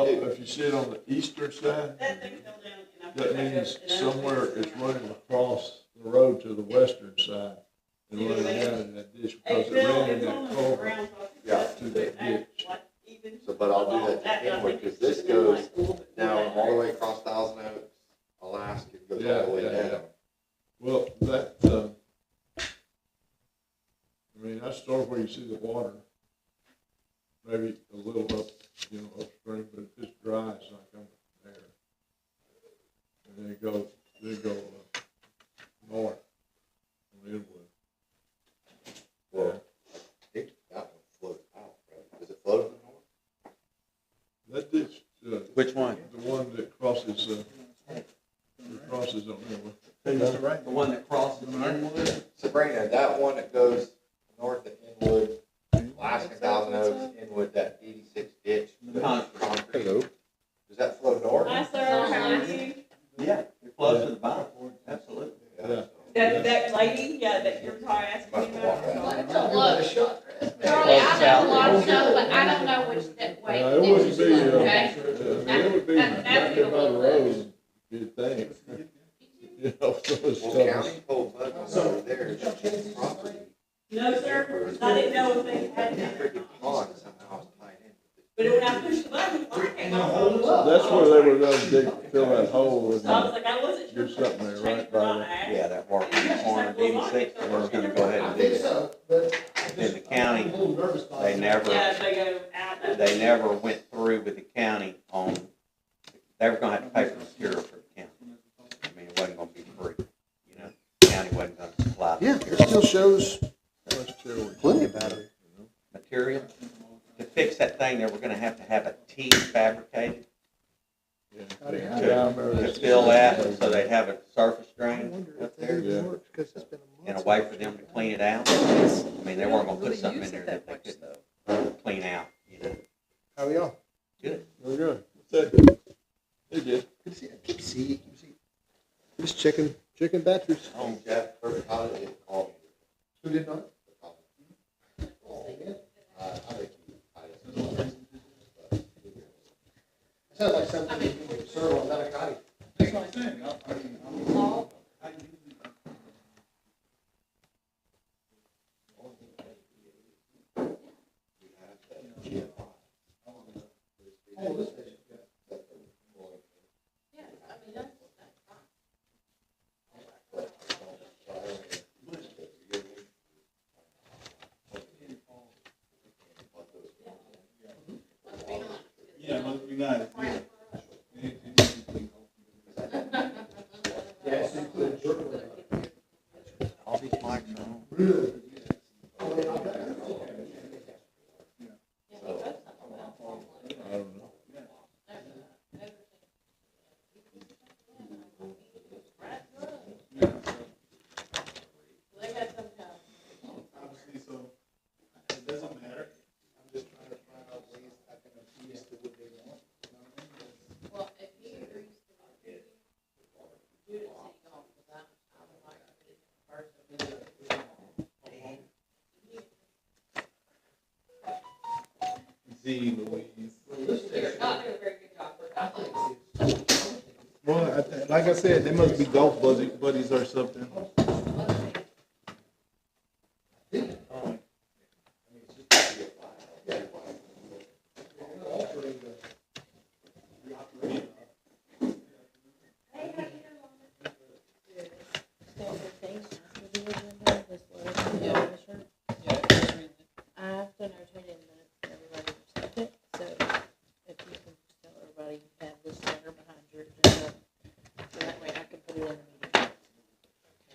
if you see it on the eastern side, that means somewhere it's running across the road to the western side and running down in that ditch because it ran in that culvert to that ditch. So, but I'll do that to Kenwood, because this goes down all the way across Thousand Oaks, Alaska, it goes all the way down. Well, that, I mean, that's sort of where you see the water, maybe a little up, upstream, but if it's dry, it's not coming from there. And then it goes, north on Inwood. Well, I think that one flows out, right? Does it flow to the north? That ditch. Which one? The one that crosses on Inwood. The one that crosses Inwood? Sabrina, that one that goes north of Inwood, Alaska, Thousand Oaks, Inwood, that 86 ditch. Concrete. Hello. Does that flow north? Hi, sir. How are you? Yeah, it flows to the bottom. Absolutely. Yeah. That lady, that you're probably asking me about. Charlie, I know a lot of stuff, but I don't know which way. It wouldn't be, Okay. it would be right about the road, you'd think. So it's Well, tough. county told Bud over there, it's property. No, sir, I didn't know if they had The that. freaking pond somehow is tied in. But when I pushed the button, I came off. That's where they were gonna dig, fill that hole So I was like, I wasn't sure. do something there, right, by the. Yeah, that work in the corner of 86, we're gonna go ahead and do that. In the county, they never, Yeah, they go out. they never went through with the county on, they were gonna have to pay for material for the county. I mean, it wasn't gonna be free, the county wasn't gonna supply the Yeah, it still shows plenty of battery. material. To fix that thing, they were gonna have a T fabricated Yeah, I to remember that. fill that, so they'd have a surface I drain wonder up if that there. even works, because it's been a month. And a way for them to clean it out. I mean, they weren't gonna put something in there that they couldn't clean out, How are y'all? Good. We're good. They did. Good to see you. I keep seeing you. Just checking batteries. Oh, Jeff, perfect, how did it call me? Who did not? I think Sounds like something you would serve on Manicotti. That's what I'm saying. Yeah, it must be nice. all these mics are on. I don't know. Obviously, so it doesn't matter. I'm just trying to find out ways I can appease to what they want. You know what I mean? Well, if he agrees to do it at City Hall, because I would like to be the person. Z, Louise. You're not doing a very good job for Well, like I said, they must be golf buddies or something. I've done our 10 minutes for everybody who accepted it, so if you can just tell everybody you have this letter behind your agenda, so that way I can put it in the meeting.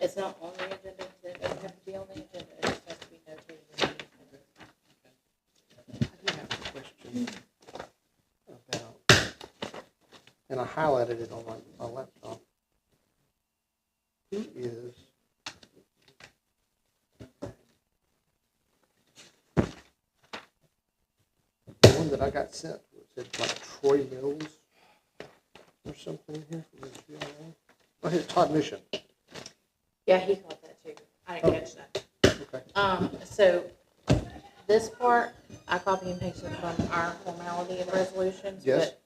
It's not on the agenda, it doesn't have to be on the agenda, it just has to be notated in the meeting. I do have a question about, and I highlighted it on my laptop. Who is the one that I got sent? It said like Troy Mills or something here. Right here, Todd Mission. Yeah, he caught that too. I didn't catch that. Okay. So this part, I copy and pasted from our formality of resolutions. Yes. But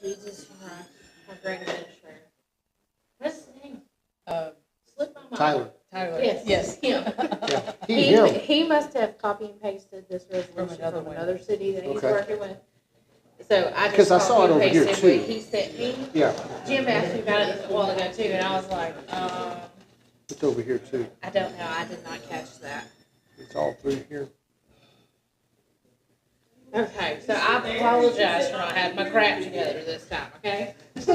Jesus Christ, our great administrator. What's his name? Slip my mind. Tyler. Tyler. Yes, him. Yeah. Him. He must have copy and pasted this resolution another from one. another city that he's Okay. working with. So I Because just I saw copy it and over here, pasted what too. he sent me. Yeah, Jim asked me about it a while ago too, and I was like, it's over here too. I don't know, I did not catch that. It's all through here. Okay, so I apologize for not having my crap together this time, okay? If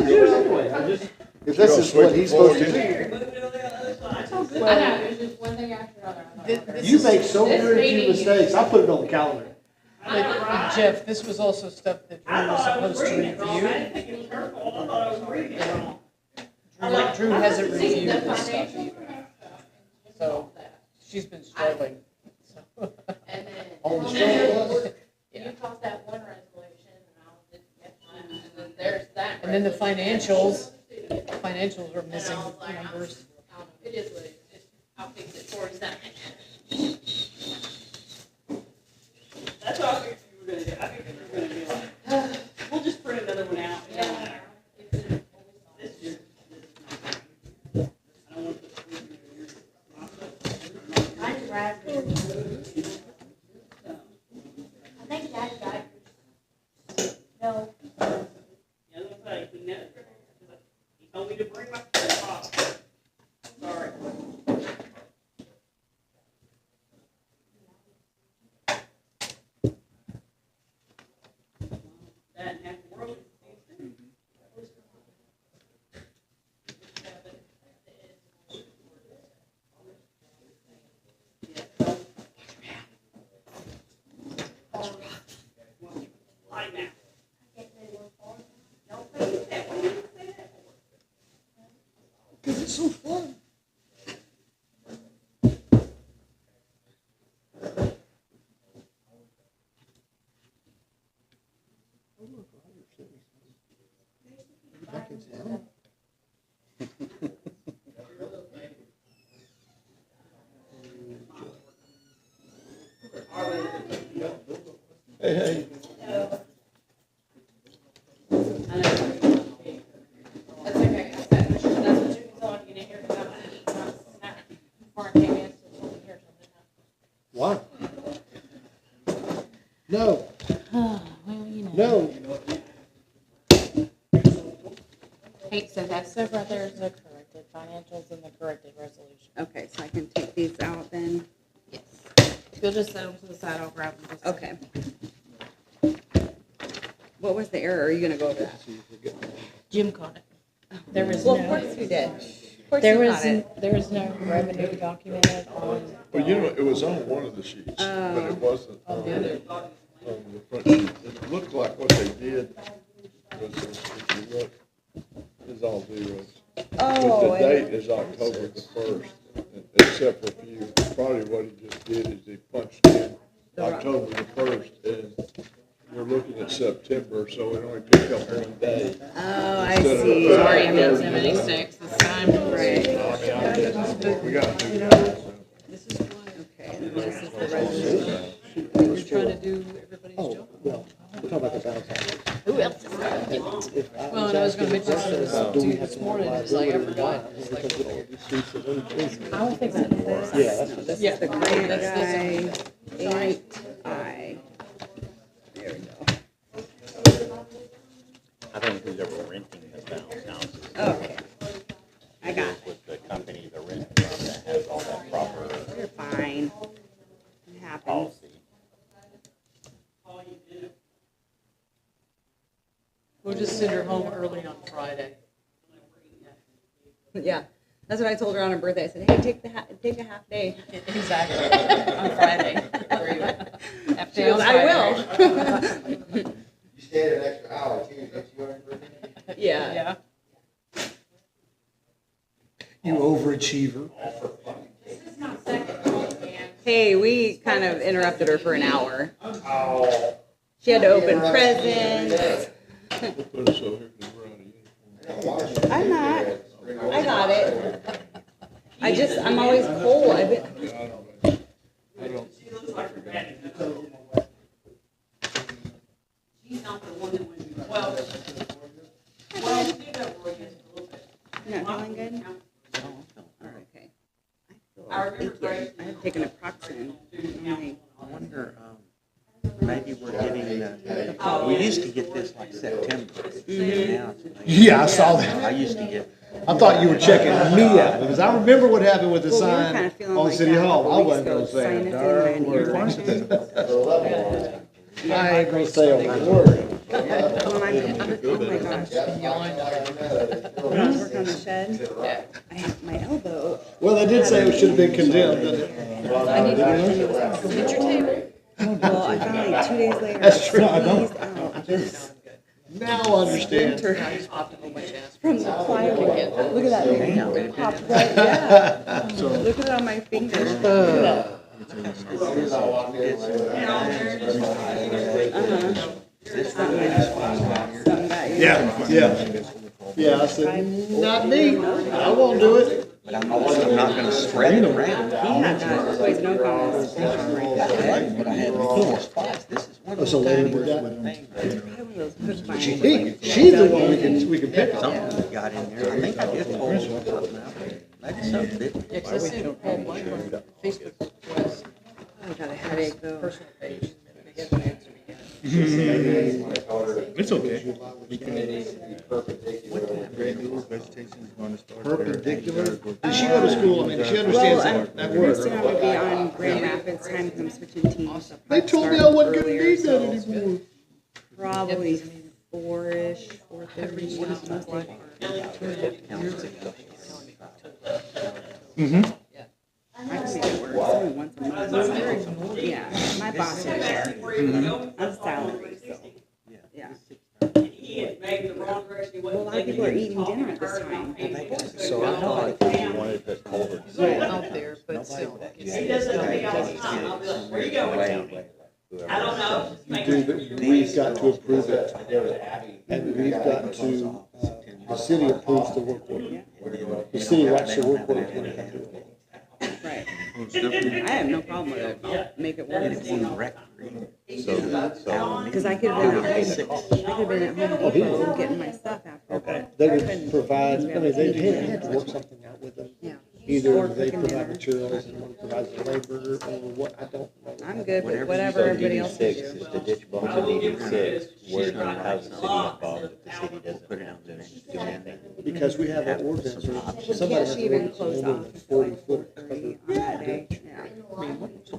this is what he's supposed to do. I know, there's just one thing after another. You make so This very few meeting is- mistakes. I put it on the calendar. But Jeff, this was also stuff that Drew was supposed to review. Drew hasn't reviewed this stuff either. So she's been struggling. So, And then. On the show. You caught that one resolution, and I didn't get mine, and then there's that. and then the resolution. financials are missing And I was like, numbers. It is what it is. I'll fix it for you. That's what I figured you were gonna do. I figured you were gonna be like, we'll just print another one out. It doesn't matter. This year. I don't want to put food in your. Mine's raspberry. I think Daddy got it. No. Yeah, I was gonna say, he knows. He told me to bring my box. Sorry. That and half the world is these things. Right now. Don't say that. What do you say that for? Because it's so fun. Back in town. Hey, hey, That's okay. That's what you can tell you didn't hear because I was eating my snack before I came in, so it's only here something. Why? No, Well, you know. no. Hey, so that's so right there is the corrected financials and the corrected resolution. Okay, so I can take these out then? Yes. You'll just set them to the side, I'll grab them. just- Okay. What was the error? Are you gonna go over that? Jim caught it. There was Well, of no, course you did. Of course there you was, got it. there was no revenue documented on. well, you know, it was on one of the sheets, but it wasn't on the other. the front sheet. It looked like what they did was, if you look, is all zeros. Oh, But the date is October the 1st, except for a few. Probably what he just did is he punched in October the 1st, and we're looking at September, so it only picked up one day. Oh, I Instead of see. the- Sorry, I made 76 this time. Right, We gotta do that. This is why okay, and this is the resolution. we're trying to do everybody's Oh, job. well, we're talking about the balance. Who else is Well, and I was gonna mention this to you this morning, it's like, I forgot. It's like, I don't think so. Yeah, that's what. This Yeah, is the grant that's guy, 8I. There we go. I think who's ever renting the Bounce houses. Okay, I got it. With the company they're renting from that has all that proper You're fine. It happens. policy. We'll just send her home early on Friday. Yeah, that's what I told her on her birthday. I said, hey, take a half day. Exactly, on Friday. She goes, I will. You stayed an extra hour too, didn't you, on your birthday? Yeah. Yeah. You overachiever. This is my second one, man. Hey, we kind of interrupted her for an hour. Oh. She had to open presents. We'll put it so here can run it. I'm not. I got it. I'm always cold. I've been, I don't. She looks like her daddy. She's not soon. Like, I wonder, maybe we're getting, we used to get this like September. Now it's like- Yeah, I saw that. I used to get, I thought you were checking me out, because I remember what happened with the well, we were sign kind of feeling on like City that a Hall. I couple wasn't weeks gonna ago, say a sign darn it in word. I ain't gonna say a word. When oh my gosh, when I was working on the shed, I had my elbow. Well, they did say it should have been condemned, didn't it? I need to signature table. Well, I found like 2 days later. That's true, I know. Squeezed out this Now I understand. splinter from the plywood. Look at that thing. It popped right, yeah. Look at it on my finger. Look at that. Something got you. Yeah. Yeah, I said, not me. I won't do it. but I'm not gonna spread it around. He had that poison oak on his finger right there. But I had four spots. This is one of So those later things we got, Probably those hook vines. she's the one we can pick on. something that got in there. I think I did pull something out. Maybe something didn't. Yeah, 'cause I sent Paul Blackburn a Facebook request, I got a headache though. personal page, and he hasn't answered me yet. It's okay. Perpendicular? Did she go to school? I mean, does she understand that word? Soon I would be on Grand Rapids time because I'm switching teams. So They probably told me I start wasn't gonna earlier, need that so anymore. Probably 4-ish, 4:30. Mostly. I can make it work. It's only once a month. Yeah, my boss is there. I'm salary, so, yeah. He had made the wrong direction. Well, a lot of people are eating dinner at this time. So I thought if you wanted the culvert. He's not out there, but still. He does it to me all the time. I'll be like, where you going? I don't know. Just Do, make but we've got to approve it. And we've got to, the city approves the work order. The city writes the work order. when they do it. Right. I have no problem with it. I'll make it work. Because I could have been at Home Depot getting my stuff after. but They I would couldn't provide, I because we mean, have a they team had to dinner. work something out with them. Yeah. Either Or they cooking provide dinner. materials and one provides the labor, or what, I don't know. I'm good with Whatever whatever So everybody DD else can six do. is the ditch box of DD six, where you have the city involved, if the city doesn't Put it on the next do anything. Because we have an ordinance, or Well, somebody can't has she an even ordinance close over off the until like 40-foot 4:30 covered on that day? ditch. Yeah.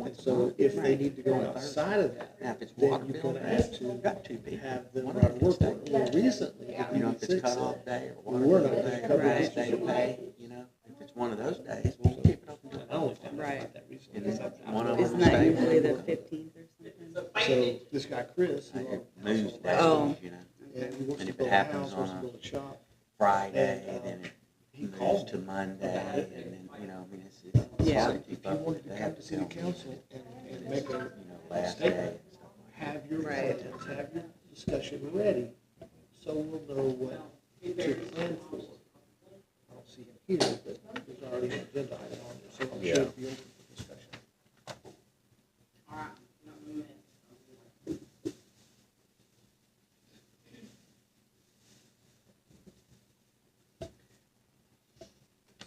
And so if they need to go outside of that, Now, if it's then water you're bill gonna day, have you've to got two people. have them One write a of them work can order. stay. Well, recently, the You know, if it's DD6 cut off said, day or we're water not bill gonna day, cover or this. day to pay, you know, if it's one of those days, we'll keep it open till. Right. And then one of them Isn't will that stay. usually the 15th or something? So this guy Chris, Like who, it moves Oh. days, you know, and he wants And to if it build a happens house, wants on to a- build a shop, Friday, then he it called moves to me. Monday, and then, you know, I mean, it's Yeah. hard to keep If you up with wanted to that. come to city council and make a, You know, last day and stuff like have your Right. plans, have your discussion ready, so we'll know what to plan for. I don't see him here, but there's already an agenda item on it, so I'm sure it'll be open for discussion. All right.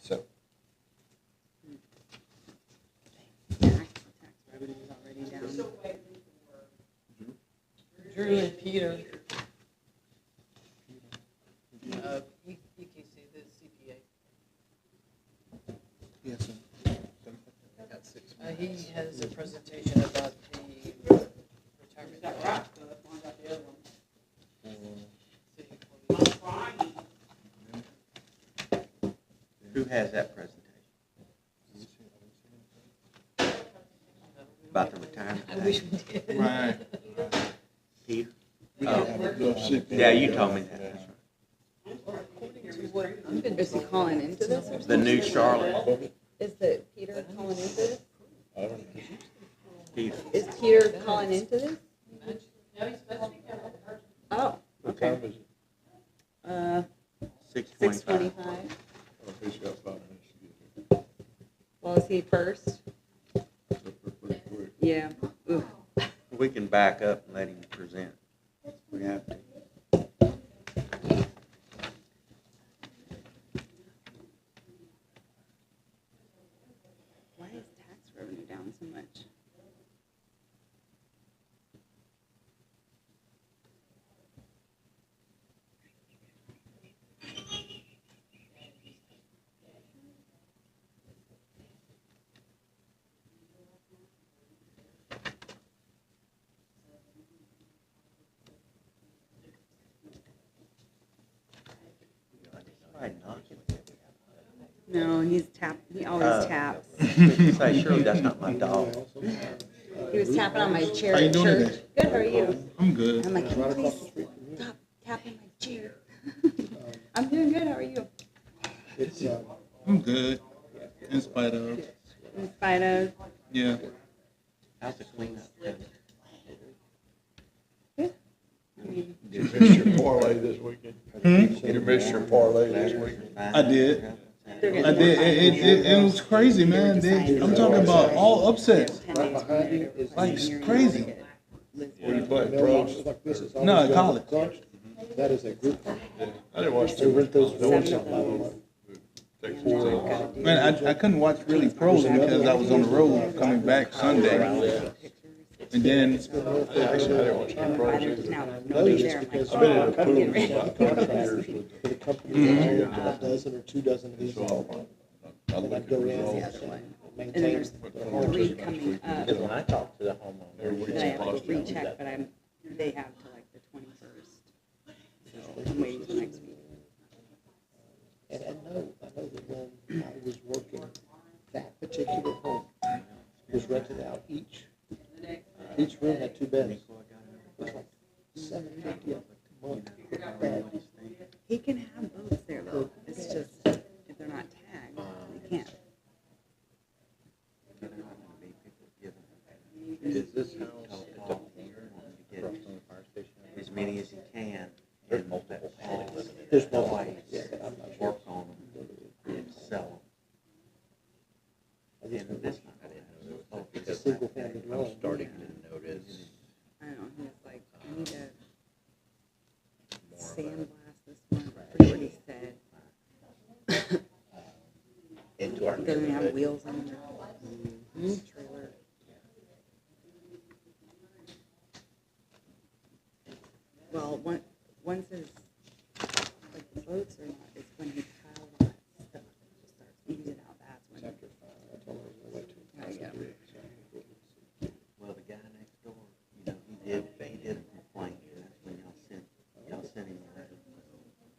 So, Yeah, tax revenue is already down. Drew and Peter, EKC, the CPA, Yes, he has a presentation about the retirement. That's right. So that's why I got the other one. Who has that presentation? About the retirement I pay? wish we did. Right. Peter? we Oh. can have a CPA. Yeah, you told me that, that's right. According to what I've been Is he told. calling into this or The something? new Charlotte, Is the Peter calling into this? Peter. Is Peter calling into this? Oh, okay. Uh, 6:25. 6:25. Oh, he's got 5 minutes to get Well, is he first? here. So we're pretty quick. Yeah. Oof. We can back up and let him present. We have to. Why is tax revenue down so much? No, he always taps. Say, Shirley, that's not my dog. He was tapping on my chair How you at doing church. today? Good, how are you? I'm good. I'm like, can you please stop tapping my chair? I'm doing good, how are you? It's, I'm good, in spite of. In spite of, Yeah. How's the cleanup? You missed your parlay this weekend. Hmm? You missed your parlay this weekend. I did. they're getting I did. It was crazy, man. I'm talking about all upsets. 10 days from there. Like, it's You're crazy. gonna get listed. Were you playing mailbox pros? like this is No, always in college. crunch. That is a group. I didn't watch They too rent much. those I watched doors. something. Take And then four I've hours. gotta do Man, I couldn't watch really pros because I was on the road coming back Sunday. pictures. And then, Actually, I didn't watch I the pros didn't, either. now, No, nobody just there, I'm because like, I've been in oh, the I'm pool getting ready. about 20 years with For the company, Mhm. a dozen or 2 dozen of these. so I And I look go at in The results. other and one. And then maintain there's their homes. 3 coming up Because when I talk to the homeowner, that I have to recheck, but they have till like the 21st. So I'm waiting till next week. And I know that when I was working, that particular home was rented out each room had 2 beds. It was like $750 a month per bed. He can have boats there though, it's just, if they're not tagged, they can't. is this house across from the fire station? As many as he can. There's and multiple. There's that multiple, way, yeah, but I'm not sure. work on them and sell I them. just And this one, oh, It's a single family I'm dwelling. starting to notice I don't know, he's like, I need to sandblast this one, that's what he said. into our Doesn't have neighborhood. wheels on the trailer. Well, once his, like, the floats or not, it's when he piles all that stuff, and just starts eating it out, that's when. After 5, I told her to wait till. I get it. well, the guy next door, you know, he did a complaint, and that's when y'all sent him a letter.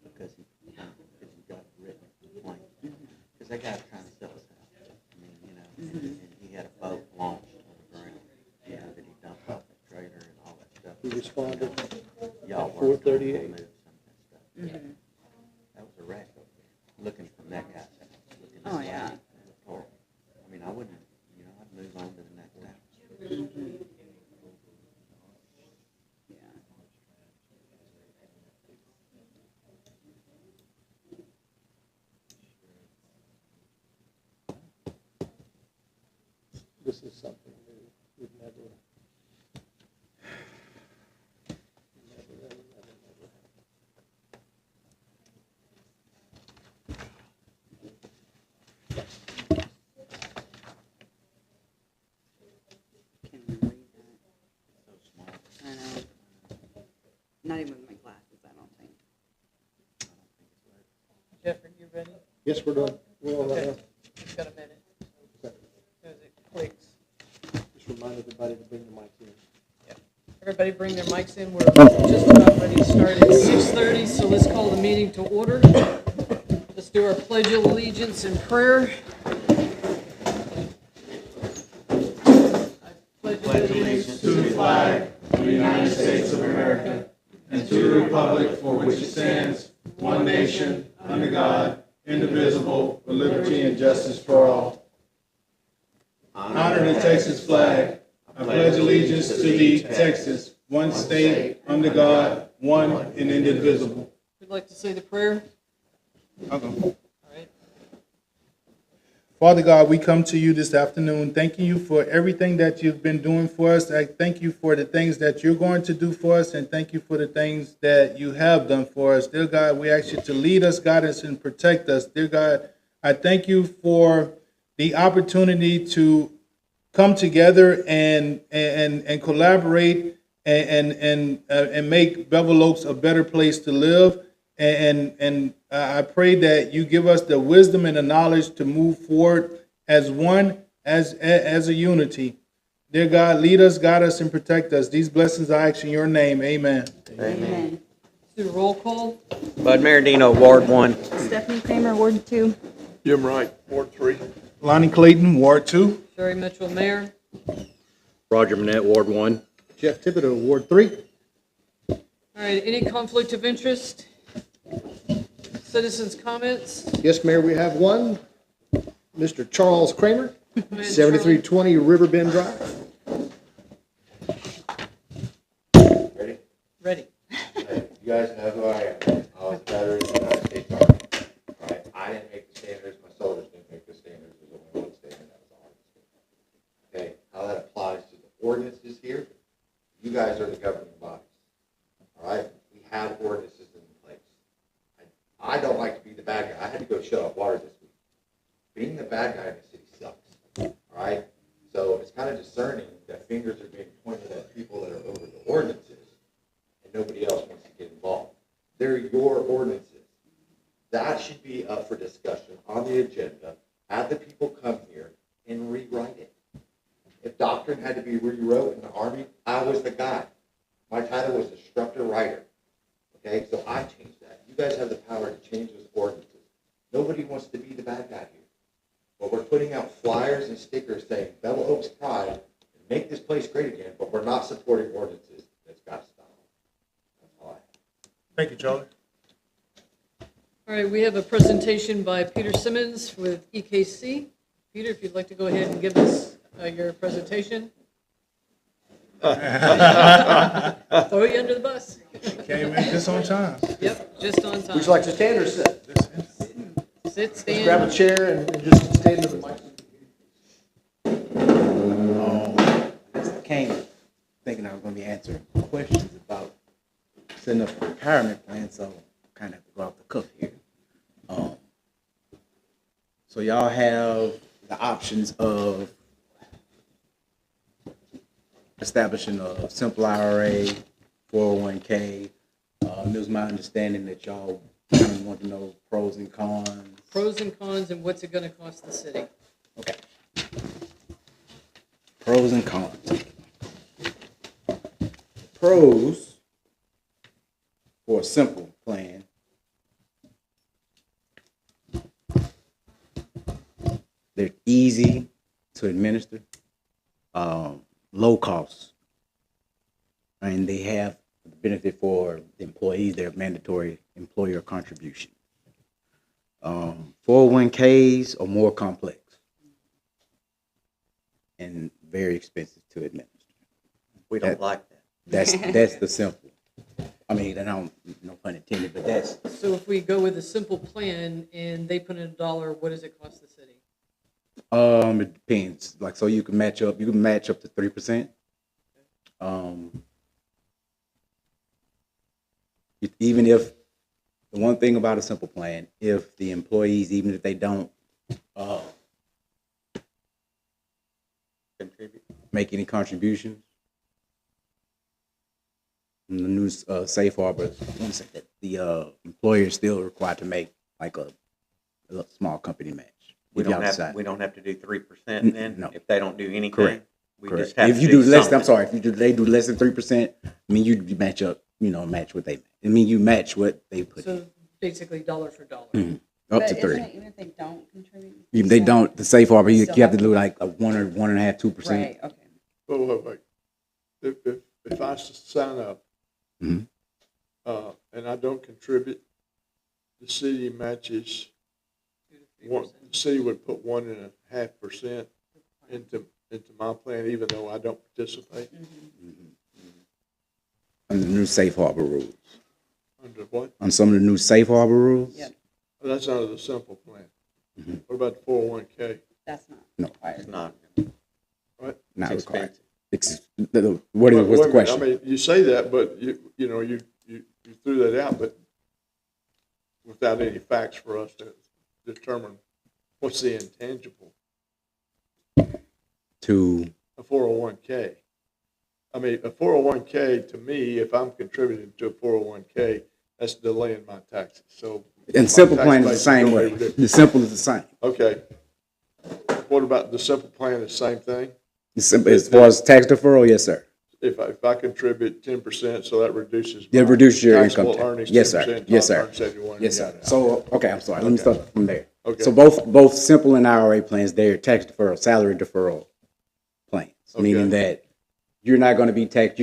Because he got a written complaint. Because that guy's trying to sell his house. I mean, you know, and he had a boat launched on the ground, you know, that he dumped off the trailer and all that stuff. He responded. Y'all at worked on to 4:38. remove some of that stuff. Mhm. That was a wreck over there, looking from that guy's house. looking Oh, at yeah. it was horrible. I mean, I wouldn't, you know, I'd move on to the next house. Yeah. This is something new. We've never. Can't even read that. So small. I know. Not even with my glasses, I don't think. Jeffrey, you ready? Yes, we're done. We're all right Okay. now. It's got a minute. Okay. As it clicks. Just remind everybody to bring the mic in. Everybody bring their mics in. We're just about ready to start at 6:30, so let's call the meeting to order. Let's do our pledge of allegiance and prayer. I pledge allegiance To the flag of the United States of America and to the republic for which it stands, one nation, under God, indivisible, with liberty and justice for all. Honor the Texas flag. I pledge allegiance to thee, Texas, one state, under God, one and indivisible. We'd like to say the prayer. Okay. All right. Father God, we come to you this afternoon, thanking you for everything that you've been doing for us. I thank you for the things that you're going to do for us, and thank you for the things that you have done for us. Dear God, we ask you to lead us, guide us, and protect us. Dear God, I thank you for the opportunity to come together and collaborate and make Bevil Oaks a better place to live. And I pray that you give us the wisdom and the knowledge to move forward as one, as a unity. Dear God, lead us, guide us, and protect us. These blessings I ask in your name. Amen. Amen. Let's do a roll call. Bud Maradino, Ward 1. Stephanie Kramer, Ward 2. Jim Wright, Ward 3. Lonnie Clayton, Ward 2. Sherry Mitchell, Mayor. Roger Manette, Ward 1. Jeff Thibodeau, Ward 3. All right, any conflict of interest? Citizens' comments? Yes, Mayor, we have one. Mr. Charles Kramer, Go ahead, 7320 Riverbend Drive. Ready? Ready. Hey, you guys know who I am. I was a veteran of the United States Army. All right, I didn't make the standards, my soldiers didn't make the standards, there's only one standard, that was the Army standard. Okay, how that applies to the ordinances here, you guys are the governing bodies. All right, we have ordinances in place. I don't like to be the bad guy. I had to go shut off water this week. Being the bad guy in the city sucks. All right, so it's kind of discerning that fingers are being pointed at people that are over the ordinances, and nobody else wants to get involved. They're your ordinances. That should be up for discussion on the agenda. Have the people come here and rewrite it. If doctrine had to be rewrote in the Army, I was the guy. My title was instructor writer. Okay, so I changed that. You guys have the power to change those ordinances. Nobody wants to be the bad guy here. But we're putting out flyers and stickers saying Bevil Oaks Pride and make this place great again, but we're not supporting ordinances. That's got to stop. That's all I have. Thank you, Charlie. All right, we have a presentation by Peter Simmons with EKC. Peter, if you'd like to go ahead and give us your presentation. Throw you under the bus. Came in just on time. Yep, just on time. Would you like to stand or sit? Sit, Just grab a stand. chair and just stand to the mic. I came thinking I was gonna be answering questions about setting up a retirement plan, so kind of have to go off the cuff here. So y'all have the options of establishing a simple IRA, 401k. It was my understanding that y'all kind of want to know pros and cons. Pros and cons, and what's it gonna cost the city? Okay. Pros and cons. Pros for a simple plan. They're easy to administer, low cost, and they have the benefit for the employees, their mandatory employer contribution. 401ks are more complex and very expensive to administer. We don't like that. That's the simple. I mean, and I don't, no pun intended, but that's, So if we go with a simple plan and they put in $1, what does it cost the city? it depends. Like, so you can match up to 3%. Even if, the one thing about a simple plan, if the employees, even if they don't Contribute. make any contributions, in the new safe harbor, the employer is still required to make like a small company match. We If y'all don't decide. have to do 3% then, No. if they don't do anything? Correct. We Correct. just have If to you do less, something. I'm sorry, they do less than 3%, I mean, you match up, match what they, you match what they put in. So basically dollar for dollar. Up to 3. Isn't it even if they don't contribute? Even they don't, the safe harbor, you have to do like a 1 or 1.5%, 2%. Right, okay. Wait. If I sign up, Mhm. And I don't contribute, the city matches, the city would put 1.5% into my plan, even though I don't participate. On the new safe harbor rules. Under what? On some of the new safe harbor rules? Yep. Well, that's under the simple plan. Mhm. What about the 401k? That's not. No. It's not, What? Not it's required. expensive. What's Wait a the minute, question? I mean, you say that, but you threw that out, but without any facts for us to determine what's the intangible. To, A 401k. I mean, a 401k, to me, if I'm contributing to a 401k, that's delaying my taxes, so. and simple my plan tax is the same base way. is gonna be The simple is the same. Okay. What about the simple plan, the same thing? The simple, as far as tax deferral, yes, sir. If I contribute 10%, so that reduces. It my reduces your income taxable tax. earnings Yes, sir. 10%, Yes, sir. 171, Yes, sir. yada, yada. So, okay, I'm sorry, let me Okay. start from there. Okay. So both simple and IRA plans, they're tax deferral, salary deferral plans, meaning that you're not going to be taxed.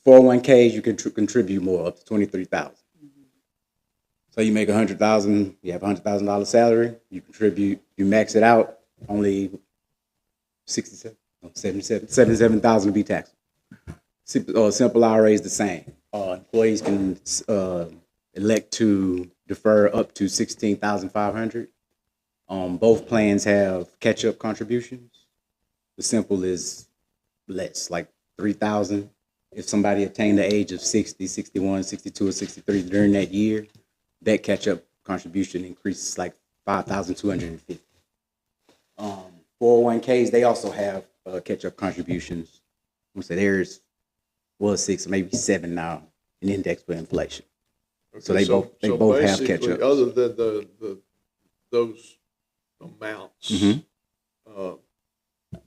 401ks, you can contribute more up to 23,000. So you make 100,000, you have $100,000 salary, you contribute, you max it out, only 77,000 to be taxed. Simple IRA is the same. Employees can elect to defer up to 16,500. Both plans have catch-up contributions. The simple is less, like 3,000. If somebody attained the age of 60, 61, 62, or 63 during that year, that catch-up contribution increases like 5,250. 401ks, they also have catch-up contributions. I'm say theirs was 6, maybe 7 now, an index for inflation. Okay, So they both have basically, catch-ups. other than those amounts,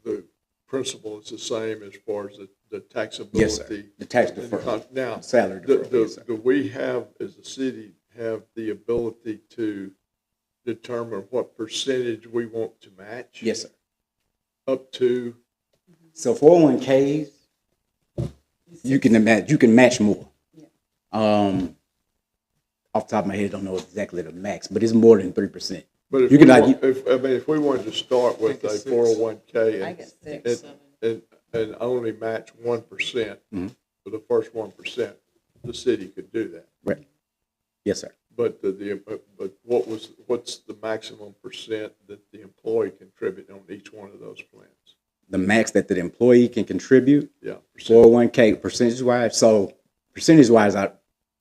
the principle is the same as far as the taxability. Yes, sir. The tax deferral. Now, Salary deferral. Yes, sir. do we have, as a city, have the ability to determine what percentage we want to match? Yes, sir. Up to? So 401ks, you can match more. Off the top of my head, I don't know exactly the max, but it's more than 3%. But if we wanted to start with a 401k I get 6. and only match 1% for the first 1%, the city could do that. Right. Yes, sir. But but what's the maximum percent that the employee contribute on each one of those plans? The max that the employee can contribute. Yeah. 401k percentage wise. So percentage wise,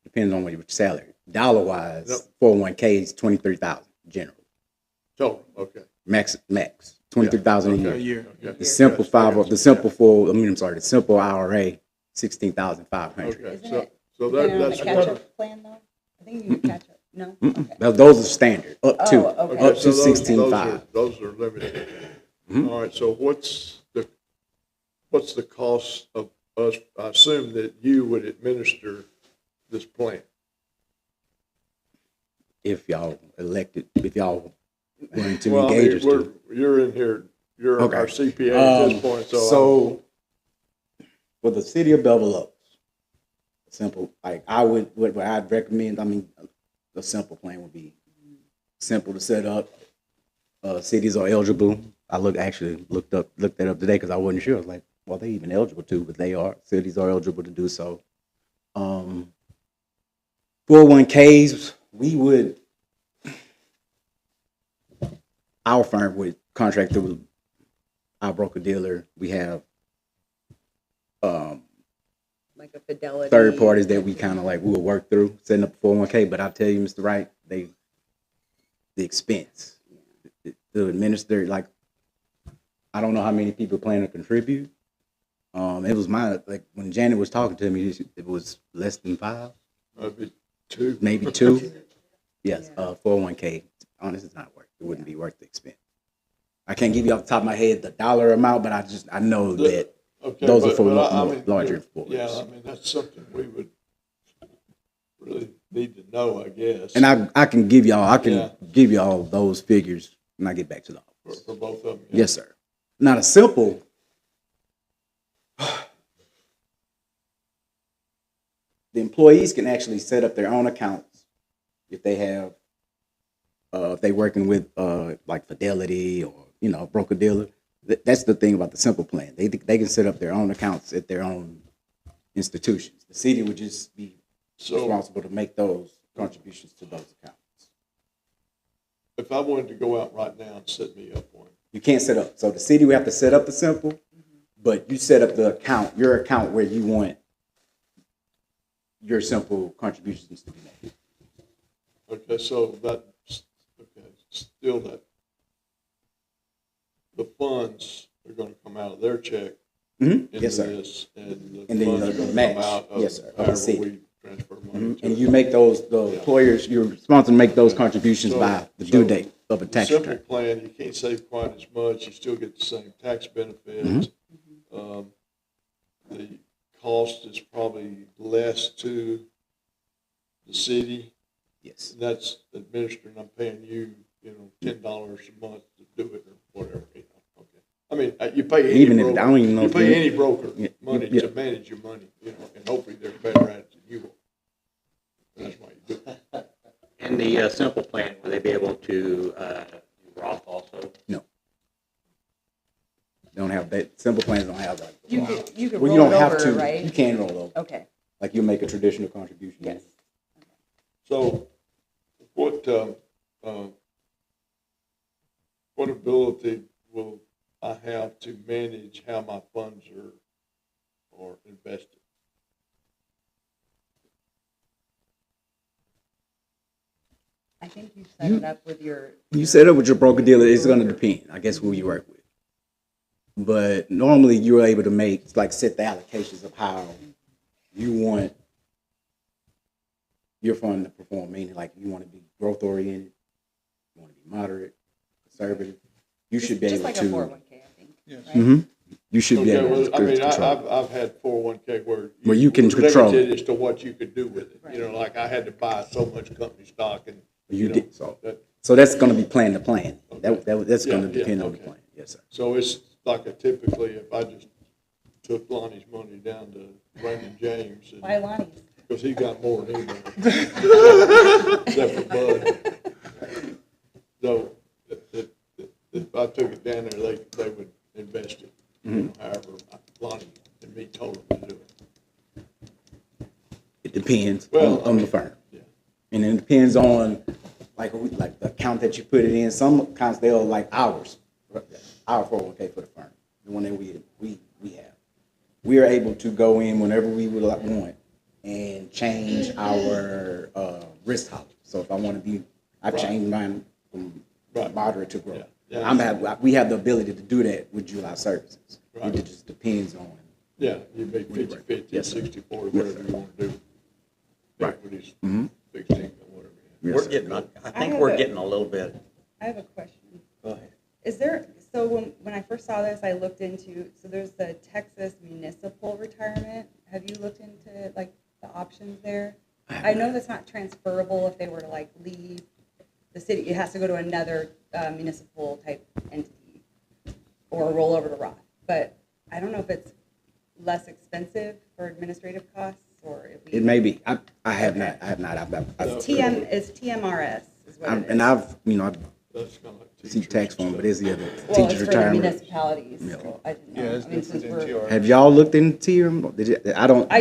depends on what your salary. Dollar wise, 401k is 23,000 general. Total. Okay. Max 23,000 Okay. a year. Okay. The simple the simple IRA 16,500. Okay. So Depending on the that's catch-up plan, though? I think you can catch up. No? Okay. Those are standard. Up to Oh, okay. up to so 16,500. those are limited. All right. So what's the cost of us? I assume that you would administer this plan. If y'all going to engage us. You're in here. You're Okay. our CPA at this point. So for the city of Bevil Oaks, simple, like what I'd recommend, a simple plan would be simple to set up. Cities are eligible. I looked that up today because I wasn't sure. I was like, well, they even eligible to, but they are. Cities are eligible to do so. 401ks, our firm would contract through our broker dealer. We have Like a Fidelity. third parties that we kind of like we'll work through setting up a 401k. But I'll tell you, Mr. Wright, the expense to administer, like, I don't know how many people plan to contribute. It was when Janet was talking to me, it was less than 5. Maybe 2. Maybe 2. Yes, 401k. Honestly, it's not worth it. It wouldn't be worth the expense. I can't give you off the top of my head the dollar amount, but I know that those are for larger employers. Yeah, that's something we would really need to know, I guess. And I can give y'all those figures when I get back to the office. For both of them. Yeah. Yes, sir. Now the simple. The employees can actually set up their own accounts if they have, if they're working with like Fidelity or broker dealer. That's the thing about the simple plan. They can set up their own accounts at their own institutions. The city would just be responsible to make those contributions to those accounts. If I wanted to go out right now and set me up one, you can't set up. So the city would have to set up the simple, but you set up the account, your account where you want your simple contributions to be made. Okay, so still that the funds are going to come out of their check into Yes, sir. this, and And the then funds are the going to match. come out of Yes, sir, of the however city. we transfer money to And it. you make the employers, you're responsible to make those contributions by the due date of a The tax simple return. plan, you can't save quite as much. You still get the same tax benefits. The cost is probably less to the city. Yes. That's administering. I'm paying you $10 a month to do it or whatever, okay. I mean, you pay any Even if, broker, I don't even know you if pay you- any broker Yeah, money yeah. to manage your money, and hopefully they're better at it than you are. That's why you do it. And the simple plan, will they be able to do Roth also? No. Don't have that, simple plans don't have that. You could Well, roll you it don't have over, to, right? you can roll over, Okay, like you make a traditional contribution. yes. So, what ability will I have to manage how my funds are invested? I think you set it up with your. You set up with your broker dealer, it's gonna depend, I guess, who you work with. But normally you're able to make, like, set the allocations of how you want your fund to perform, meaning like you want to be growth oriented, you want to be moderate, conservative. You should be Just able like a to. 401k, I think. Yes. Right? Mhm. You should be Okay, able well, to I mean, control. I've had 401k Where you can were control limited it. as to what you could do with it. Right. Like I had to buy so much company stock and, You know, did, so. that- So that's gonna be plan to plan. That's Yeah, gonna yeah, depend on the okay. plan, yes, sir. So it's like typically if I just took Lonnie's money down to Raymond James Why Lonnie's? because he got more than he did. Except for Bud. So if I took it down there, they would invest it. However, Lonnie and me told them to do it. It depends Well, on the firm. Yeah. And it depends on, like the account that you put it in. Some accounts, they'll like ours, our 401k for the firm, the one that we have. We are able to go in whenever we would want and change our risk tolerance. So if I want to be, I've changed mine from Right. moderate to growth. Yeah. We have the ability to do that with July services. Right. It just depends on. Yeah, you make 50-50, Yes, sir. 60-40, whatever you want to do. Right. Equities, Mhm. fixed income, whatever. Yes, We're sir. getting, I think have we're a- getting a little bit, I have a question. go ahead. Is there, so when I first saw this, I looked into, so there's the Texas municipal retirement. Have you looked into like the options there? I know that's not transferable if they were to like leave the city. It has to go to another municipal type entity or roll over to Roth. But I don't know if it's less expensive for administrative costs or if we. It may be. I have not. It's TMRS is what it is. And I've That's kind of like see teachers tax and form, stuff. but it's the other Well, it's teacher for the retirement. municipalities, Yeah. so I didn't know. Yeah, it's I mean, different since than we're. TR. Have y'all looked into TIR? Did you, I don't. I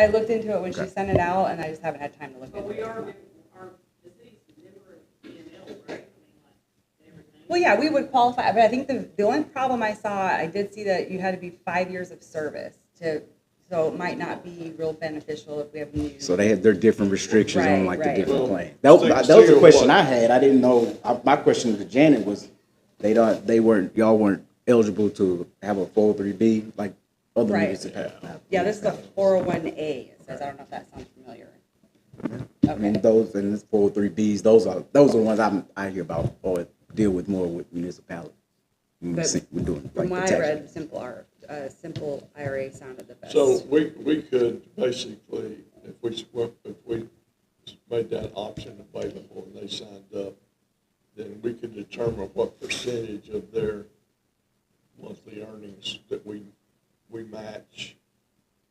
looked into it when she Okay. sent it out, and I just haven't had time to look But into we it. are, the city's member of BNL, right? I mean, like, everything. Well, yeah, we would qualify, but I think the only problem I saw, I did see that you had to be 5 years of service so it might not be real beneficial if we have new. So they have their different restrictions on Right, like the right. different Well, plans. That was think the of question what- I had. I didn't know. My question to Janet was, y'all weren't eligible to have a 403B like other Right. municipalities. Yeah, this is a 401A, it says, I don't know if that sounds familiar. I mean, Okay, those and this 403Bs, those are the ones I hear about or deal with more with municipalities. When But we're doing like from the what I tax. read, simple IRA sounded the best. So we could basically, if we made that option available and they signed up, then we could determine what percentage of their monthly earnings that we match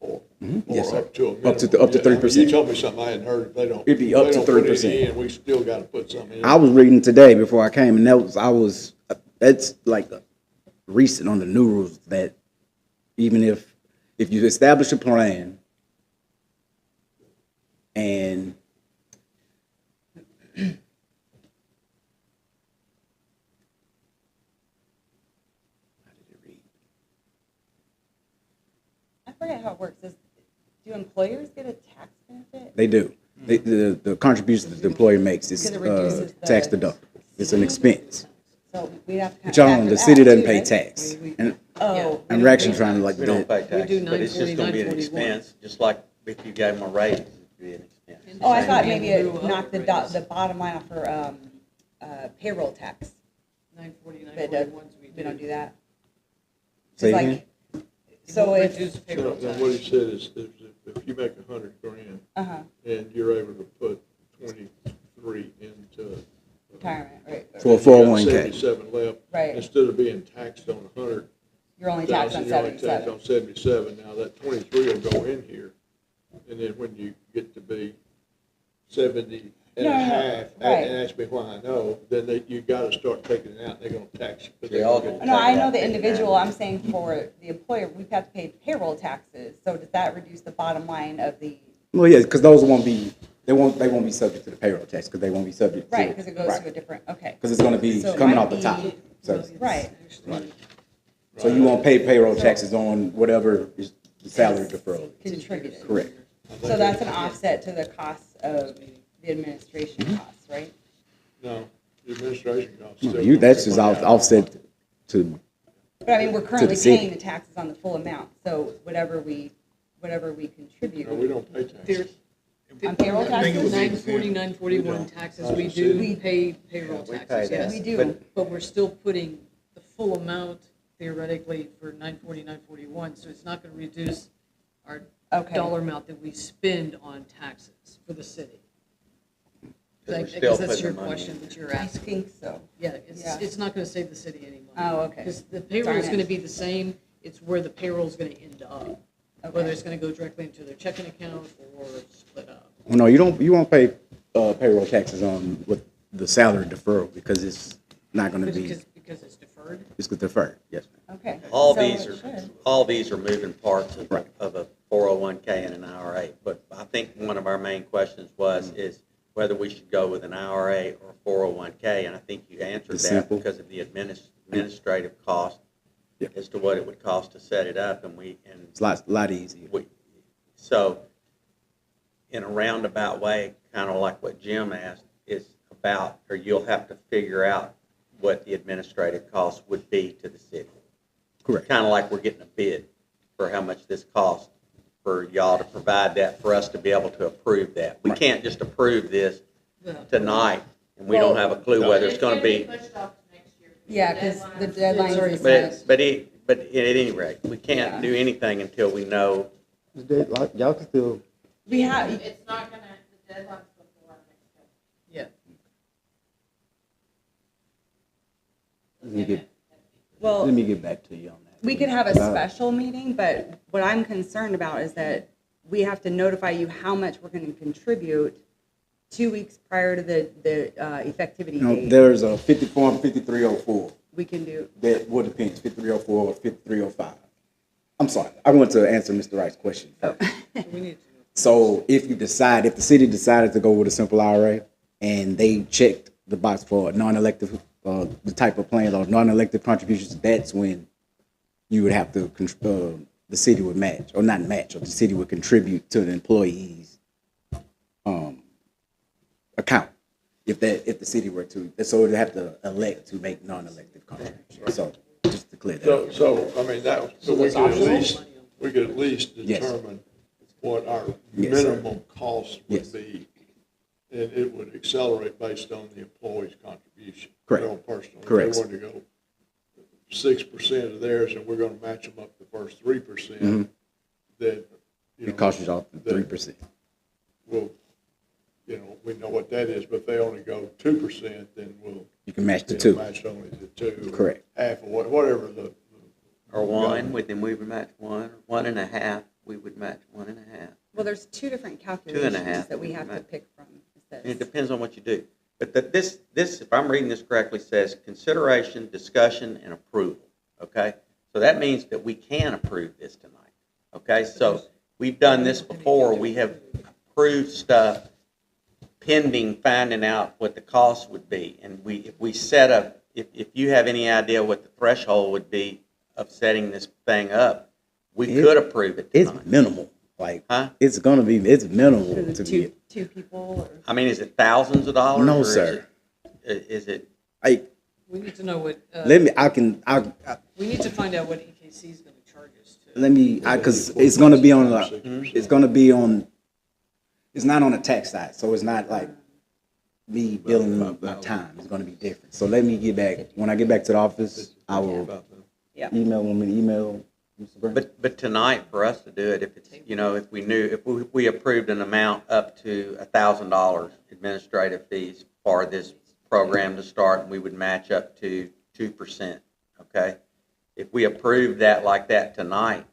or Yes, sir. up to a minimum. Up to 3%. You told me something I hadn't heard. If they don't. It'd be if up they to don't put any 3%. in, we still got to put something in. I was reading today before I came, and that's like recent on the new rules that even if you establish a plan and I forget how it works. Do employers get a tax benefit? they do. The contribution that the employer makes is Because it reduces the- tax deductible. It's an expense. So we have to kind But of. y'all, factor the that city doesn't too, pay right? tax. And Oh, and we're actually trying to like, We don't pay We taxes, do but it's just gonna be an 940, expense, just like if you gave them a raise, it'd be an expense. oh, I thought Same maybe thing it through knocked other the bottom line off for payroll tax. 940, But 941s we don't do that. Say It's again? like, so if, Reduce payroll So what he tax. said is if you make $100,000 uh-huh, and you're able to put 23 into retirement, right? For a and you got 401k. 77 left. Right. Instead of being taxed on 100,000, You're only taxed on you're only taxed 77. on 77. Now, that 23 will go in here, and then when you get to be 70 and No, a no, no. half, Right. and ask me why I know, then you gotta start taking it out, they're gonna tax you. 'cause They they're all gonna get No, I know the Taking individual, that. I'm saying for the employer, we have to pay payroll taxes, so does that reduce the bottom line of the, Well, yeah, because those won't be, they won't be subject to the payroll tax, because they won't be subject to. right, because it goes right. to a different, okay. Because it's gonna be So it coming might off the top, be- so, Right, so you won't pay payroll taxes on whatever is the salary deferral. contributed. Correct. So that's an offset to the cost of the administration costs, right? No, the administration costs. No, still you, gonna that's be just money out. offset to, But I mean, we're currently city. paying the taxes on the full amount, so whatever we contribute. No, we don't pay taxes. On payroll I think it was taxes? 940, 941 taxes, we As a do city. pay payroll we pay taxes, that. yes. We do. But we're still putting the full amount theoretically for 940, 941, so it's not going to reduce our Okay. dollar amount that we spend on taxes for the city. Because we're I still guess that's putting your the money question in. that you're I asking. think so. Yeah, Yeah. it's not going to save the city any money. Oh, okay. Because the payroll is Darn going it. to be the same, it's where the payroll is going to end up. Whether Okay. it's going to go directly into their checking account or split up. well, no, you won't pay, payroll taxes on with the salary deferral, because it's not gonna be, Because it's deferred? it's deferred, yes, ma'am. Okay. All So these it are, should. all these are moving parts of, Right. of a 401k and an IRA. But I think one of our main questions was, is whether we should go with an IRA or a 401k. And I think you answered It's that simple. because of the administrative cost Yeah. as to what it would cost to set it up. And It's a lot easier. so in a roundabout way, kind of like what Jim asked, is about, or you'll have to figure out what the administrative cost would be to the city. Correct. Kind of like we're getting a bid for how much this costs for y'all to provide that, for us to be able to approve that. We Right. can't just approve this Yeah. tonight, and we don't have a clue whether it's gonna be. Pushed off to next year. Yeah, because the deadline already is passed. But at any rate, we can't do anything until we know. Y'all can still. we have, It's not gonna, the deadline's before next year. Yeah. well, Let me get back to you on that. we could have a special meeting, but what I'm concerned about is that we have to notify you how much we're going to contribute 2 weeks prior to the effectivity You know, date. there's a 5304 We can do, that would depend, 5304 or 5305. I'm sorry, I want to answer Mr. Wright's question first. We need to. So if the city decided to go with a simple IRA and they checked the box for non-elective, the type of plans or non-elective contributions, that's when you would have to, the city would match, or not match, or the city would contribute to the employee's account. If the city were to, so it would have to elect to make non-elective contributions. So just to clear that up. So, I mean, we could at least Yes. determine what our Yes, sir. minimum cost would Yes. be. And it would accelerate based on the employee's contribution. Correct. Their own personal. Correct. If they wanted to go 6% of theirs and we're gonna match them up the first 3%, then, you know. It costs you all then 3%. We'll, you know, we know what that is, but if they only go 2%, then we'll. You can match the you know, two. Match only the two. or Correct. Half of whatever the. Or one, then we would match one, 1.5, we would match 1.5. well, there's two different 2.5 calculations that we have to right. pick from. It It says- depends on what you do. But this, if I'm reading this correctly, says consideration, discussion, and approval, okay? So that means that we can approve this tonight, okay? So we've done this before. We have approved stuff pending finding out what the cost would be. And if we set up, if you have any idea what the threshold would be of setting this thing up, we could approve it It's tonight. minimal. Like, Huh? it's minimal For the to two, be. two people, or? I mean, is it thousands of dollars? No, or is sir. Is it, We need to know what, Let me, we need to find out what EKC is going to charge us to. let me, cause it's gonna be on it's not on the tax side, so it's not like me billing my time, it's gonna be different. So let me get back, when I get back to the office, I will Yeah. email Mr. Brown. but tonight, for us to do it, if it's, you know, if we approved an amount up to $1,000 administrative fees for this program to start, and we would match up to 2%, okay? If we approved that like that tonight,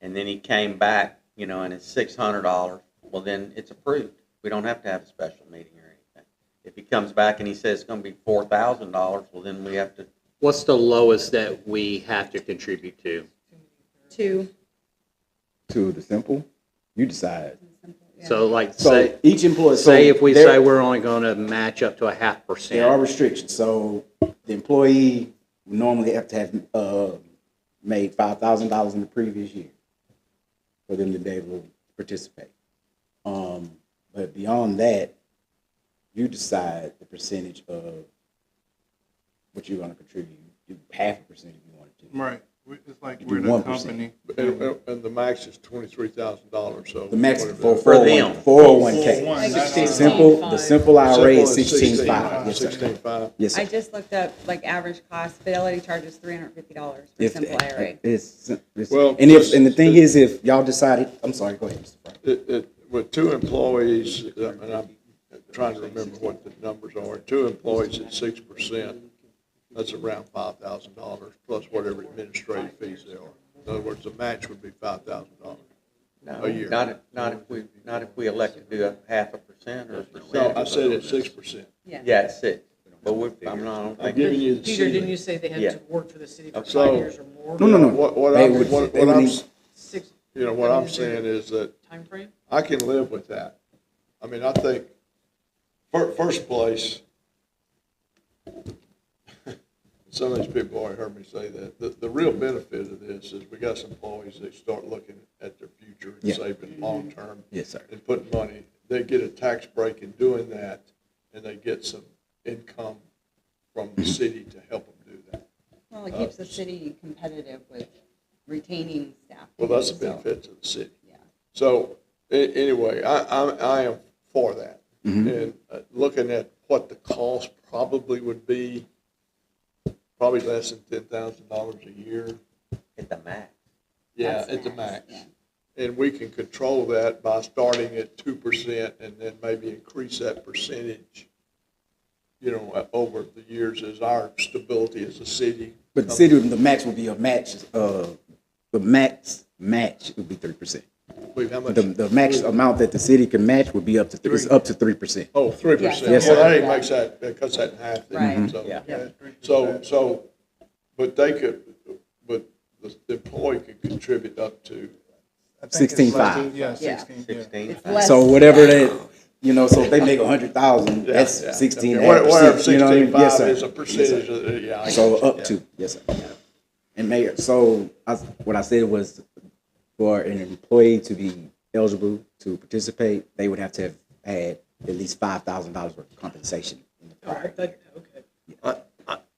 and then he came back, and it's $600, well, then it's approved. We don't have to have a special meeting or anything. If he comes back and he says it's gonna be $4,000, well, then we have to. What's the lowest that we have to contribute to? 2. To the simple, you decide. Yeah. So like, So say, each employee. say if we there- say we're only gonna match up to a 0.5%. There are restrictions. So the employee would normally have to have made $5,000 in the previous year for them to be able to participate. But beyond that, you decide the percentage of what you're going to contribute. You 0.5% if you wanted to. Right. It's like You we're do the 1%. company. And the max is $23,000, so. The max whatever for that- them. 401k. 16.5. The simple IRA is Simple 16.5. Yes, sir. 16.5. Yes, I sir. just looked up like average cost. Fidelity charges $350 for simple IRA. It's, Well, and the thing is, if y'all decided, I'm sorry, go ahead, Mr. Frank. With 2 employees, and I'm trying to remember what the numbers are, 2 employees at 6%, that's around $5,000 plus whatever administrative fees they are. In other words, the match would be $5,000 a year. Not if we elect to do a 0.5% or a percent. No, I said it's 6%. Yeah, it's 6, but I don't I'm think. giving you the Peter, didn't ceiling. you say they had Yeah. to work for the city for So- 5 years or more? No. What They I'm, would- what they would I'm, need- Six what I'm saying is that timeframe? I can live with that. I mean, I think, first place, some of these people already heard me say that, the real benefit of this is we got some employees that start looking at their future and Yeah. saving long-term. Yes, sir. And putting money, they get a tax break in doing that, and they get some income from the city to help them do that. Well, it keeps the city competitive with retaining staff. Well, that's the so, benefit to the city. Yeah. So, anyway, I am for that. And looking at what the cost probably would be, probably less than $10,000 a year. At the max. Yeah, That's at the max, max. yeah. And we can control that by starting at 2% and then maybe increase that percentage, over the years as our stability as a city. But the city, the max would be a match, the max match would be 3%. Wait, how much? The max amount that the city can match would be up to, it's up to 3%. Oh, 3%. Yes, Well, sir. that makes that cuts that in half. then. Right. So, Yeah. okay. So, but the employee could contribute up to, I think it's 16.5. like- Yeah, Yeah. 16. Yeah. 16. It's less. So whatever that, so if they make 100,000, that's yeah. 16 Okay, whatever percent, you know what I mean? Yes, 16.5 sir. is a Yes, percentage sir. of, yeah. I So get you, up yeah. to, yes, sir. And Mayor, so what I said was for an employee to be eligible to participate, they would have to have had at least $5,000 worth of compensation in the prior year. Okay.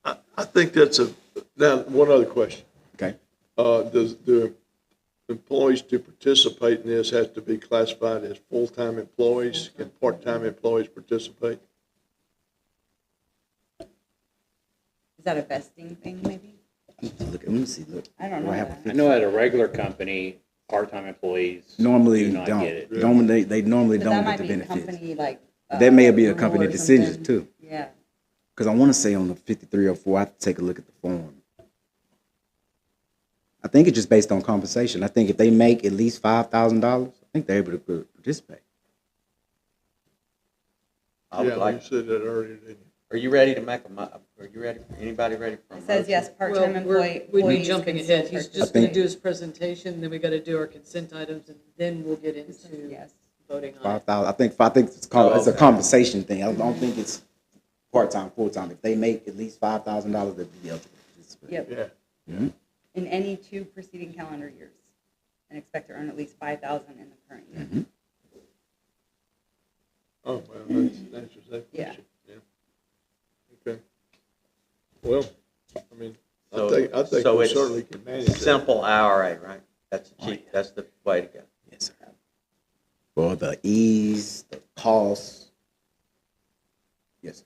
I think that's now, one other question. Okay? Do employees to participate in this have to be classified as full-time employees? Can part-time employees participate? Is that a vesting thing, maybe? Let me see, look. I don't Do know have a that. I know at a regular company, part-time employees Normally do not don't. get it. Normally, they normally But don't that get might the be benefits. company like. That may be a rule company or decision something. too. Yeah. Because I want to say on the 5304, I have to take a look at the form. I think it's just based on compensation. I think if they make at least $5,000, I think they're able to participate. I would Yeah, like, you said that earlier, didn't you? are you ready to make anybody ready for a It says motion? yes, part-time Well, employee. we'd be employees jumping can still ahead. He's just participate. going to do his presentation, then we got to do our consent items, and then we'll get into Yes. voting on it. 5,000. I think it's called, it's a okay. compensation thing. I don't think it's part-time, full-time. If they make at least $5,000, they'd be eligible to participate. Yep. Yeah. In any 2 preceding calendar years, and expect to earn at least 5,000 in the current year. Oh, well, that's that Yeah. question. Yeah. Okay. Well, I mean, So- I think so we it's certainly can manage that. Simple IRA, right? That's cheap, that's the way to go. Yes, sir. For the ease, the cost. Yes, sir.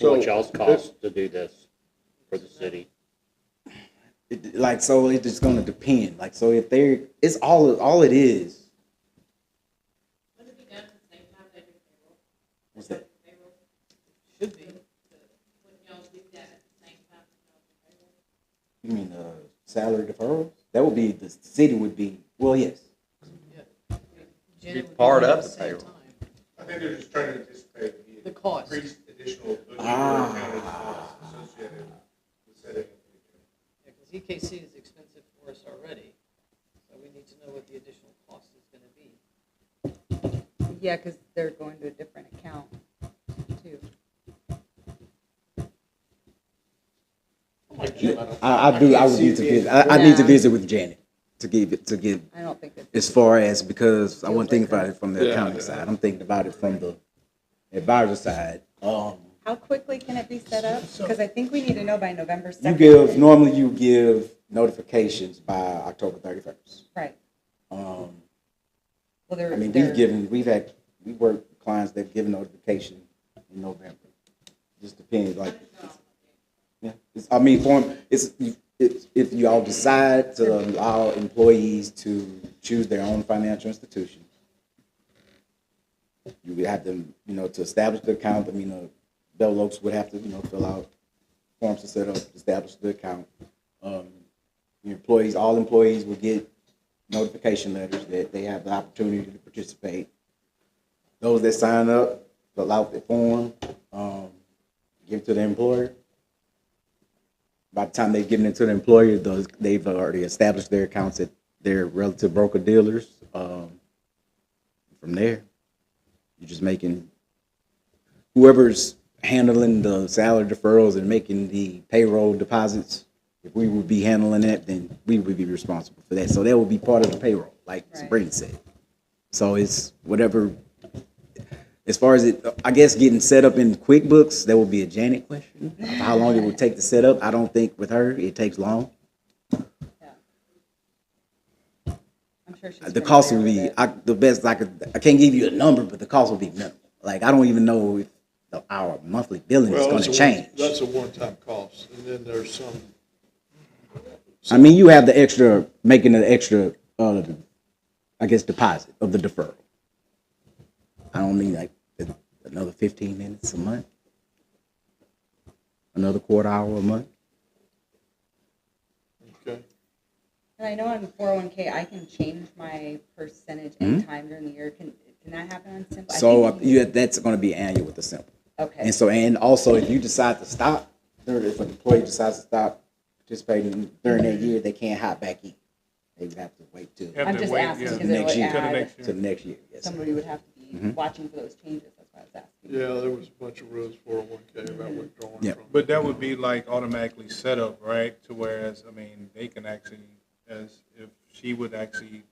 So, What y'all's cost to do this for the city? So it's just gonna depend. Like, so if they're, it's all it is. What's that? You mean salary deferrals? That would be, the city would be, well, yes. Janet would be part doing of it the at same payroll. time. I think they're just trying to anticipate The cost. increased additional Ah. costs associated with setting up the account. Yeah, because EKC is expensive for us already, so we need to know what the additional cost is gonna be. Yeah, because they're going to a different account too. I would need to visit, I need to visit with Janet to give, I don't think it's. as far as, because I wasn't thinking Deal about it from the accounting side. I'm thinking about it from the advisor side. How quickly can it be set up? Because I think we need to know by November 2nd. Normally you give notifications by October 31st. Right. Um, Well, they're. I mean, they're- we work with clients that give notification in November. Just depends, like, yeah. If you all decide to allow employees to choose their own financial institution, you would have them, to establish the account. I mean, Bell Oaks would have to, fill out forms to set up, establish the account. All employees would get notification letters that they have the opportunity to participate. Those that sign up, fill out the form, give it to the employer. By the time they've given it to the employer, they've already established their accounts at their relative broker dealers. From there, you're just making, whoever's handling the salary deferrals and making the payroll deposits, if we would be handling that, then we would be responsible for that. So that would be part of the payroll, like Sabrina said. So it's whatever, as far as I guess getting set up in QuickBooks, that would be a Janet question. Of how long it would take to set up. I don't think with her it takes long. Yeah. I'm sure she's. The cost would be, the best I can't give you a number, but the cost would be minimal. Like, I don't even know if our monthly billing is going to change. That's a one-time cost, and then there's some. I mean, you have the extra, making an extra, I guess, deposit of the deferral. I don't mean like another 15 minutes a month, another quarter hour a month. Okay. And I know on 401k, I can change my percentage anytime during the year. Can that happen on Simple? So that's going to be annual with the Simple. Okay. And also if you decide to stop, if an employee decides to stop participating during that year, they can't hop back in. They would have to wait till I'm just asking because it next would year. add, To the next year. Yes. somebody would have to be watching for those changes. That's why I was asking. Yeah, there was a bunch of rules 401k about withdrawing Yeah. from. But that would be like automatically set up, right? To whereas, I mean, they can actually, as if she would actually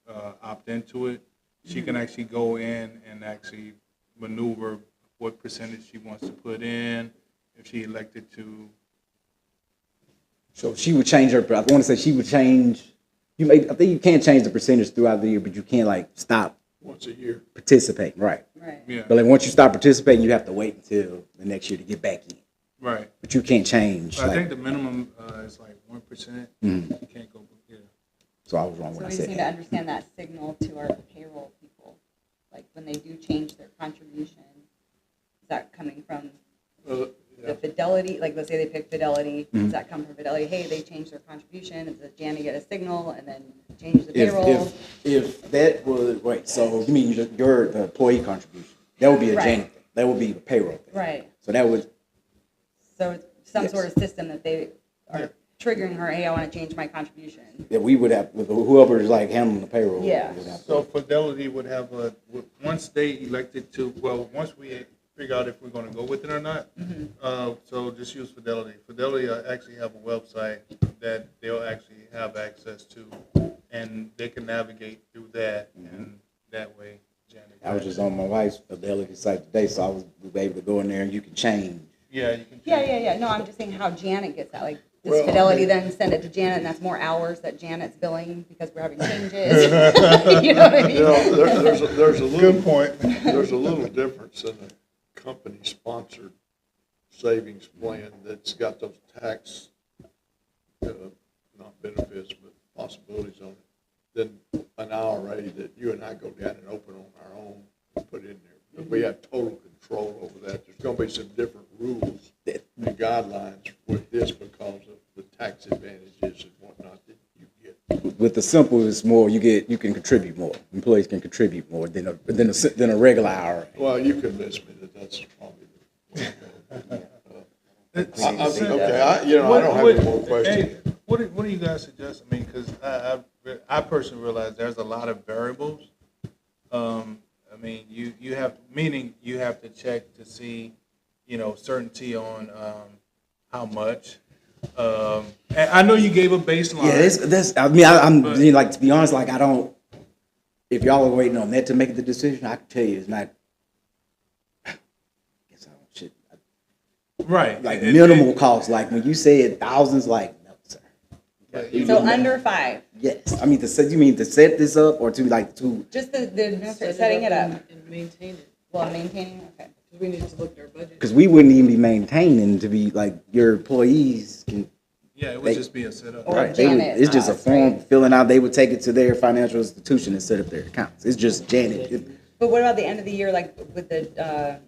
opt into it, she can actually go in and actually maneuver what percentage she wants to put in, if she elected to. So she would change her, I want to say she would change, I think you can't change the percentage throughout the year, but you can't like stop Once a year. participating, right? Right. Yeah, But like once you stop participating, you have to wait until the next year to get back in. right. But you can't change. I like- think the minimum is like 1%. You can't go, yeah. So I was wrong So when I we just said need to that. understand that signal to our payroll people. Like when they do change their contribution, is that coming from the Fidelity? Like let's say they pick Fidelity, does that come from Fidelity? Hey, they changed their contribution. Does Janet get a signal and then change the payroll? If that was, wait, so you mean the employee contribution? That would be a Right. Janet thing. That would be a payroll thing. Right. So that would, So it's some Yes. sort of system that they are triggering her, hey, I want to change my contribution. that we would have, with whoever is like handling the payroll. Yeah. would have to- So Fidelity would have once they elected to, once we figure out if we're gonna go with it or not, so just use Fidelity. Fidelity actually have a website that they'll actually have access to, and they can navigate through that, and that way, Janet. I was just on my wife's Fidelity site today, so I was able to go in there and you can change. Yeah, you can. Yeah. No, I'm just saying how Janet gets that. Like, does Well, Fidelity then send it to Janet and that's more hours that Janet's billing because we're having changes? You know what I mean? You know, there's a little. Good point. There's a little difference in a company-sponsored savings plan that's got those tax, not benefits, but possibilities on it, than an IRA that you and I go down and open on our own and put in there. But we have total control over that. There's gonna be some different rules and guidelines with this because of the tax advantages and simple is more, you can contribute more. Employees can contribute more than a regular IRA. Well, you convinced me that that's probably the way to go. Okay, I don't have any more questions. Hey, what do you guys suggest? I mean, because I personally realize there's a lot of variables. I mean, you have to check to see, certainty on how much. And I know you gave a baseline. Yeah, I'm like, to be honest, like, I don't. If y'all are waiting on that to make the decision, I can tell you it's not. I guess I don't shit. Right. Like minimal cost. Like when you said thousands, like no, sir. So under 5, Yes, I mean you mean to set this up or to just the setting it up. And maintain it, Well, maintaining, okay. because we need to look at our budget. because we wouldn't even be maintaining to be like your employees can. Yeah, it would just be a setup. Or Right, Janet, it's just a us, form right? filling out. They would take it to their financial institution and set up their accounts. It's just Janet. But what about the end of the year, like with the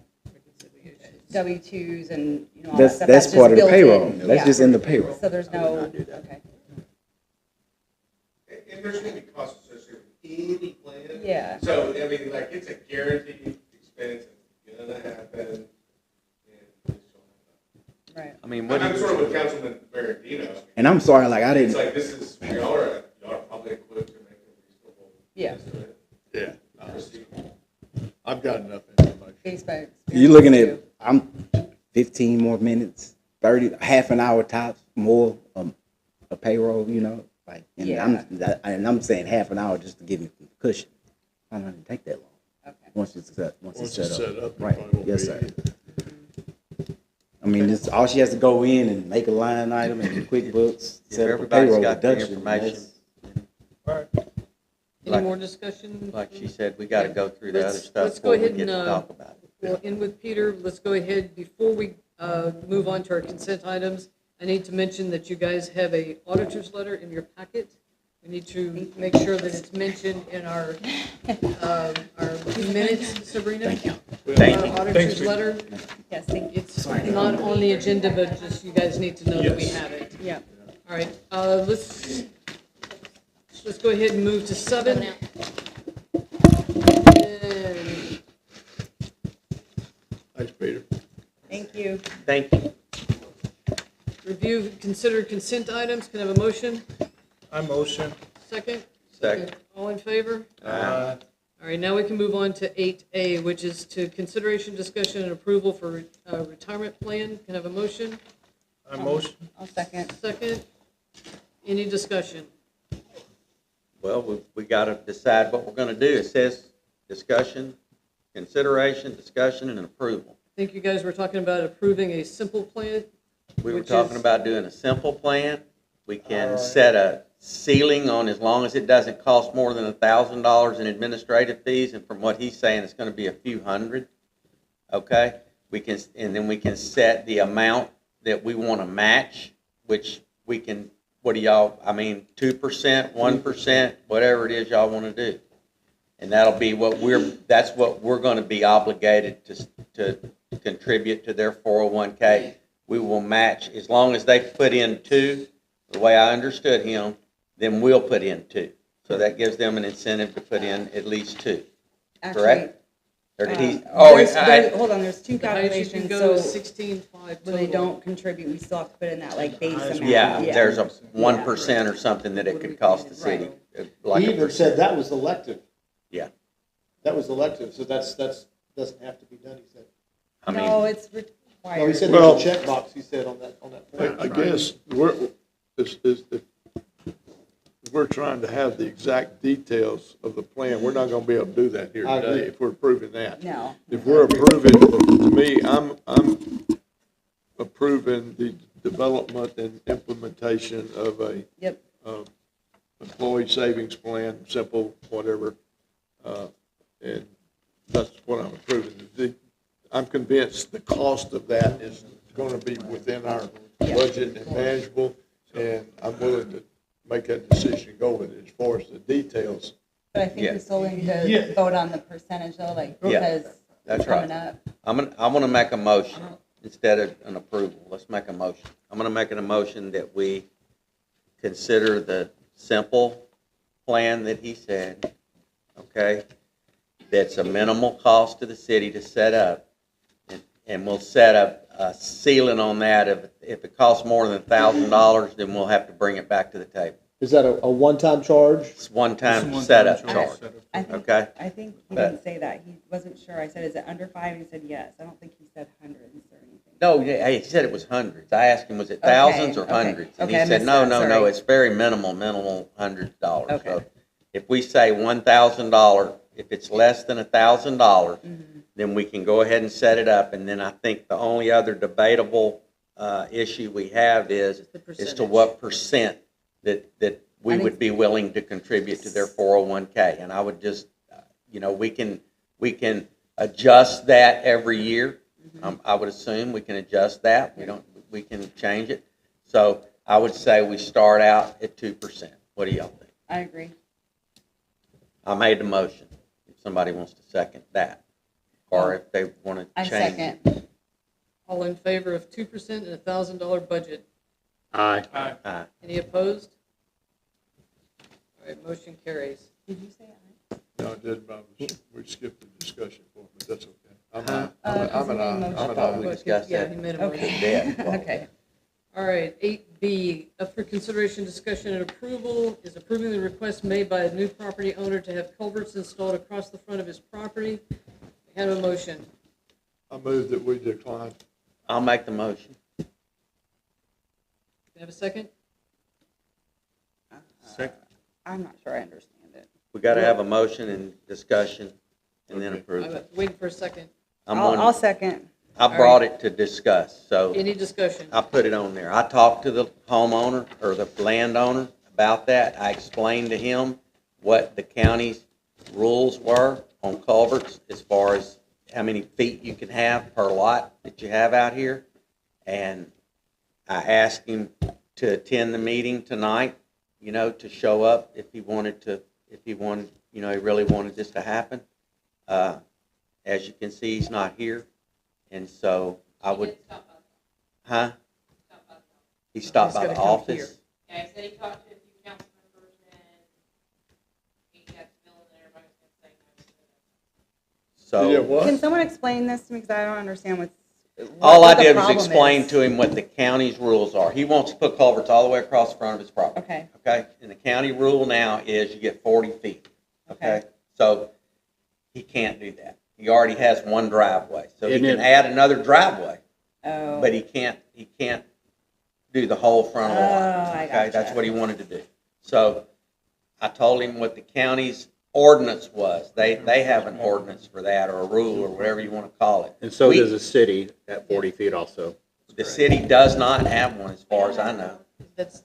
W-2s and, all that That's stuff? that's just part of the built payroll. in? That's Yeah. just in the payroll. So there's no, okay. And there's gonna be costs associated with any plan. Yeah. So, I mean, like, it's a guaranteed expense, it's gonna happen. And we just don't have Right. I mean, that. what do I'm you, sort of with Councilman Ferrandino. And I'm sorry, like I It's didn't. like, this is, y'all are probably equipped to make a reasonable Yeah. estimate. Yeah, Proceed. I've got enough information. Based by experience. You're looking at too. I'm 15 more minutes, 30, half an hour tops more a payroll. Like and Yeah. I'm saying half an hour just to give me some cushion. I don't even take that long. Okay. Once it's set up. it Right. probably won't Yes, be sir. I mean, all she has to go in and make a line item in QuickBooks, if set up a everybody's payroll got the deduction. information, Any Like- more discussion? like she said, we gotta go through the other Let's stuff go before we ahead get to and, talk about it. We'll end with Peter. Let's go ahead, before we move on to our consent items, I need to mention that you guys have a auditor's letter in your packet. We need to make sure that it's mentioned in our minutes, Sabrina. Thank you. Thank you. Our auditor's letter, Yes, thank you. it's not on the agenda, but just you guys need to know that we have it. Yeah. All right, let's go ahead and move to 7. And Thanks, Peter. Thank you. Thank you. review, consider consent items. Can I have a motion? I motion. Second? Second. All in favor? All right, now we can move on to 8A, which is to consideration, discussion, and approval for retirement plan. Can I have a motion? I motion. I'll second. Second? Any discussion? Well, we gotta decide what we're gonna do. It says discussion, consideration, discussion, and approval. I think you guys were talking about approving a simple plan. We were Which talking is- about doing a simple plan. We can set a ceiling on as long as it doesn't cost more than $1,000 in administrative fees, and from what he's saying, it's gonna be a few hundred. Okay? And then we can set the amount that we wanna match, which we can, what do y'all, 2%, 1%, whatever it is y'all wanna do. And that'll be that's what we're gonna be obligated to contribute to their 401k. We will match, as long as they put in 2, the way I understood him, then we'll put in 2. So that gives them an incentive to put in at least 2, Actually, correct? Or did he, hold on, there's 2 The highest you can calculations, go is so 16,500 when they total. don't contribute, we still have to put in that like base amount. yeah, there's a 1% or something that it could cost the city. Like He a even said that was elective. Yeah. That was elective, so that's, doesn't have to be done, he said. I mean, No, it's No, he required. said Well- there's a checkbox, he said on that form. I guess we're trying to have the exact details of the plan. We're not gonna be able to do that here I agree. today if we're approving that. No. If we're approving, to me, I'm approving the development and implementation of a Yep. employee savings plan, simple, whatever. And that's what I'm approving. I'm convinced the cost of that is gonna be within our budget and manageable, and I'm willing to make that decision and go with it. As far as the details, But I think Yeah. we still need to Yeah. vote on the percentage though, like, Yeah, because that's it's coming right. up. I'm gonna make a motion instead of an approval. Let's make a motion. I'm gonna make an emotion that we consider the simple plan that he said, okay, that's a minimal cost to the city to set up. And we'll set up a ceiling on that. If it costs more than $1,000, then we'll have to bring it back to the table. Is that a one-time charge? It's one-time It's setup one-time charge. I think, Okay. I think he But- didn't say that. He wasn't sure. I said, is it under 5? He said, yes. I don't think he said hundreds or anything. No, yeah, he said it was hundreds. I asked him, was it thousands or Okay, hundreds? And he okay, I said, missed no, that, no, no, sorry. it's very minimal $100. Okay. So if we say $1,000, if it's less than $1,000, then we can go ahead and set it up. And then I think the only other debatable issue we have is The as to percentage. what percent that we I think- would be willing to contribute to their 401K. And I would just, we can adjust that every year. I would assume we can adjust that. We can change it. So I would say we start out at 2%. What do y'all think? I agree. I made the motion. If somebody wants to second that, or if they want to I change it. second. All in favor of 2% and a $1,000 budget? Aye. Aye. Any opposed? All right, motion carries. Did you say aye? No, I did, but we skipped the discussion for it, but that's okay. I'm Huh? an Because he made a aye. I'm motion. an thought aye. we discussed Yeah, that. he made a motion. Okay. Yeah. Okay. All right, 8B, up for consideration, discussion, and approval is approving the request made by a new property owner to have culverts installed across the front of his property. We have a motion. I move that we decline. I'll make the motion. Can I have a second? Second. I'm not sure I understand it. We got to have a motion and discussion and then approve I'm it. waiting for a second. I'll second. I brought it to discuss, so Any discussion? I put it on there. I talked to the homeowner or the landowner about that. I explained to him what the county's rules were on culverts as far as how many feet you can have per lot that you have out here. And I asked him to attend the meeting tonight, to show up if he wanted, he really wanted this to happen. As you can see, he's not here. And so I would, huh? He stopped He's by gotta the come office. Yeah, he said he talked to a few council members and he got the feeling that everybody was gonna say no. Yeah, So what? Can someone explain this to me? Because I don't understand what all I the did was problem explain is. to him what the county's rules are. He wants to put culverts all the way across the front of his property. Okay. Okay? And the county rule now is you get 40 feet. Okay? Okay. So he can't do that. He already has one driveway. So he Isn't can it- add another driveway, Oh. but he can't do the whole front of the lot. Oh, I Okay? gotcha. That's what he wanted to do. So I told him what the county's ordinance was. They have an ordinance for that, or a rule, or whatever you want to call it. And so We- does the city at 40 feet also. The city does not have one, as far as I know. That's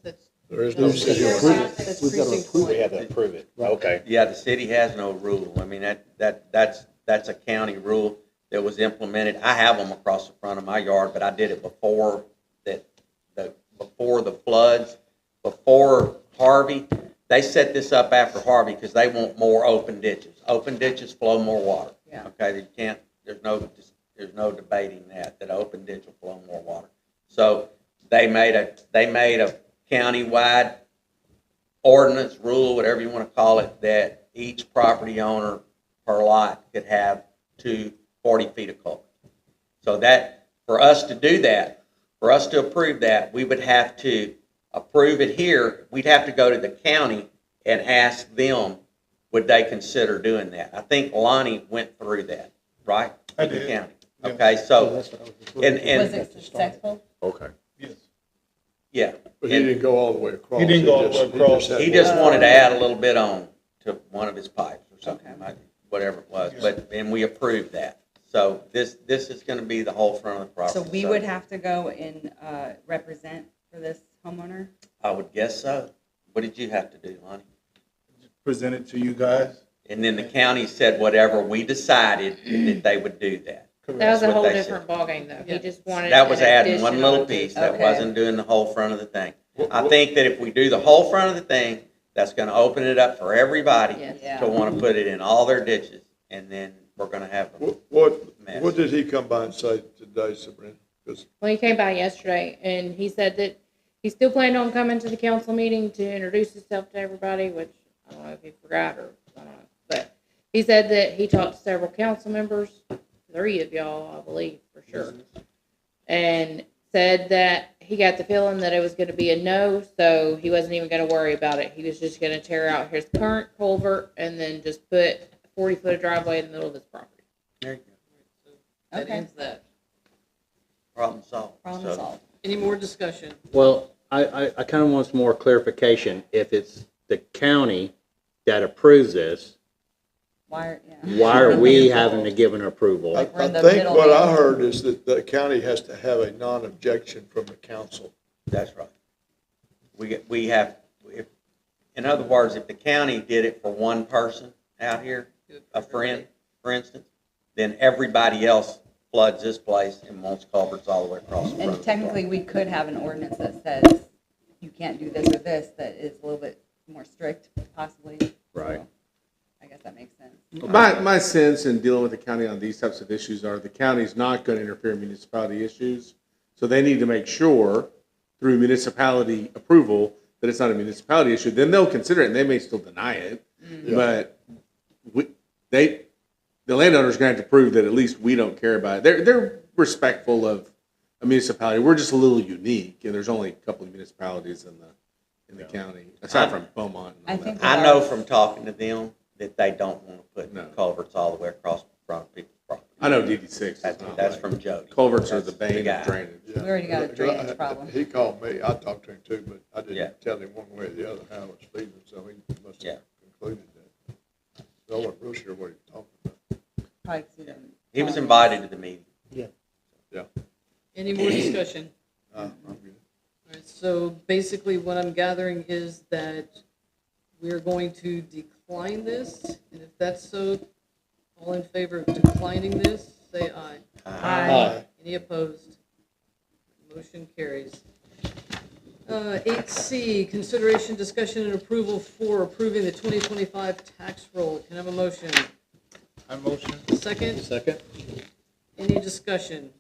There is no That's city precinct ordinance. one. That's We've gotta precinct approve one. We have to approve it. Okay. Yeah, the city has no rule. I mean, that's a county rule that was implemented. I have them across the front of my yard, but I did it before the floods, before Harvey. They set this up after Harvey because they want more open ditches. Open ditches flow more water. Yeah. Okay, you can't, there's no debating that open ditch will flow more water. So they made a county-wide ordinance, rule, whatever you want to call it, that each property owner per lot could have 40 feet of culvert. So that, for us to do that, for us to approve that, we would have to approve it here. We'd have to go to the county and ask them, would they consider doing that? I think Lonnie went through that, right? I With the did. county. Yeah. Okay, So so, that's what I was referring to. and Was it successful? Okay. Yes. yeah. But he didn't go all the way across. He didn't go all the way across. had He just one. wanted to add a little bit on to one of his pipes or something, Okay. like whatever it was, and we approved that. So this is gonna be the whole front of the property. So we would have to go and represent for this homeowner? I would guess so. What did you have to do, Lonnie? Present it to you guys. And then the county said whatever we decided that they would do that. That was That's a what whole they different said. ballgame though. Yeah. He just wanted. That was an adding one additional little to- piece. That Okay. wasn't doing the whole front of the thing. I think that if we do the whole front of the thing, that's gonna open it up for everybody Yes. Yeah. to wanna put it in all their ditches, and then we're gonna have a mess. What did he come by and say today, Sabrina? 'Cause Well, he came by yesterday and he said that he's still planning on coming to the council meeting to introduce himself to everybody, which I don't know if he forgot or, I don't know. But he said that he talked to several council members, 3 of y'all, I believe, for sure. And said that he got the feeling that it was gonna be a no, so he wasn't even gonna worry about it. He was just gonna tear out his current culvert and then just put a 40-foot driveway in the middle of his property. There you go. That Okay. ends that. Problem solved. Problem So, solved. Any more discussion? Well, I kind of want some more clarification. If it's the county that approves this, why are we having to give an approval? I We're in the think middle what I man. heard is that the county has to have a non-objection from the council. That's right. We have, if, in other words, if the county did it for one person out here, a friend, for instance, then everybody else floods this place and wants culverts all the way across the road. And technically, we could have an ordinance that says you can't do this or this, that is a little bit more strict, possibly. Right. So, I guess that makes sense. My sense in dealing with the county on these types of issues are the county's not going to interfere in municipality issues. So they need to make sure through municipality approval that it's not a municipality issue. Then they'll consider it and they may still deny it. But the landowner's going to have to prove that at least we don't care about it. They're respectful of a municipality. We're just a little unique, and there's only a couple of municipalities in the county, aside from Beaumont. And all that. I know from talking to them that they don't want to put No. culverts all the way across the front of people's property. I know DD6. That's from Jody. Culverts are the That's bane guy. of drainage. Yeah. We already got a drainage problem. He called me, I talked to him too, but I Yeah. didn't tell him one way or the other how I was feeling, so he must Yeah. have concluded that. So I wasn't real sure what he was talking about. Probably see them. He was invited to the meeting. Any more discussion? I'm good. All right, so basically what I'm gathering is that we're going to decline this, and if that's so, all in favor of declining this, say aye. Aye. Any opposed? Motion carries. 8C, consideration, discussion, and approval for approving the 2025 tax roll. Can I have a motion? I motion. Second? Second? Any discussion?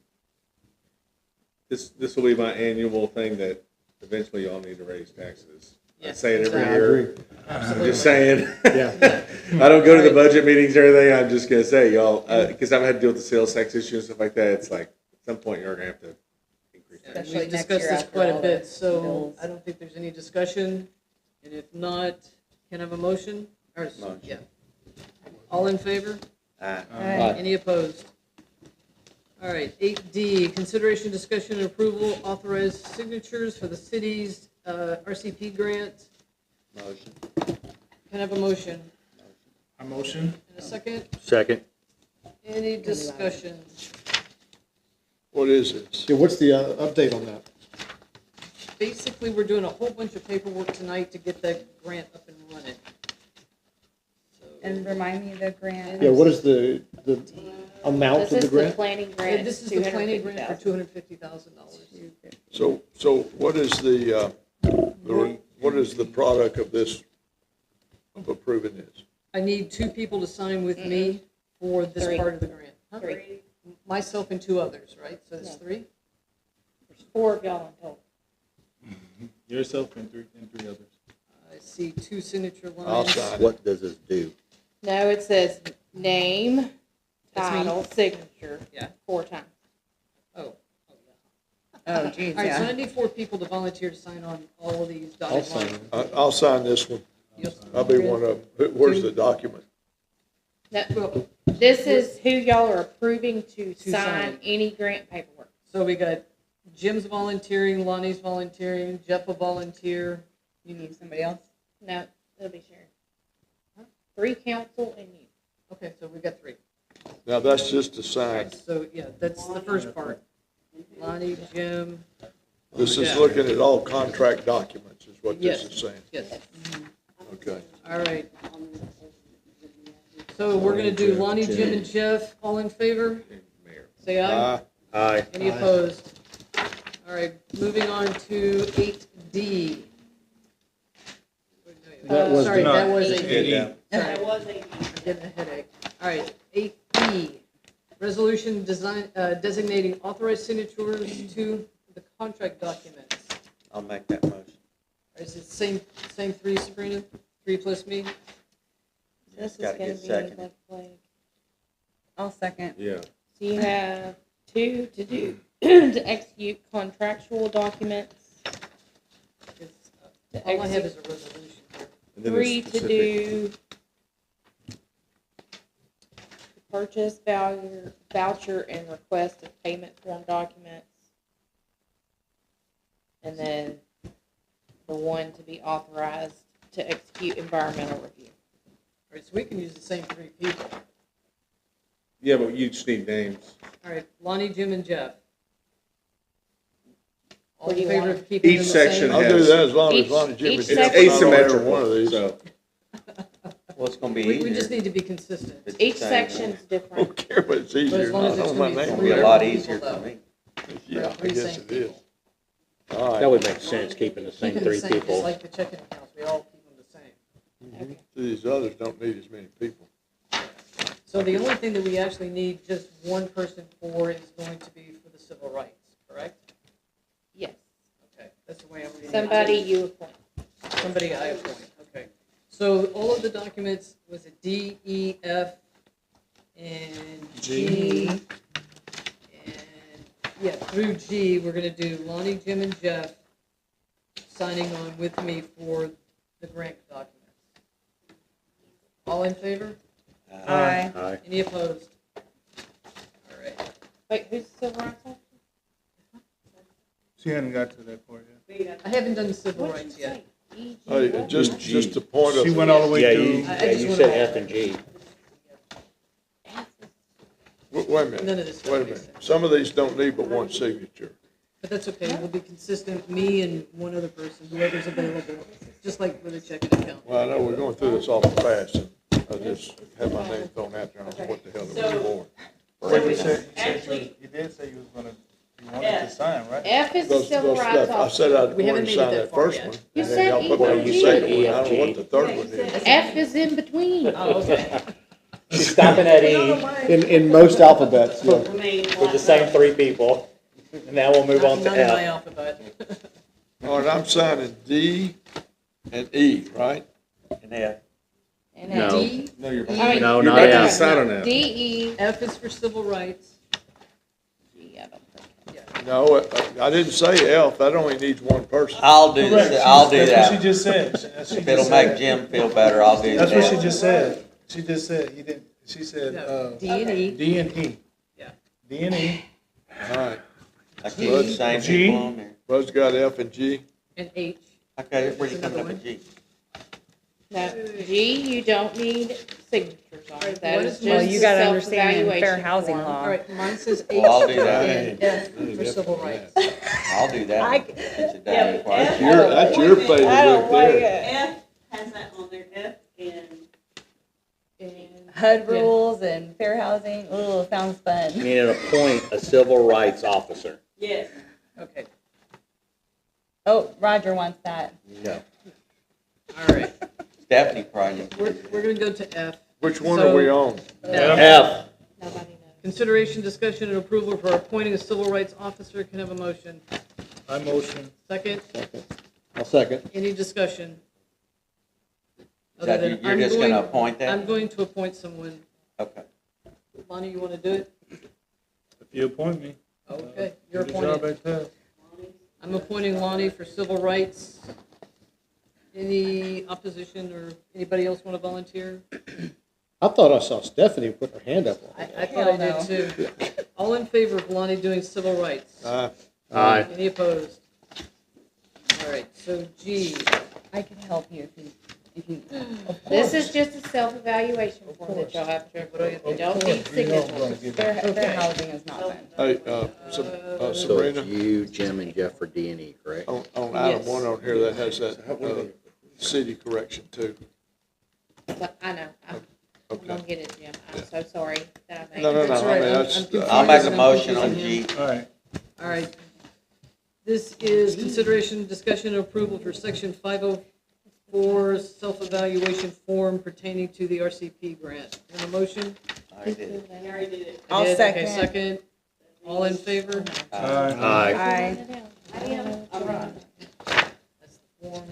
This will be my annual thing that eventually y'all need to raise taxes. I Yes, say it every exactly. year. I'm Absolutely. just saying. Yeah. I don't go to the budget meetings or anything. I'm just gonna say, y'all, because I've had to deal with the sales tax issue and stuff like that. It's like, at some point, you're gonna have to increase that. Especially We've next discussed year this after quite a all bit, the so bills. I don't think there's any discussion. And if not, can I have a motion? Or, Motion. yeah. All in favor? Aye. Aye. Any opposed? All right, 8D, consideration, discussion, and approval, authorized signatures for the city's RCP grant. Motion. Can I have a motion? I motion. And a second? Second. Any discussion? What is this? Yeah, what's the update on that? Basically, we're doing a whole bunch of paperwork tonight to get that grant up and running. So- And remind me the grant. Yeah, what is the amount This of the is the grant? planning Yeah, grant. this is the planning grant for $250,000. So what is what is the product of this, of approving this? I need 2 people to sign with me for this 3. part of the grant. Huh? 3. Myself and 2 others, right? So it's No. 3? There's 4 of y'all in total. Yourself and three others. I see 2 signature I'll lines. sign it. What does this do? No, it says name, That's me. title, signature. Yeah. 4 times. Oh. Oh, geez, All right, so I yeah. need 4 people to volunteer to sign on all of these I'll dotted sign lines. it. I'll sign this one. Yes. I'll be one of them. Where's the document? No, this is who y'all are approving to To sign sign. any grant paperwork. So we got Jim's volunteering, Lonnie's volunteering, Jeff will volunteer. You need somebody else? No, it'll be Sharon. 3 council and you. Okay, so we got 3. Now, that's just a All sign. right, so yeah, that's the first part. Lonnie, Jim, This is Yeah. looking at all contract documents is what this Yes. is saying. yes. Okay. All right. So we're gonna do Lonnie, Jim, and Jeff. All in favor? Mayor. Say aye. Aye. Any opposed? All right, moving on to 8D. That was Sorry, the- that was Just 8D. did that. Sorry, That was a, I'm getting a headache. All right, 8E, resolution designating authorized signatures to the contract documents. I'll make that motion. Is it same 3, Sabrina? 3 plus me? This is Gotta gonna get be seconded. like, I'll second. Yeah. so you have 2 to do, to execute contractual documents, to All I have execute, is a resolution here. And then there's 3 to specific- do purchase voucher and request of payment form documents. And then the 1 to be authorized to execute environmental review. All right, so we can use the same 3 people. Yeah, but you just need names. All right, Lonnie, Jim, and Jeff. All What do in you favor want? of keeping Each them the section same? I'll do that as long as Each- Lonnie, Jim, each and It's Jeff section- are not on asymmetrical, one of these. so. Well, it's gonna be We easier. just need to be consistent. if it's the Each same section's I different. don't care, but it's But as easier. long as I it's know my gonna be It'll name. be a three lot people, easier though. for me. Yeah, I Three guess same it is. people. All That right, would make sense, keeping the same Keeping the 3 same, just people. like the checking accounts, we all keep them the same. these others don't need as many people. So the only thing that we actually need just one person for is going to be for the civil rights, correct? Yes. Okay, that's the way I'm reading it. Somebody you appoint. Somebody I appoint, okay. So all of the documents, was it D, E, F, and G? And, yeah, through G, we're gonna do Lonnie, Jim, and Jeff signing on with me for the grant documents. All in favor? Aye. Aye. Any opposed? All right. Wait, who's the civil rights officer? She hadn't got to that part yet. I haven't done the civil What did rights you yet. say? E.G. Hey, what? just a point She of, went all the way Yeah, to. you, I yeah, just you wanna- said F and G. wait a None minute, of this stuff wait a makes minute. sense. Some of these don't need but one signature. But that's okay, we'll be consistent, me and one other person, whoever's available, just like with a checking account. Well, I know we're going through this awful fast, and I just had my name thrown out there, I don't know what the hell it was for. Wait, you said Actually- you did say you was gonna, you wanted to sign, right? F is the Those civil rights stuff, I officer. said I'd We go haven't and made it sign that that far first yet. one. You and said then y'all put E me and the G. second one, I don't know what the third one is. F is in between. Oh, okay. She's stopping at E In most alphabets, yeah. I mean, with the same 3 people. And now we'll move on to Not in my F. alphabet. All right, I'm signing D and E, right? And F. And No. D, No, you're. I mean, No, You're not about to F. decide on that. D, E, F is for civil rights. G, I don't think. No, I didn't say F, that only needs one person. I'll do Correct. this, I'll do That's what she that. just said. She If just it'll said- make Jim feel better, I'll do that. That's what she just said. She just said, he didn't, she said, No, D and E, D and E. Yeah. D and E. All right, I keep the same G. people on there. Bud's got F and G. and H. Okay, where you coming Another up with G? No, G, you don't need signatures on. Right, That what is is- Well, just you a gotta understand self-evaluation fair housing form. law. All right, mine says H Well, I'll do that. and F for civil rights. I'll do that. It's a Yeah, damn but part. F- That's your favorite right there. F has that on there, F and And HUD rules and fair housing, ooh, sounds fun. You need to appoint a civil rights officer. yes. Okay, Oh, Roger wants that. No. all right. Stephanie probably. We're gonna go to F. Which one are we on? F. nobody knows. Consideration, discussion, and approval for appointing a civil rights officer. Can I have a motion? I motion. Second, I'll second. any discussion? Is that, Other you're than just I'm gonna going- appoint I'm that? going to appoint someone. Okay. Lonnie, you wanna do it? If you appoint me. Okay, you're do the job appointed. like that. I'm appointing Lonnie for civil rights. Any opposition or anybody else want to volunteer? I thought I saw Stephanie put her hand up. I thought I did too. All in favor of Lonnie doing civil rights? Aye. Any opposed? All right, so G, I can help you if you. This is just a self-evaluation form that y'all have to approve. You don't need signatures. Fair housing is not fun. Hey, So Sabrina, it's you, Jim, and Jeff for D and E, correct? on item Yes. one on here, that has that, city correction too. But I know, I'm Okay. gonna get it, Jim. I'm so sorry that I made. No, no, no, That's I right, mean, I'm- that's, I'm confused. I'll make a I'm motion on confusing G. him. All right. All right. This is consideration, discussion, and approval for section 504 self-evaluation form pertaining to the RCP grant. Have a motion? I already did it. I already did it. I'll Okay, second. second. All in favor? Aye. Aye. Aye. All right. That's the form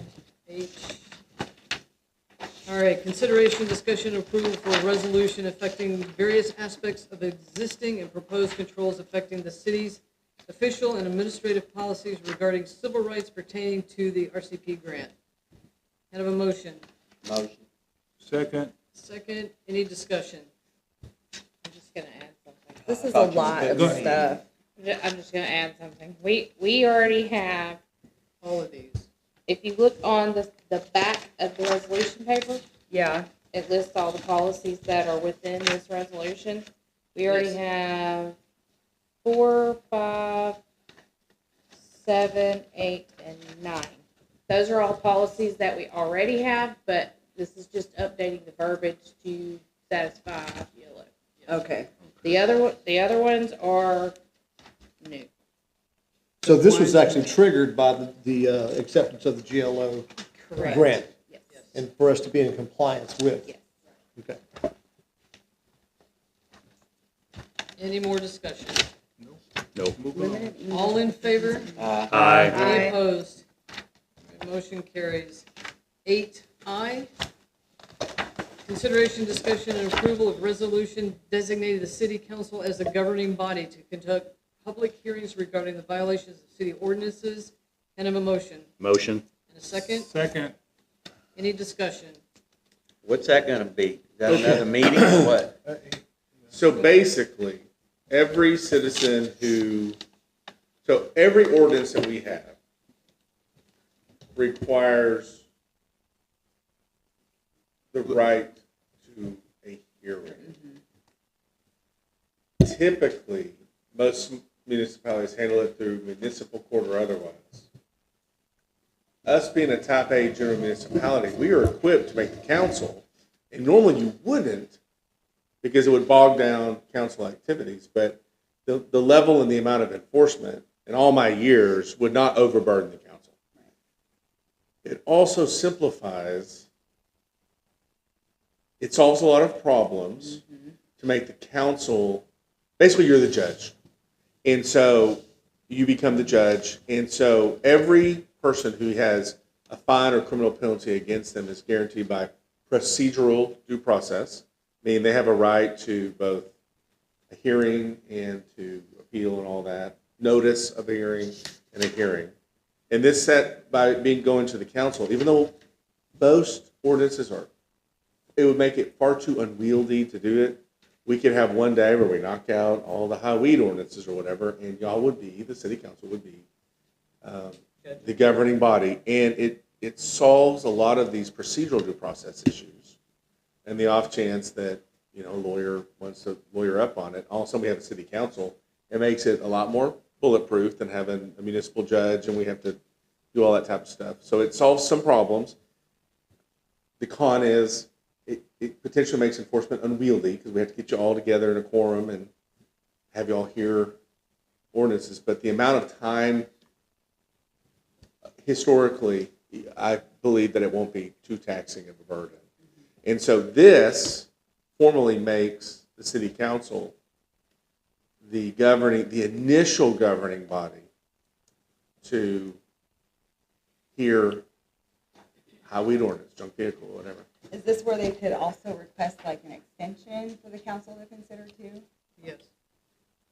H. All right, consideration, discussion, approval for a resolution affecting various aspects of existing and proposed controls affecting the city's official and administrative policies regarding civil rights pertaining to the RCP grant. Kind of a motion. Motion. Second. Second, any discussion? I'm just gonna add something. This is a lot of stuff. I'm just gonna add something. We already have, All of these. if you look on the back of the resolution paper, Yeah, it lists all the policies that are within this resolution. We already have 4, 5, 7, 8, and 9. Those are all policies that we already have, but this is just updating the verbiage to satisfy GLO. okay. The other ones are new. So this was actually triggered by the acceptance of the GLO Correct. grant, Yes. and for us to be in compliance with. Yes. Okay. Any more discussion? Nope. All in favor? Aye. Any opposed? Motion carries. 8I, consideration, discussion, and approval of resolution designating the city council as the governing body to conduct public hearings regarding the violations of city ordinances. And of a motion. Motion. And a second? Second. Any discussion? What's that gonna be? Is that another meeting or what? So basically, every citizen so every ordinance that we have requires the right to a hearing. Typically, most municipalities handle it through municipal court or otherwise. Us being a type A general municipality, we are equipped to make the council, and normally you wouldn't, because it would bog down council activities, but the level and the amount of enforcement in all my years would not overburden the council. It also simplifies, it solves a lot of problems to make the council, basically you're the judge. And so you become the judge, and so every person who has a fine or criminal penalty against them is guaranteed by procedural due process, meaning they have a right to both a hearing and to appeal and all that, notice of a hearing and a hearing. And this set by going to the council, even though most ordinances are, it would make it far too unwieldy to do it. We could have one day where we knock out all the high weed ordinances or whatever, and y'all would be, the city council would be the governing body. And it solves a lot of these procedural due process issues. And the off chance that, you know, a lawyer wants to lawyer up on it, all of a sudden we have a city council, it makes it a lot more bulletproof than having a municipal judge and we have to do all that type of stuff. So it solves some problems. The con is it potentially makes enforcement unwieldy because we have to get you all together in a quorum and have you all hear ordinances. But the amount of time, historically, I believe that it won't be too taxing of a burden. And so this formally makes the city council the initial governing body to hear highway ordinance, junk vehicle, whatever. Is this where they could also request like an extension for the council to consider too? Yes.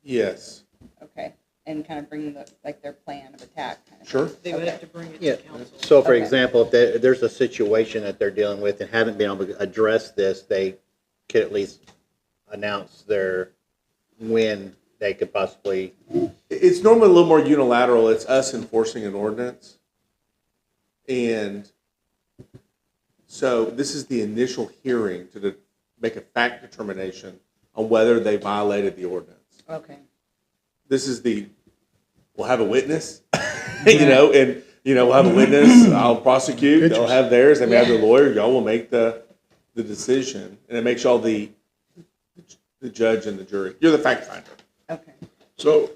Yes. Okay, and kind of bring their plan of attack kind of. Sure. They would have to bring it Yeah, to council. so for Okay. example, if there's a situation that they're dealing with and haven't been able to address this, they could at least announce when they could possibly. It's normally a little more unilateral. It's us enforcing an ordinance. And so this is the initial hearing to make a fact determination on whether they violated the ordinance. Okay. This is we'll have a witness, and we'll have a witness, I'll prosecute, they'll have theirs, they may have their lawyer, y'all will make the decision, and it makes y'all the judge and the jury. You're the fact finder. Okay. So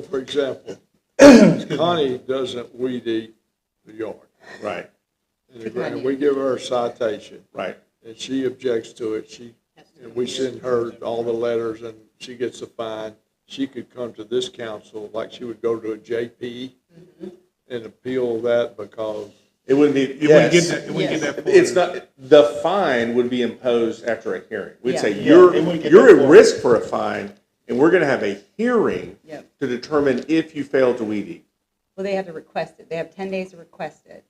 for example, Connie doesn't weed eat the yard. Right. And we give her a citation. Right. And she objects to it. And we send her all the letters and she gets a fine. She could come to this council like she would go to a JP and appeal that because It wouldn't be, It wouldn't get yes. that, it wouldn't get that. It's not, the fine would be imposed after a hearing. We'd Yeah. say, Yeah, it wouldn't get you're that at far. risk for a fine, and we're gonna have a hearing Yep. to determine if you fail to weed eat. Well, they have to request it. They have 10 days to request it.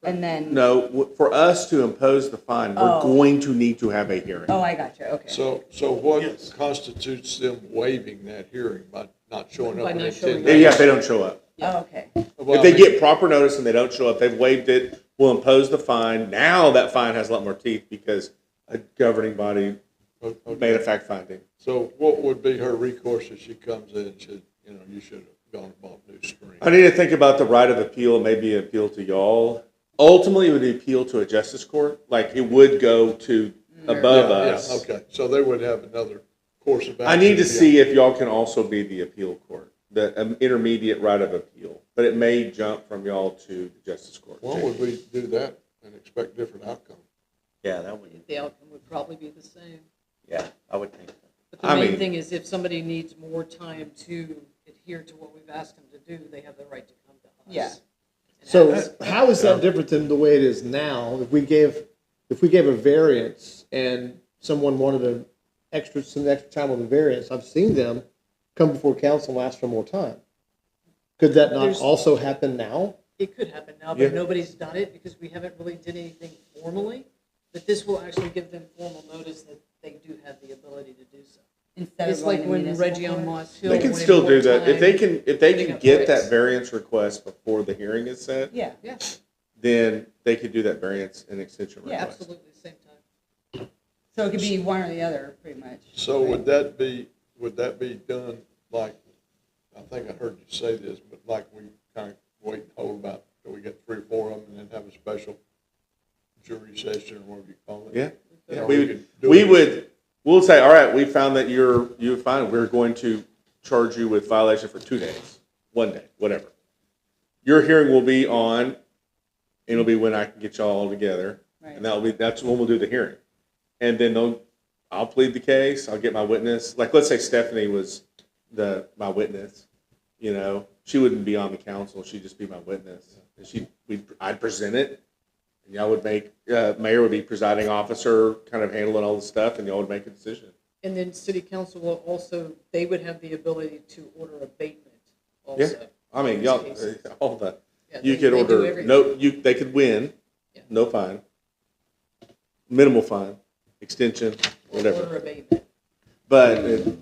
And then, No, for us to impose the fine, we're Oh. going to need to have a hearing. oh, I got you, okay. So what Yes. constitutes them waiving that hearing by not showing up By not within showing 10 up. days? Yeah, if they don't show up. Oh, okay. Well, If they I mean, get proper notice and they don't show up, they've waived it, we'll impose the fine. Now that fine has a lot more teeth because a governing body okay. made a fact finding. So what would be her recourse if she comes in and said, you should have gone and bought new screen? I need to think about the right of appeal, maybe appeal to y'all. Ultimately, it would appeal to a justice court. Like, it would go to above Yeah, us. yeah, okay, so they would have another course of action. I need to Yeah. see if y'all can also be the appeal court, the intermediate right of appeal. But it may jump from y'all to the justice court. Why would we do that and expect different outcome? Yeah, that would, The outcome would probably be the same. yeah, I would think so. But the I main mean- thing is if somebody needs more time to adhere to what we've asked them to do, they have the right to come to us. Yeah. and So ask. how is that different than the way it is now? If we gave a variance and someone wanted some extra time on the variance, I've seen them come before council and ask for more time. Could that not There's- also happen now? It could happen now, Yeah. but nobody's done it because we haven't really did anything formally. But this will actually give them formal notice that they do have the ability to do so. Instead of It's like going to when municipal Reggie on court? Moss Hill. They can wanted still more do that. If they time. can Putting up get that bricks. variance request before the hearing is set, Yeah, Yeah, then they could do that variance and extension Yeah, request. absolutely, the same time. so it could be one or the other, pretty much. So would that be done like, I think I heard you say this, but like we kind of wait and hold about, till we get 3 or 4 of them and then have a special jury session or whatever you call it? Yeah. Yeah, Or we could do would, it- we'll say, all right, we found that you're fine. We're going to charge you with violation for 2 days, 1 day, whatever. Your hearing will be on, and it'll be when I can get y'all all together. Right. And that's when we'll do the hearing. And then I'll plead the case, I'll get my witness. Like, let's say Stephanie was my witness, she wouldn't be on the council, she'd just be my witness. And I'd present it, and y'all would mayor would be presiding officer, kind of handling all the stuff, and y'all would make a decision. And then city council will also, they would have the ability to order abatement also. I mean, in y'all, these cases. all the, Yeah, you they- could they do order, everything. they could win, Yeah. no fine, minimal fine, extension, Or whatever. order abatement. But it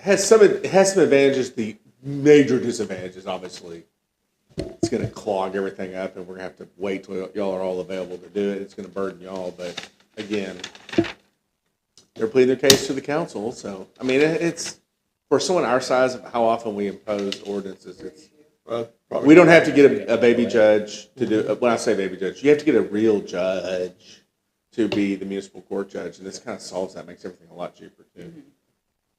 has some advantages, the major disadvantages, obviously. It's gonna clog everything up, and we're gonna have to wait till y'all are all available to do it. It's gonna burden y'all, but again, they're pleading their case to the council, so, I mean, it's, for someone our size, how often we impose ordinances, it's, Well, probably- we don't have to get a baby judge to do, when I say baby judge, you have to get a real judge to be the municipal court judge, and this kind of solves that, makes everything a lot cheaper too.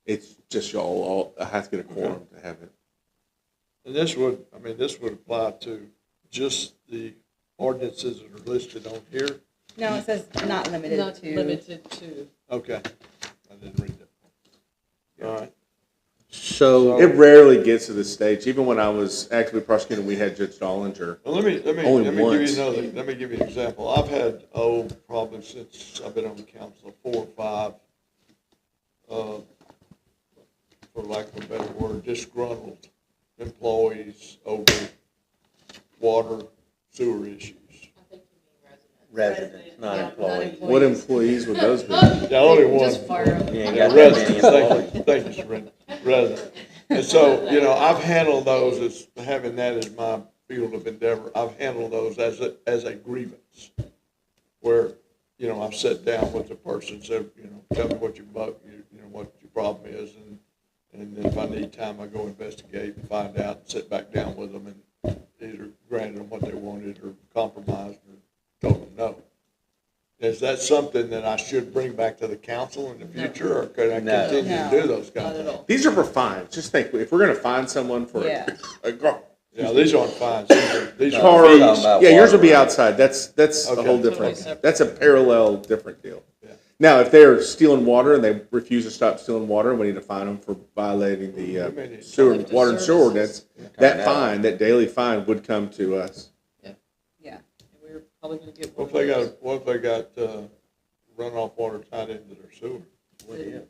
It's just y'all all have to get a quorum to have it. And this would apply to just the ordinances that are listed on here? No, it says not limited Not to. limited to. Okay, I didn't read that. All right. So, It rarely gets to this stage. Even when I was actively prosecuting, we had Judge Dollinger. Well, let me Only give you once. let me give you an example. I've had, probably since I've been on the council, 4 or 5, for lack of a better word, disgruntled employees over water, sewer issues. Residents, not Yeah, employees. What employees would those be? The only one. Just fire them. You ain't Yeah, got that many residents, thank employees. you, thank you, Serena, residents. And so, I've handled those as, having that as my field of endeavor, I've handled those as a grievance. Where, I've sat down with the person, said, tell me what what your problem is, and then if I need time, I go investigate and find out, and sit back down with them and either granted them what they wanted or compromised or told them no. Is that something that I should bring back to the council in the future, or could I No. continue to do those kind Not of at things? all. These are for fines. Just think, if we're gonna fine someone for Yeah. Yeah, these aren't fines, these No. are Or, We're talking about yeah, yours water, will be right? outside. That's a Okay. whole Totally different, separate. that's a parallel, different deal. Yeah. Now, if they're stealing water and they refuse to stop stealing water, we need to fine them for violating the sewer, Collective water and sewer ordinance. services. That fine, that daily fine would come to us. Yeah. probably gonna get What one if of those. they got runoff water tied into their sewer?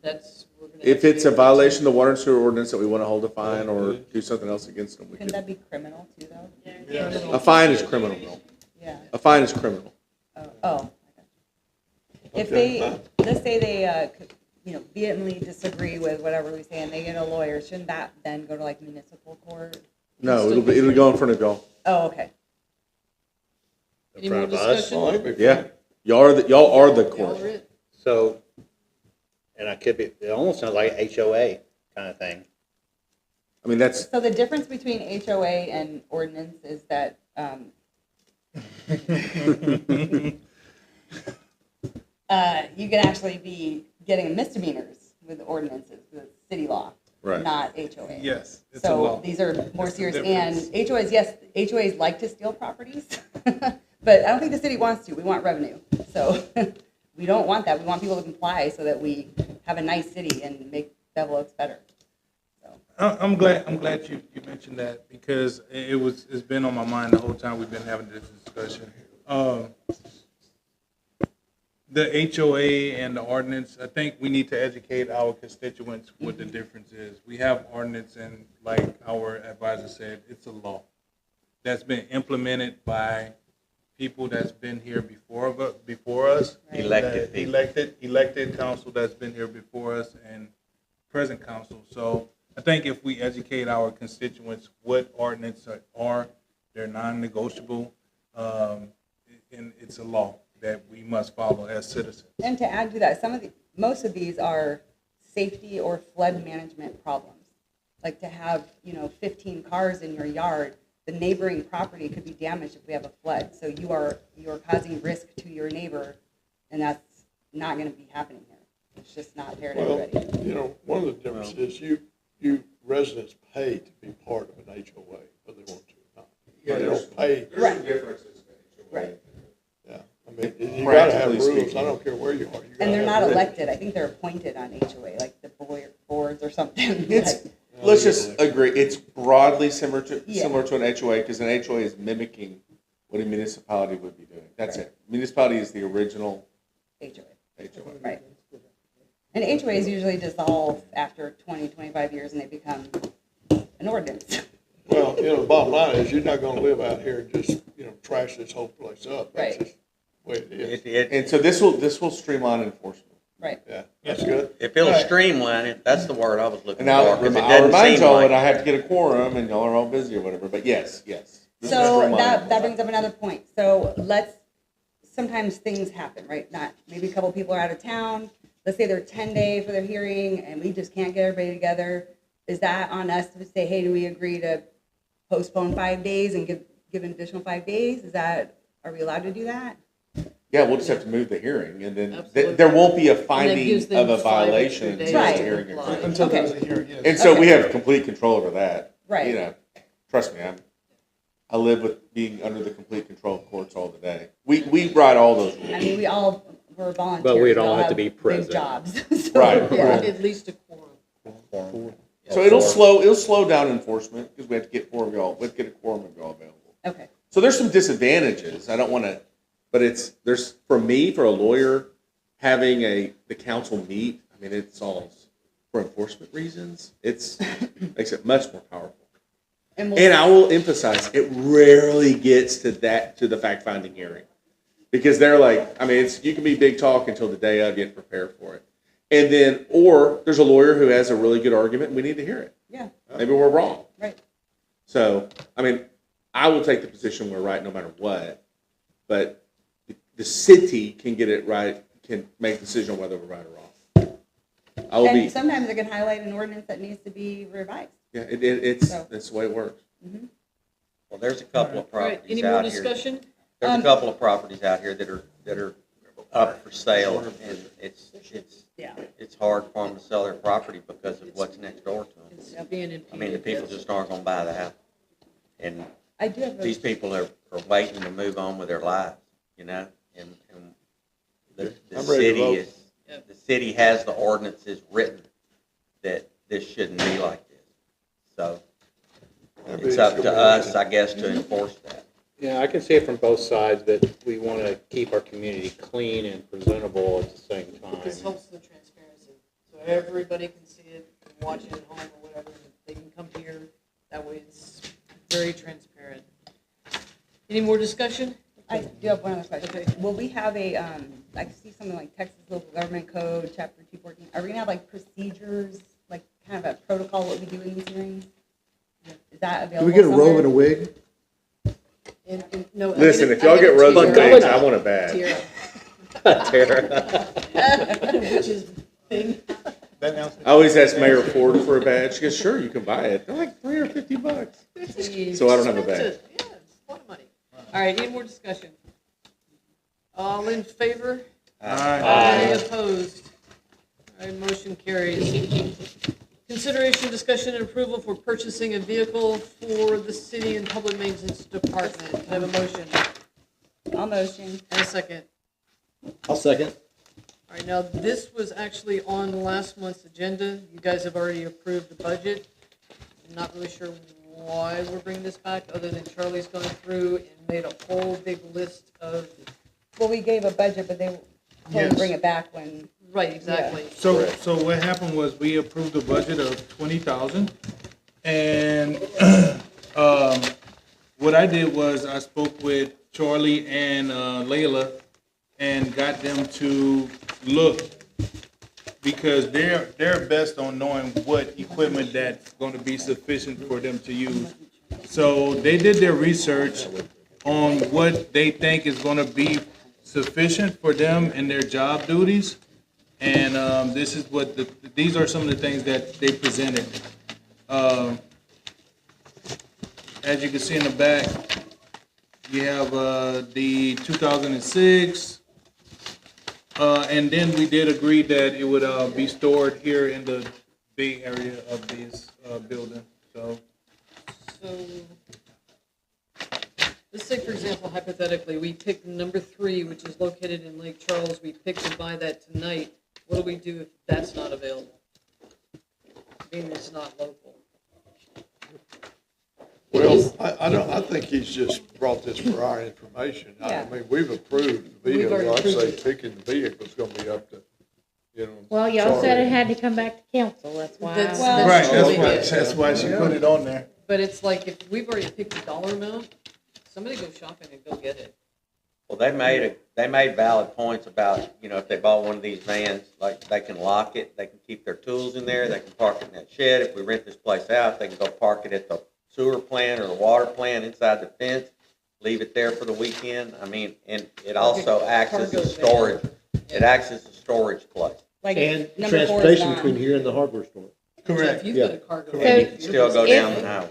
That's, we're gonna. If have it's to a be- violation of the water and sewer ordinance that we want to hold a fine or do something else against them, we Can can. that be criminal too, though? A fine is criminal. Yeah. A fine is criminal. Oh. If Okay. they, let's say they, vehemently disagree with whatever we say and they get a lawyer, shouldn't that then go to like municipal court? No, it'll go in front of y'all. Oh, okay. Any more discussion? Well, that'd be Yeah. fine. Y'all are the Y'all court. are it. So, and I could be, it almost sounds like HOA kind of thing. I mean, that's, So the difference between HOA and ordinance is that, you can actually be getting misdemeanors with ordinances, with city law, Right. not HOA. Yes, it's a law. So these are more That's the serious, and difference. HOAs, yes, HOAs like to steal properties, but I don't think the city wants to, we want revenue. So we don't want that, we want people to comply so that we have a nice city and make Bevil Oaks better. I'm glad you mentioned that because it's been on my mind the whole time we've been having this discussion. The HOA and the ordinance, I think we need to educate our constituents what the difference is. We have ordinance and like our advisor said, it's a law that's been implemented by people that's been here before us. Elected people. Elected council that's been here before us and present council. So I think if we educate our constituents what ordinances are, they're non-negotiable, and it's a law that we must follow as citizens. And to add to that, most of these are safety or flood management problems. Like to have, 15 cars in your yard, the neighboring property could be damaged if we have a flood. So you're causing risk to your neighbor, and that's not gonna be happening here. It's just not fair to Well, everybody. one of the differences, you residents pay to be part of an HOA, whether they want to or not. Yeah, They don't pay. Right. differences. Right. Yeah, I mean, you gotta have Practically rules, speaking. I don't care where you are. You gotta And they're have not rules. elected, I think they're appointed on HOA, like the boards or something. It's, Like, let's just agree, it's broadly similar to Yeah. an HOA, because an HOA is mimicking what a municipality would be doing. That's it. Municipality is the original HOA, HOA. right. And HOAs usually dissolve after 20, 25 years and they become an ordinance. Well, the bottom line is, you're not gonna live out here and just, trash this whole place up. That's Right. just the way it is. And so this will streamline enforcement. Right. Yeah, that's good. If it'll Right. streamline it, that's the word I was looking And now, for, because it I'll doesn't remind seem y'all like. that I have to get a quorum, and y'all are all busy or whatever, but yes. This is So streamlining. that brings up another point. So sometimes things happen, right? Maybe a couple people are out of town. Let's say they're 10-day for their hearing and we just can't get everybody together. Is that on us to say, hey, do we agree to postpone 5 days and give an additional 5 days? Are we allowed to do that? Yeah, we'll just have to move the hearing, and then Absolutely. there won't be a gives finding them of a 5 violation extra until days the Right. hearing to occurs. Until Okay. there's a hearing, yes. And so we Okay. have complete control over that. Right. Trust me, I live with being under the complete control of courts all the day. We write all those rules. I mean, we're volunteers. But we'd all We have to be big present. jobs. So, Right, yeah. right. At least a quorum. So it'll slow down enforcement, because we have to get four of y'all, we have to get a quorum of y'all available. Okay. So there's some disadvantages. I don't want to, but there's, for me, for a lawyer, having the council meet, I mean, it's all for enforcement reasons. Makes it much more powerful. And And I will emphasize, it rarely gets to the fact-finding hearing. Because they're like, I mean, you can be big talk until the day of, you have to prepare for it. And then, or there's a lawyer who has a really good argument and we need to hear it. Yeah. Maybe we're wrong. Right. So, I mean, I will take the position we're right no matter what, but the city can get it right, can make a decision on whether we're right or wrong. And sometimes it can highlight an ordinance that needs to be revised. Yeah, that's the way it works. Well, there's a couple of All right, properties any more out here. discussion? There's a couple of properties out here that are up for sale, and it's hard for them to sell their property because of what's next door to them. It's being impeded. I mean, the people just aren't gonna buy the house. And I do have these people are waiting to move on with their lives, and the I'm ready to vote. the city has the ordinances written that this shouldn't be like this. So it's up to us, I guess, to enforce that. Yeah, I can see it from both sides, that we want to keep our community clean and presentable at the same time. This helps the transparency, so everybody can see it, and watch it at home or whatever, they can come here, that way it's very transparent. Any more discussion? I do have one other question. Okay. Will we have a, I see something like Texas Local Government Code, Chapter 214. Are we gonna have like procedures, like kind of a protocol, what we do in these hearings? Is that Do available we get a robe somewhere? and a wig? No, Listen, if y'all get robes and wigs, I want a badge. Tara. Which is I always ask Mayor Ford for a badge. She goes, sure, you can buy it. They're like $350. So I don't have a badge. Yeah, it's a lot of money. All right, any more discussion? All in favor? Any opposed? All right, motion carries. Consideration, discussion, and approval for purchasing a vehicle for the city and public maintenance department. Can I have a motion? I'll motion. And a second. I'll second. All right, now, this was actually on last month's agenda. You guys have already approved the budget. I'm not really sure why we're bringing this back, other than Charlie's gone through and made a whole big list of, Well, we gave a budget, but they told Yes. to bring it back when, right, exactly. So what happened was we approved a budget of 20,000, and what I did was I spoke with Charlie and Layla and got them to look, because they're best on knowing what equipment that's going to be sufficient for them to use. So they did their research on what they think is going to be sufficient for them and their job duties. And this is what these are some of the things that they presented. As you can see in the back, you have the 2006, and then we did agree that it would be stored here in the Bay Area of this building. So Let's say, for example, hypothetically, we pick number 3, which is located in Lake Charles. We pick to buy that tonight. What do we do if that's not available? Being it's not local. Well, I think he's just brought this for our information. I Yeah. mean, we've approved the We've already vehicle. I'd say approved it. picking the vehicle's gonna be up to, you know. Well, y'all said Charlie. it had to come back to council, that's why. That's- Well- right, Charlie that's did. why she put it on there. But it's like, if we've already picked a dollar amount, somebody go shopping and go get it. Well, they made valid points about, you know, if they bought one of these vans, like, they can lock it, they can keep their tools in there, they can park it in that shed. If we rent this place out, they can go park it at the sewer plant or the water plant inside the fence, leave it there for the weekend. I mean, and it also acts as a storage, it acts as a storage place. like, And number 4 is transportation gone. between here and the hardware store. Correct. If you've Yeah. got a cargo. So- And you can still go down the highway.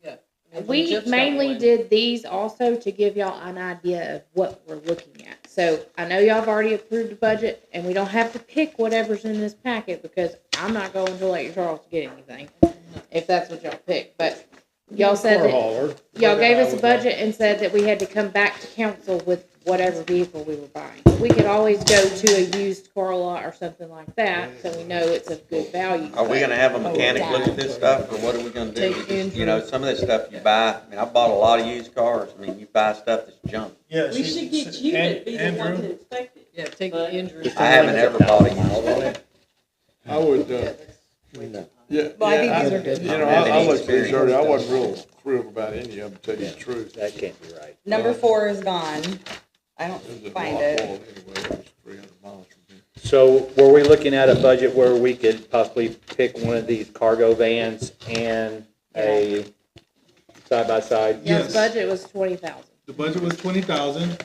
Yeah. I mean, We Jeff's got mainly one. did these also to give y'all an idea of what we're looking at. So I know y'all have already approved the budget, and we don't have to pick whatever's in this packet, because I'm not going to Lake Charles to get anything, if that's what y'all pick. But y'all said Car that, hauler. y'all gave us a budget and said that we had to come back to council with whatever vehicle we were buying. We could always go to a used car lot or something like that, so we know it's of good value. Are we gonna have a mechanic look at this stuff, or what are we gonna do? Take Andrew. You know, some of this stuff you buy, I mean, I bought a lot of used cars. I mean, you buy stuff that's junk. Yeah, We should get you to be the one Andrew. to inspect it. Yeah, take But- Andrew. I haven't ever bought a used car. I would, yeah, Well, I think yeah, these are good. You know, I looked at these earlier, I wasn't real thrilled about any of them, to tell you the truth. That can't be right. Number 4 is gone. I don't It was find at it. Rockall anyway, it was 300 miles from here. So were we looking at a budget where we could possibly pick one of these cargo vans and a side-by-side? Y'all's Yes. budget was 20,000. The budget was 20,000,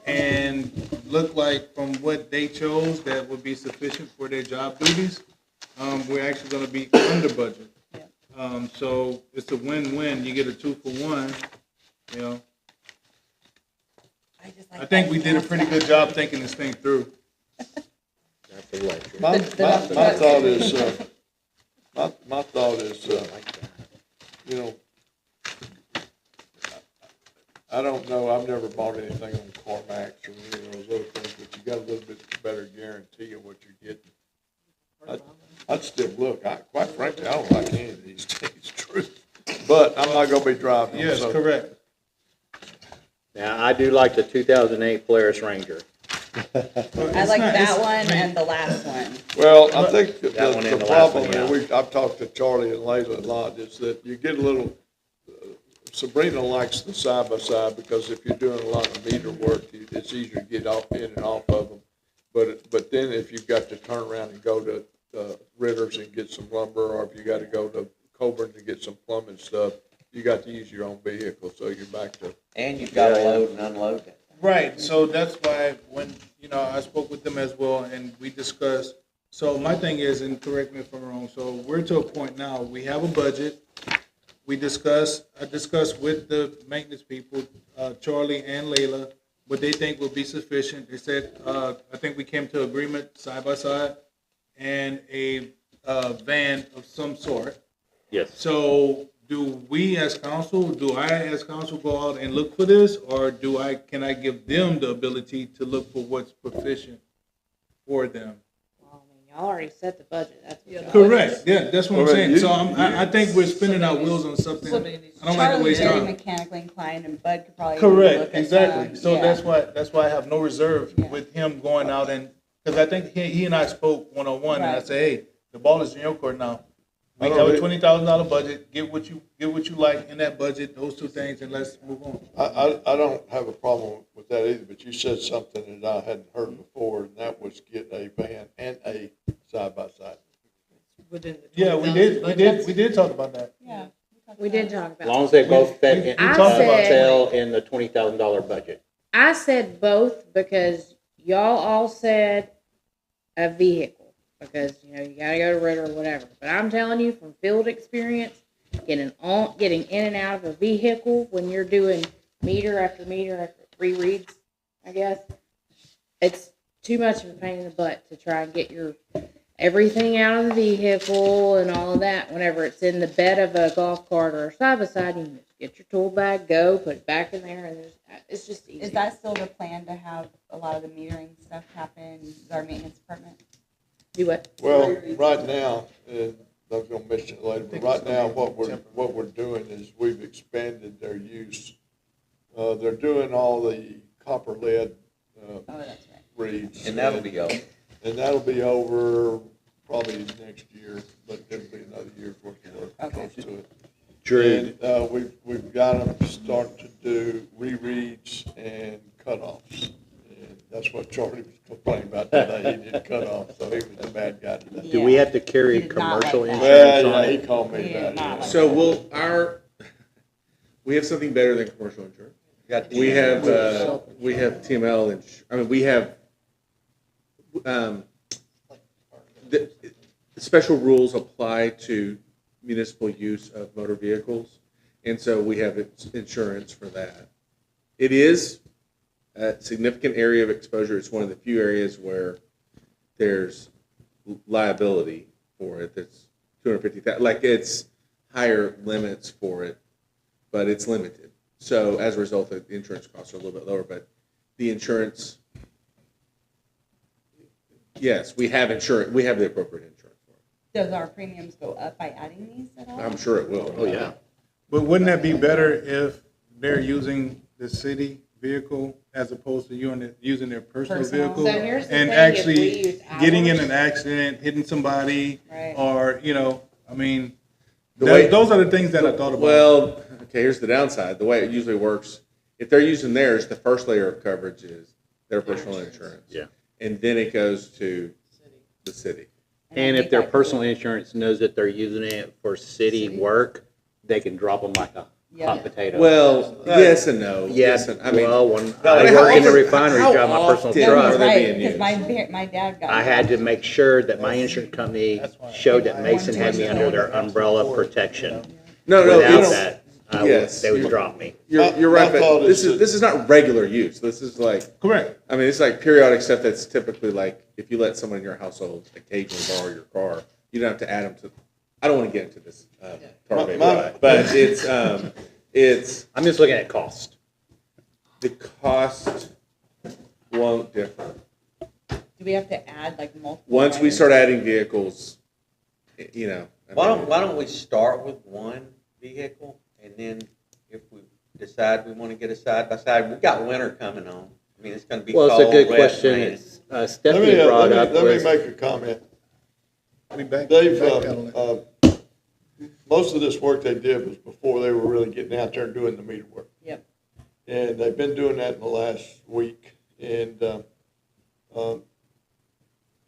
and looked like from what they chose, that would be sufficient for their job duties. We're actually gonna be under budget. So it's a win-win, you get a 2-for-1, you know. I think we did a pretty good job thinking this thing through. My thought is, my thought is, you know, I don't know, I've never bought anything on CarMax or any of those other things, but you got a little bit better guarantee of what you're getting. I'd still look, quite frankly, I don't like any of these things, truth, but I'm not gonna be driving them, Yes, so. correct. Now, I do like the 2008 Polaris Ranger. I like that one and the last one. Well, I think the That one and the last problem, one, and yeah. I've talked to Charlie and Layla a lot, is that you get a little, Sabrina likes the side-by-side, because if you're doing a lot of meter work, it's easier to get off, in and off of them. But then if you've got to turn around and go to Ritter's and get some lumber, or if you gotta go to Coburn to get some plumbing stuff, you got to use your own vehicle, so you're back to. And you've got to load and unload it. Right, so that's why when, I spoke with them as well, and we discussed, so my thing is, and correct me if I'm wrong, so we're to a point now, we have a budget. I discussed with the maintenance people, Charlie and Layla, what they think will be sufficient. They said, I think we came to agreement side by side, and a van of some sort. Yes. So do we as council, do I as council go out and look for this, or can I give them the ability to look for what's proficient for them? Well, I mean, y'all already set the budget, that's what y'all. Correct, yeah, that's what I'm Well, saying. you- So I think we're spinning our wheels on something. I don't like to Charlie's waste very time. mechanically inclined, and Bud could probably look Correct, at exactly. some, So yeah. that's why I have no reserve Yeah. with him going out and, because I think he and I spoke one-on-one, and I Right. said, hey, the ball is in your court now. We I don't have a think- $20,000 budget, get what you like in that budget, those two things, and let's move on. I don't have a problem with that either, but you said something that I hadn't heard before, and that was get a van and a side-by-side. Within the Yeah, we did talk about that. Yeah. We did talk As about long it. as they both fit we talked about that. fell in the $20,000 budget. I said both because y'all all said a vehicle, because, you gotta go to Ritter or whatever. But I'm telling you from field experience, getting in and out of a vehicle when you're doing meter after rereads, I guess, it's too much of a pain in the butt to try and get your everything out of the vehicle and all of that. Whenever it's in the bed of a golf cart or a side-by-side, you can just get your tool bag, go, put it back in there, and it's just easy. Is that still the plan to have a lot of the metering stuff happen, with our maintenance department? Do what? Well, right now, and I was gonna mention it later, but right now, what we're doing is we've expanded their use. They're doing all the copper lead, Oh, that's right. reads. And that'll be over. And that'll be over probably next year, but it'll be another year's worth of work Okay. close to it. Drew, And, we've got them start to do rereads and cutoffs. And that's what Charlie was complaining about today, he did cutoffs, so he was the bad guy today. do we have to carry He did not commercial like that. insurance Well, on yeah, he it? called me He did about not it. like So we have something better than commercial insurance. Got We have TML, we have, the special rules apply to municipal use of motor vehicles, and so we have insurance for that. It is a significant area of exposure. It's one of the few areas where there's liability for it. That's 250,000. Like, it's higher limits for it, but it's limited. So as a result, the insurance costs are a little bit lower. But the insurance, yes, we have insurance. We have the appropriate insurance for it. Does our premiums go up by adding these at all? I'm sure it will. Oh, yeah. But wouldn't that be better if they're using the city vehicle as opposed to using their personal Personal. vehicle? So here's the And thing, if we actually use getting in ours- an accident, hitting somebody, Right. or, The way- those are the things that I thought about. Well, okay, here's the downside. The way it usually works, if they're using theirs, the first layer of coverage is their personal insurance. Yeah. And then it goes to the city. And if their personal insurance knows that they're using it for city work, they can drop them like a hot potato. Well, yes and no. Yes, and, I mean, well, when how I work in the often- refinery, how drive my personal often No, truck. he's are they right, being because used? my dad got. I had to make sure that my insurance company showed that Mason had me under their umbrella protection. No, you Without don't- that, yes, they would you- drop me. You're right, My thought but this is is not regular use. This is like, Correct. I mean, it's like periodic stuff that's typically like, if you let someone in your household occasionally borrow your car, you don't have to add them to, I don't want to get into this, car baby, but it's, I'm just looking at cost. the cost won't differ. Do we have to add like multiple? Once we items? start adding vehicles, I Why mean, don't we start with one vehicle, and then if we decide we want to get a side-by-side. We got winter coming on. I mean, it's gonna be Well, cold, it's a good wet, question. rainy. It's, Stephanie brought up Let me was, make a comment. We back, They've, backpedaling. most of this work they did was before they were really getting out there and doing the meter work. Yep. And they've been doing that in the last week. And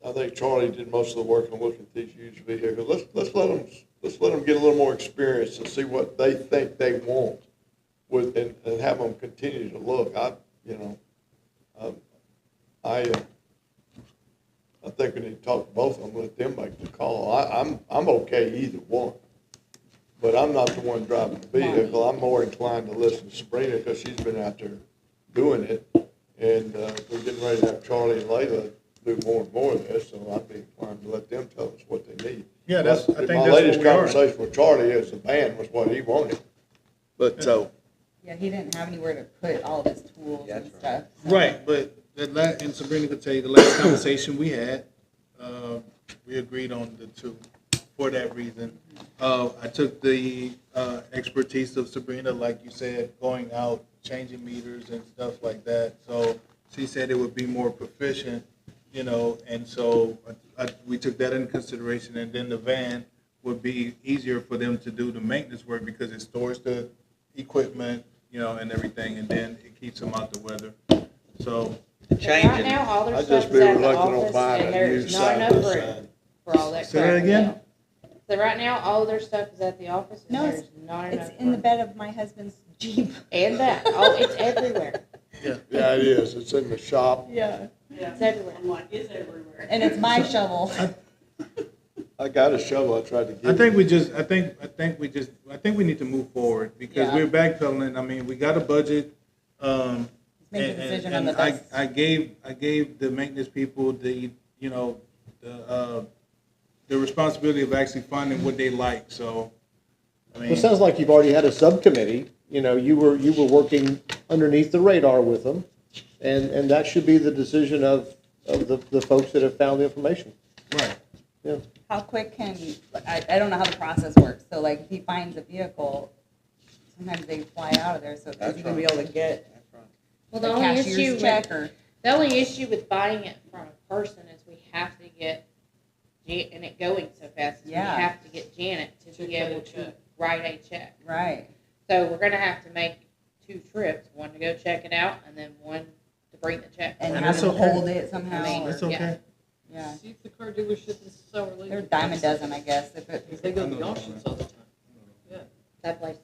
I think Charlie did most of the work on looking at these used vehicles. Let's let them get a little more experience and see what they think they want with, and have them continue to look. I think we need to talk to both of them, let them make the call. I'm okay either one. But I'm not the one driving the vehicle. I'm more inclined to listen to Sabrina because she's been out there doing it. And we're getting ready to have Charlie and Layla do more and more of this, so I'd be inclined to let them tell us what they need. Yeah, I think that's My what latest we are. conversation with Charlie is the van was what he wanted. But so, Yeah, he didn't have anywhere to put all of his tools and stuff. so- Right, but and Sabrina could tell you, the last conversation we had, we agreed on the two for that reason. I took the expertise of Sabrina, like you said, going out, changing meters and stuff like that. So she said it would be more proficient, and so we took that into consideration. And then the van would be easier for them to do the maintenance work because it stores the equipment, and everything, and then it keeps them out the weather. So. Changing. Right now, all their I'd stuff just is be at the reluctant on office, buying and a there's used not enough room side-by-side. for all that Say that crap again? now. So right now, all of their stuff is at the office, and No, there's not enough It's in the room. bed of my husband's Jeep. And that, it's everywhere. Yeah, it is. It's in the shop. Yeah. Yeah, It's everywhere. I'm like, it's everywhere. And it's my shovel. I got a shovel I tried to get. I think we need to move forward because Yeah. we're backpedaling. I mean, we got a budget. Make a decision on the I best. gave the maintenance people the responsibility of actually finding what they like. So, I Well, mean, it sounds like you've already had a subcommittee, you were working underneath the radar with them, and that should be the decision of the folks that have found the information. right. Yeah. How quick I don't know how the process works, so like if he finds a vehicle, sometimes they fly out of there, so is he gonna be able to get Well, a the only issue cashier's with, check or? the only issue with buying it from a person is we have to get, and it going so fast, is we Yeah. have to get Janet to To be cut a able to check. write a check. Right. So we're gonna have to make 2 trips, one to go check it out, and then one to bring the check. And And have that's him okay. hold it somehow. I mean, or- That's okay. Yeah. See if the car dealership is sour later. They're a dime a dozen, I guess, if it. Because they go to the auctions all the time. Yeah. That place.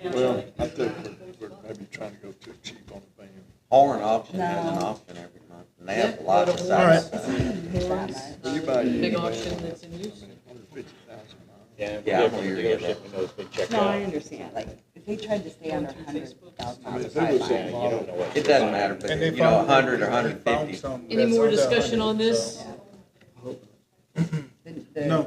Yeah, Well, like, I think we're maybe trying to go too cheap on the van. Horn auction has an No. auction every month, and they have a Yeah, lot go of to sites. Horns. Well, you buy a Big used auction van, that's in use. 150,000 miles. Yeah, I'm familiar with that. No, I understand, like, if they tried to stay under Going through 100,000 I mean, miles, if it was probably a fine. model. It doesn't matter, but And they you know, found 100 or they found 150. something Any that's more under discussion 100, on this? so- No.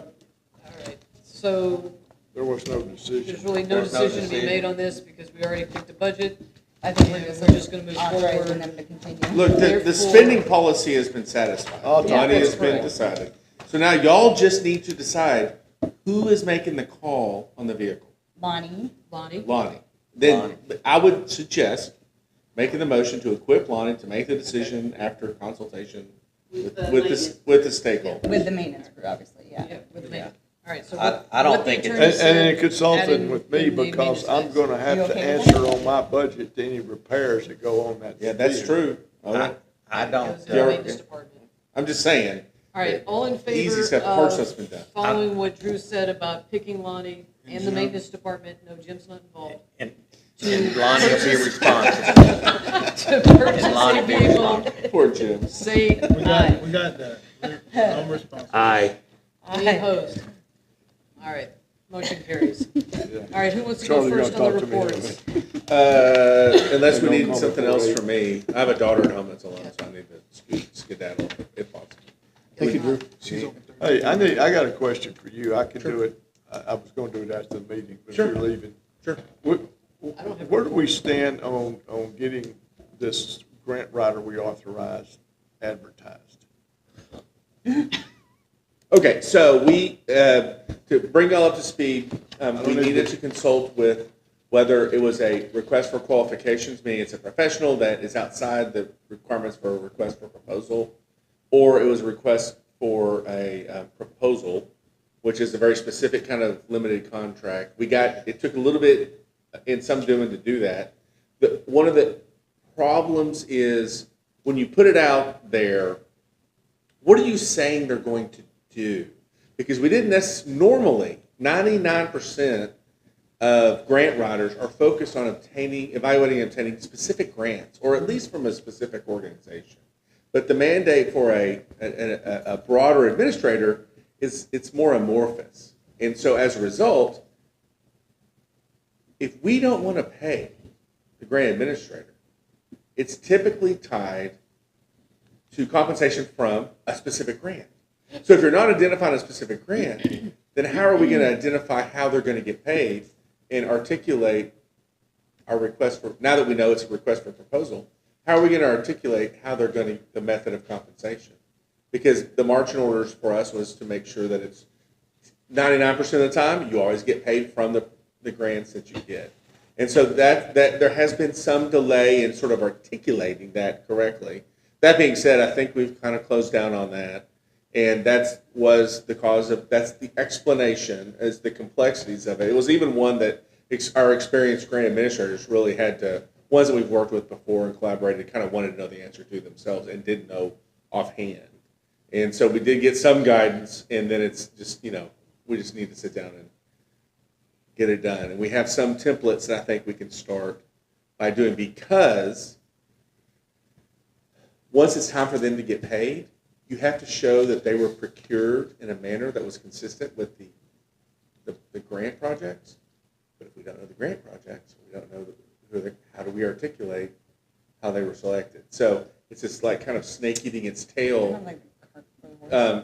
All right, so There was no there's decision. really no There's no decision to be decision. made on this because we already picked a budget. I think And we're just, we're just gonna move authorizing forward. them to continue. Look, the Therefore- spending policy has been satisfied. I'll The talk money to has them. been Right. decided. So now y'all just need to decide who is making the call on the vehicle. Lonnie, Lonnie? Lonnie. Then I would suggest making the motion to equip Lonnie to make the decision after consultation with the stakeholder. with the maintenance crew, obviously, yeah. Yeah, with the man. All right, so I- what? I don't what the think it's- attorney And said, then consulting adding with me in the because I'm maintenance gonna have You to okay with answer on my budget to any repairs that go on that. Yeah, that's vehicle. true. I goes don't, in the Yeah. maintenance department. I'm just saying, All right, all in the easy favor stuff, of course, of that's been done. following what Drew said about picking Lonnie and the Jim. maintenance department, no, Jim's not involved, and Lonnie will be responsible. to purchase And Lonnie a be vehicle, responsible. Poor Jim. say We aye. got that. I'm responsible. aye. Any opposed? All right, motion carries. All right, who wants to go Charlie, you're first gonna on the talk to me reports? Unless we Don't need call something me else for from me. I have a daughter at home that's alone, so I need to skedaddle if possible. Thank you, Drew. She's open. Hey, I got a question for you. I can do it. I was gonna do it after the meeting, but Sure. you're leaving. Sure. Where do we stand on getting this grant writer we authorized advertised? Okay, so we, to bring y'all up to speed, we need needed to consult with whether it was a request for qualifications, meaning it's a professional that is outside the requirements for a request for proposal, or it was a request for a proposal, which is a very specific kind of limited contract. It took a little bit in some doing to do that. One of the problems is when you put it out there, what are you saying they're going to do? Because we didn't normally, 99% of grant writers are focused on evaluating and obtaining specific grants, or at least from a specific organization. But the mandate for a broader administrator it's more amorphous. And so as a result, if we don't want to pay the grant administrator, it's typically tied to compensation from a specific grant. So if you're not identifying a specific grant, then how are we going to identify how they're going to get paid and articulate our request for, now that we know it's a request for proposal, how are we going to articulate how they're going to, the method of compensation? Because the marching orders for us was to make sure that it's 99% of the time, you always get paid from the grants that you get. And so that there has been some delay in sort of articulating that correctly. That being said, I think we've kind of closed down on that. And that's the explanation as the complexities of it. It was even one that our experienced grant administrators really had to, ones that we've worked with before and collaborated, kind of wanted to know the answer to themselves and didn't know offhand. And so we did get some guidance, and then it's just, we just need to sit down and get it done. And we have some templates that I think we can start by doing, because once it's time for them to get paid, you have to show that they were procured in a manner that was consistent with the grant projects. But if we don't know the grant projects, we don't know how do we articulate how they were selected. So it's this like kind of snake eating its tail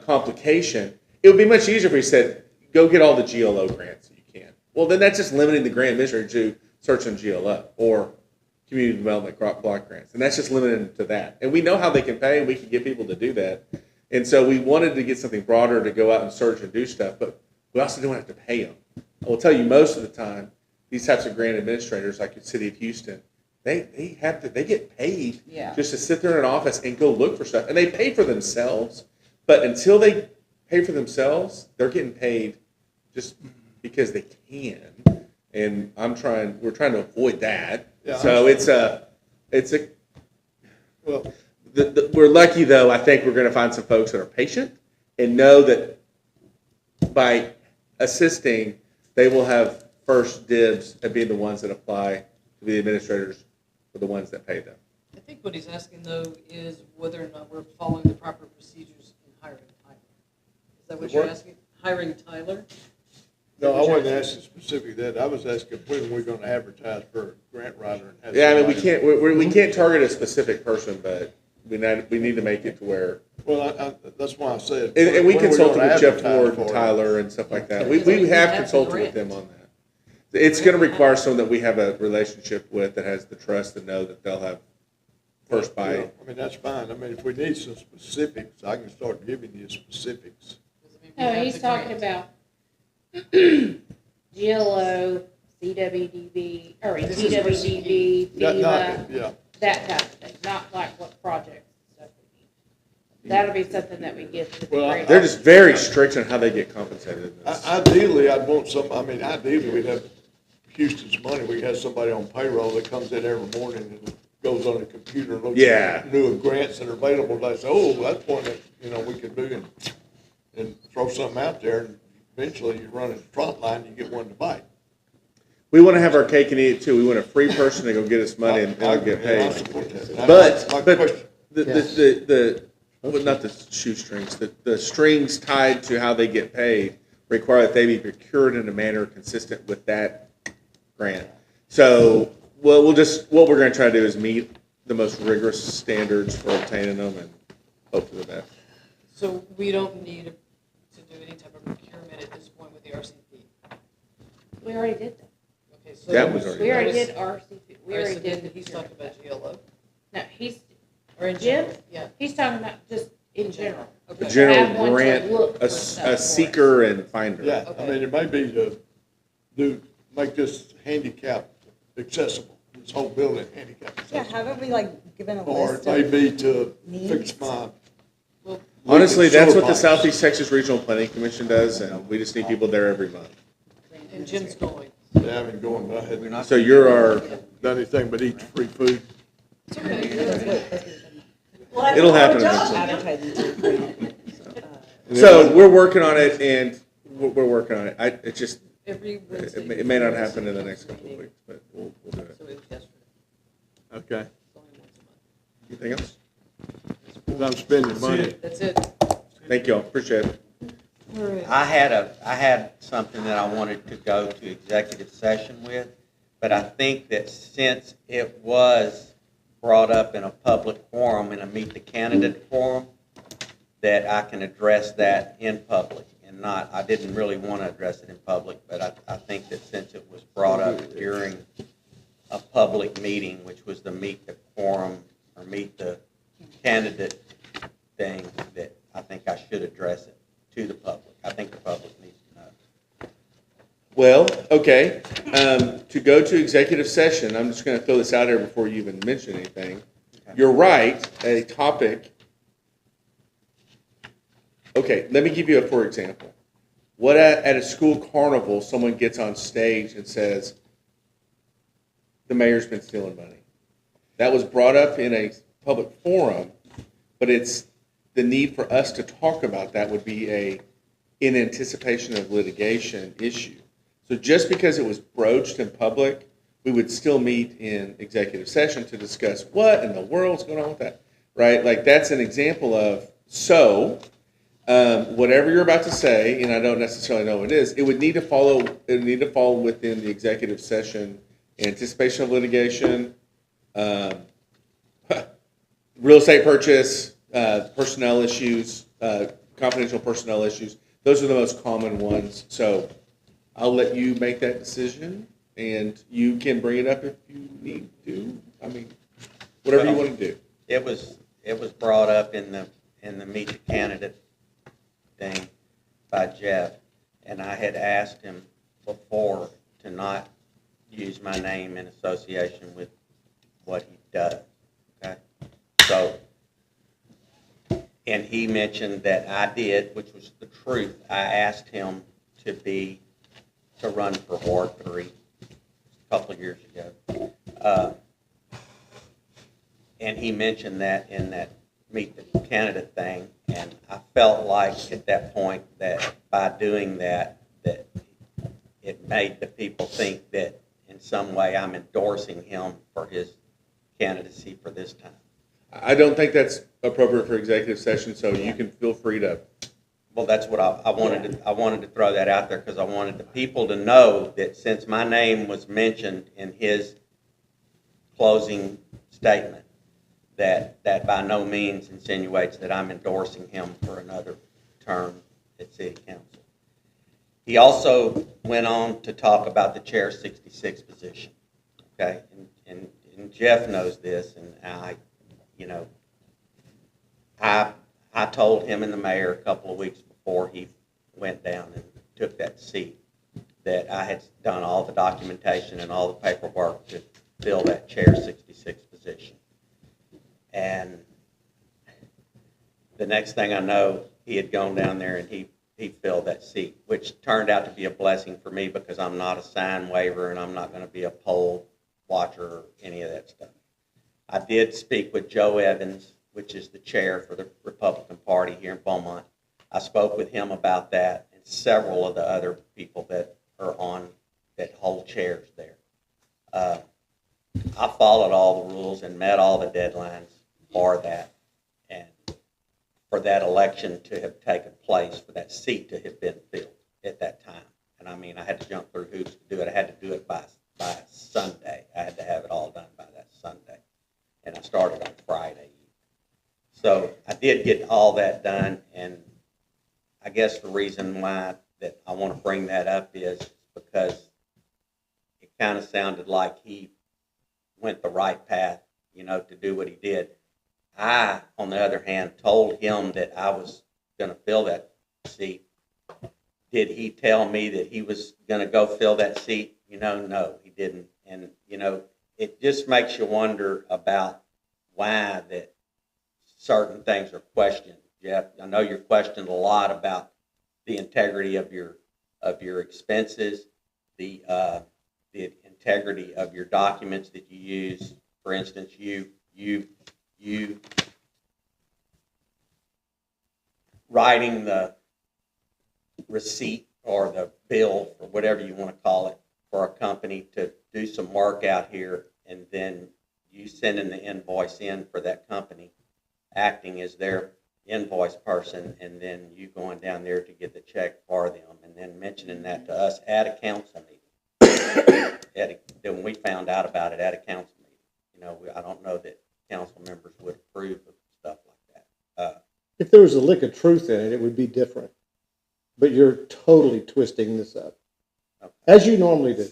complication. It would be much easier if we said, go get all the GLO grants that you can. Well, then that's just limiting the grant administrator to search on GLO or community development block grants. And that's just limited to that. And we know how they can pay, and we can get people to do that. And so we wanted to get something broader to go out and search and do stuff, but we also don't have to pay them. I will tell you, most of the time, these types of grant administrators, like the City of Houston, they get paid just to sit there in an office and go look for stuff. And they pay for themselves, but until they pay for themselves, they're getting paid just because they can. And we're trying to avoid that. Yeah, so we're lucky, though. I think we're going to find some folks that are patient and know that by assisting, they will have first dibs at being the ones that apply to be the administrators for the ones that pay them. I think what he's asking, though, is whether or not we're following the proper procedures in hiring Tyler. Is that what you're asking? Hiring Tyler? No, I wasn't asking specifically that. I was asking when we're going to advertise for a grant writer. Yeah, I mean, we can't target a specific person, but we need to make it to where. Well, that's why I said. And we consulted with Jeff Ward and Tyler and stuff like that. We have consulted with them on that. It's going to require someone that we have a relationship with that has the trust to know that they'll have first bite. Yeah, I mean, that's fine. I mean, if we need some specifics, I can start giving you specifics. No, he's talking about GLO, CWDB, or CWDB, FEMA, that kind of thing, not like what projects and stuff we need. That'll be something that we give to the grant. They're just very strict on how they get compensated. Ideally, I'd want ideally we'd have Houston's money. We have somebody on payroll that comes in every morning and goes on a computer and looks at new grants that are available. They say, oh, that's one that, we could do and throw something out there, and eventually you run in the front line, you get one to bite. We want to have our cake and eat it too. We want a free person to go get us money and get paid. But not the shoestrings, the strings tied to how they get paid require that they be procured in a manner consistent with that grant. So what we're going to try to do is meet the most rigorous standards for obtaining them and hope for the best. So we don't need to do any type of procurement at this point with the RCP? We already did that. Okay, so we already did RCP. We already did. He's talking about GLO. No, or in Jim? general. Yeah. He's talking about just in general. Okay. A general grant, a seeker and finder. Yeah, I mean, it may be to make this handicap accessible, this whole building handicap Yeah, accessible. haven't we like given a Or list it may of be to needs? fix my. Honestly, that's sewer what the pipes. Southeast Texas Regional Planning Commission does, and we just need people there every month. And Jim's going. Yeah, I've been going, but I hadn't So you're our, done anything but eat free food. That's what it is. Well, that's It'll our happen job. Advertising too. so we're working on it, and we're working on it. It's just, Every Wednesday. it may not happen in the next couple of weeks, but we'll do it. So it was yesterday. Okay. It's only once a month. Anything else? 'Cause I'm spending money. That's it. Thank y'all, appreciate it. I had something that I wanted to go to executive session with, but I think that since it was brought up in a public forum, in a meet the candidate forum, that I can address that in public and not, I didn't really want to address it in public, but I think that since it was brought up during a public meeting, which was the meet the forum or meet the candidate thing, that I think I should address it to the public. I think the public needs to know. Well, okay, to go to executive session, I'm just gonna throw this out there before you even mention anything. You're right, a topic. Okay, let me give you a for example. What at a school carnival, someone gets on stage and says, the mayor's been stealing money. That was brought up in a public forum, but it's the need for us to talk about that would be in anticipation of litigation issue. So just because it was broached in public, we would still meet in executive session to discuss what in the world's going on with that, right? Like that's an example of, whatever you're about to say, and I don't necessarily know what it is, it would need to follow within the executive session, anticipation of litigation, real estate purchase, personnel issues, confidential personnel issues. Those are the most common ones. So I'll let you make that decision, and you can bring it up if you need to. I mean, whatever you want to do. It was brought up in the meet the candidate thing by Jeff, and I had asked him before to not use my name in association with what he does. Okay, so. And he mentioned that I did, which was the truth. I asked him to run for Ward 3 a couple of years ago. And he mentioned that in that meet the candidate thing. And I felt like at that point that by doing that, that it made the people think that in some way I'm endorsing him for his candidacy for this time. I don't think that's appropriate for executive session, so you can feel free to. Well, that's what I wanted. I wanted to throw that out there because I wanted the people to know that since my name was mentioned in his closing statement, that by no means insinuates that I'm endorsing him for another term at City Council. He also went on to talk about the Chair 66 position. Okay, and Jeff knows this, and I told him and the mayor a couple of weeks before he went down and took that seat that I had done all the documentation and all the paperwork to fill that Chair 66 position. And the next thing I know, he had gone down there and he filled that seat, which turned out to be a blessing for me because I'm not a sign waiver and I'm not going to be a poll watcher or any of that stuff. I did speak with Joe Evans, which is the chair for the Republican Party here in Beaumont. I spoke with him about that and several of the other people that are on that hold chairs there. I followed all the rules and met all the deadlines for that and for that election to have taken place, for that seat to have been filled at that time. And I mean, I had to jump through hoops to do it. I had to do it by Sunday. I had to have it all done by that Sunday. And I started on Friday. So I did get all that done, and I guess the reason why that I want to bring that up is because it kind of sounded like he went the right path, to do what he did. I, on the other hand, told him that I was going to fill that seat, did he tell me that he was gonna go fill that seat? No, he didn't. And, it just makes you wonder about why that certain things are questioned. Jeff, I know you're questioned a lot about the integrity of your expenses, the integrity of your documents that you use. For instance, you writing the receipt or the bill or whatever you want to call it for a company to do some work out here, and then you sending the invoice in for that company, acting as their invoice person, and then you going down there to get the check for them, and then mentioning that to us at a council meeting. Then we found out about it at a council meeting. I don't know that council members would approve of stuff like that. If there was a lick of truth in it, it would be different. But you're totally twisting this up, as you normally do.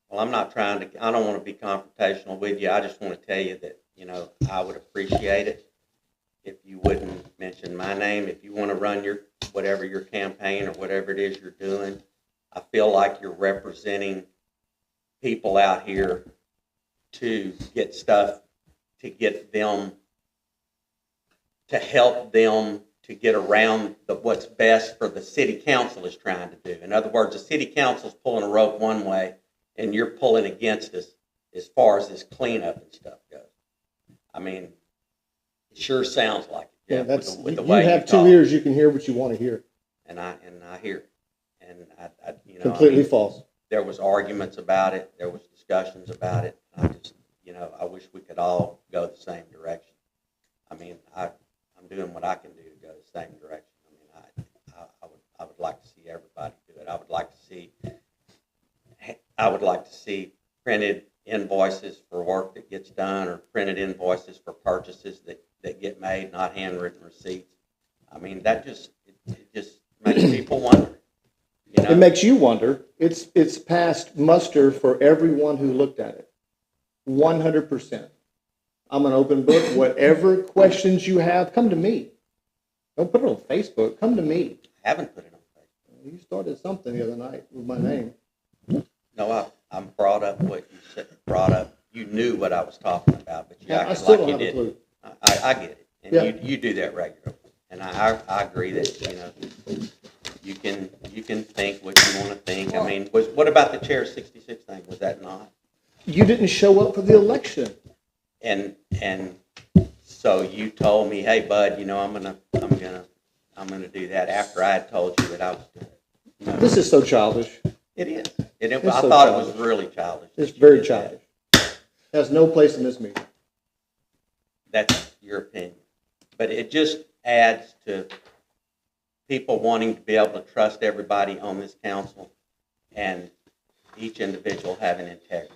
Well, I'm not trying to, I don't want to be confrontational with you. I just want to tell you that, I would appreciate it if you wouldn't mention my name. If you want to run your campaign or whatever it is you're doing, I feel like you're representing people out here to get stuff, to get them, to help them to get around what's best for the city council is trying to do. In other words, the city council's pulling a rope one way, and you're pulling against us as far as this cleanup and stuff goes. I mean, it sure sounds like it, Jeff, that's, with the you way you have talk. 2 ears, you can hear what you want to hear. And I hear it. And Completely false. There was arguments about it. There was discussions about it. I just, I wish we could all go the same direction. I mean, I'm doing what I can do to go the same direction. I would like to see everybody do it. I would like to see printed invoices for work that gets done, or printed invoices for purchases that get made, not handwritten receipts. I mean, that just makes people wonder. It makes you wonder. It's passed muster for everyone who looked at it. 100%. I'm an open book. Whatever questions you have, come to me. Don't put it on Facebook. Come to me. I haven't put it on Facebook. You started something the other night with my name. No, I'm brought up what you said. Brought up. You knew what I was talking about, but you I acted still like don't you have a didn't. clue. I get it, and Yeah. you do that regularly, and I agree that you can think what you want to think. I mean, what about the Chair 66 thing? Was that not? You didn't show up for the election. And so you told me, hey, bud, I'm gonna do that after I had told you that I was doing it. This is so childish. It is. I so thought childish. it was really childish. It's that you very did that. childish. Has no place in this meeting. That's your opinion. But it just adds to people wanting to be able to trust everybody on this council and each individual having integrity.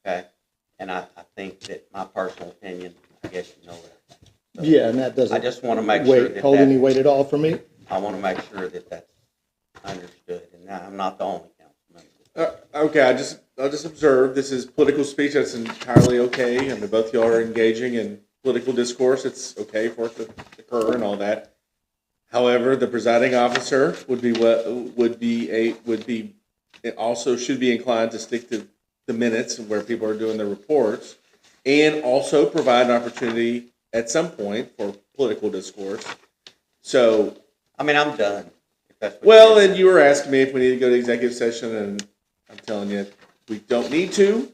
Okay? And I think that my personal opinion, I guess you know that. So Yeah, and that doesn't I just want to make sure that hold any weight at all for me. I want to make sure that that's understood. And I'm not the only council member. Okay, I'll just observe, this is political speech, that's entirely okay. I mean, both y'all are engaging in political discourse, it's okay for it to occur and all that. However, the presiding officer it also should be inclined to stick to the minutes where people are doing their reports, and also provide an opportunity at some point for political discourse. So, I mean, I'm done. If that's what well, and you were asking me if we need to go to executive session, and I'm telling you, we don't need to.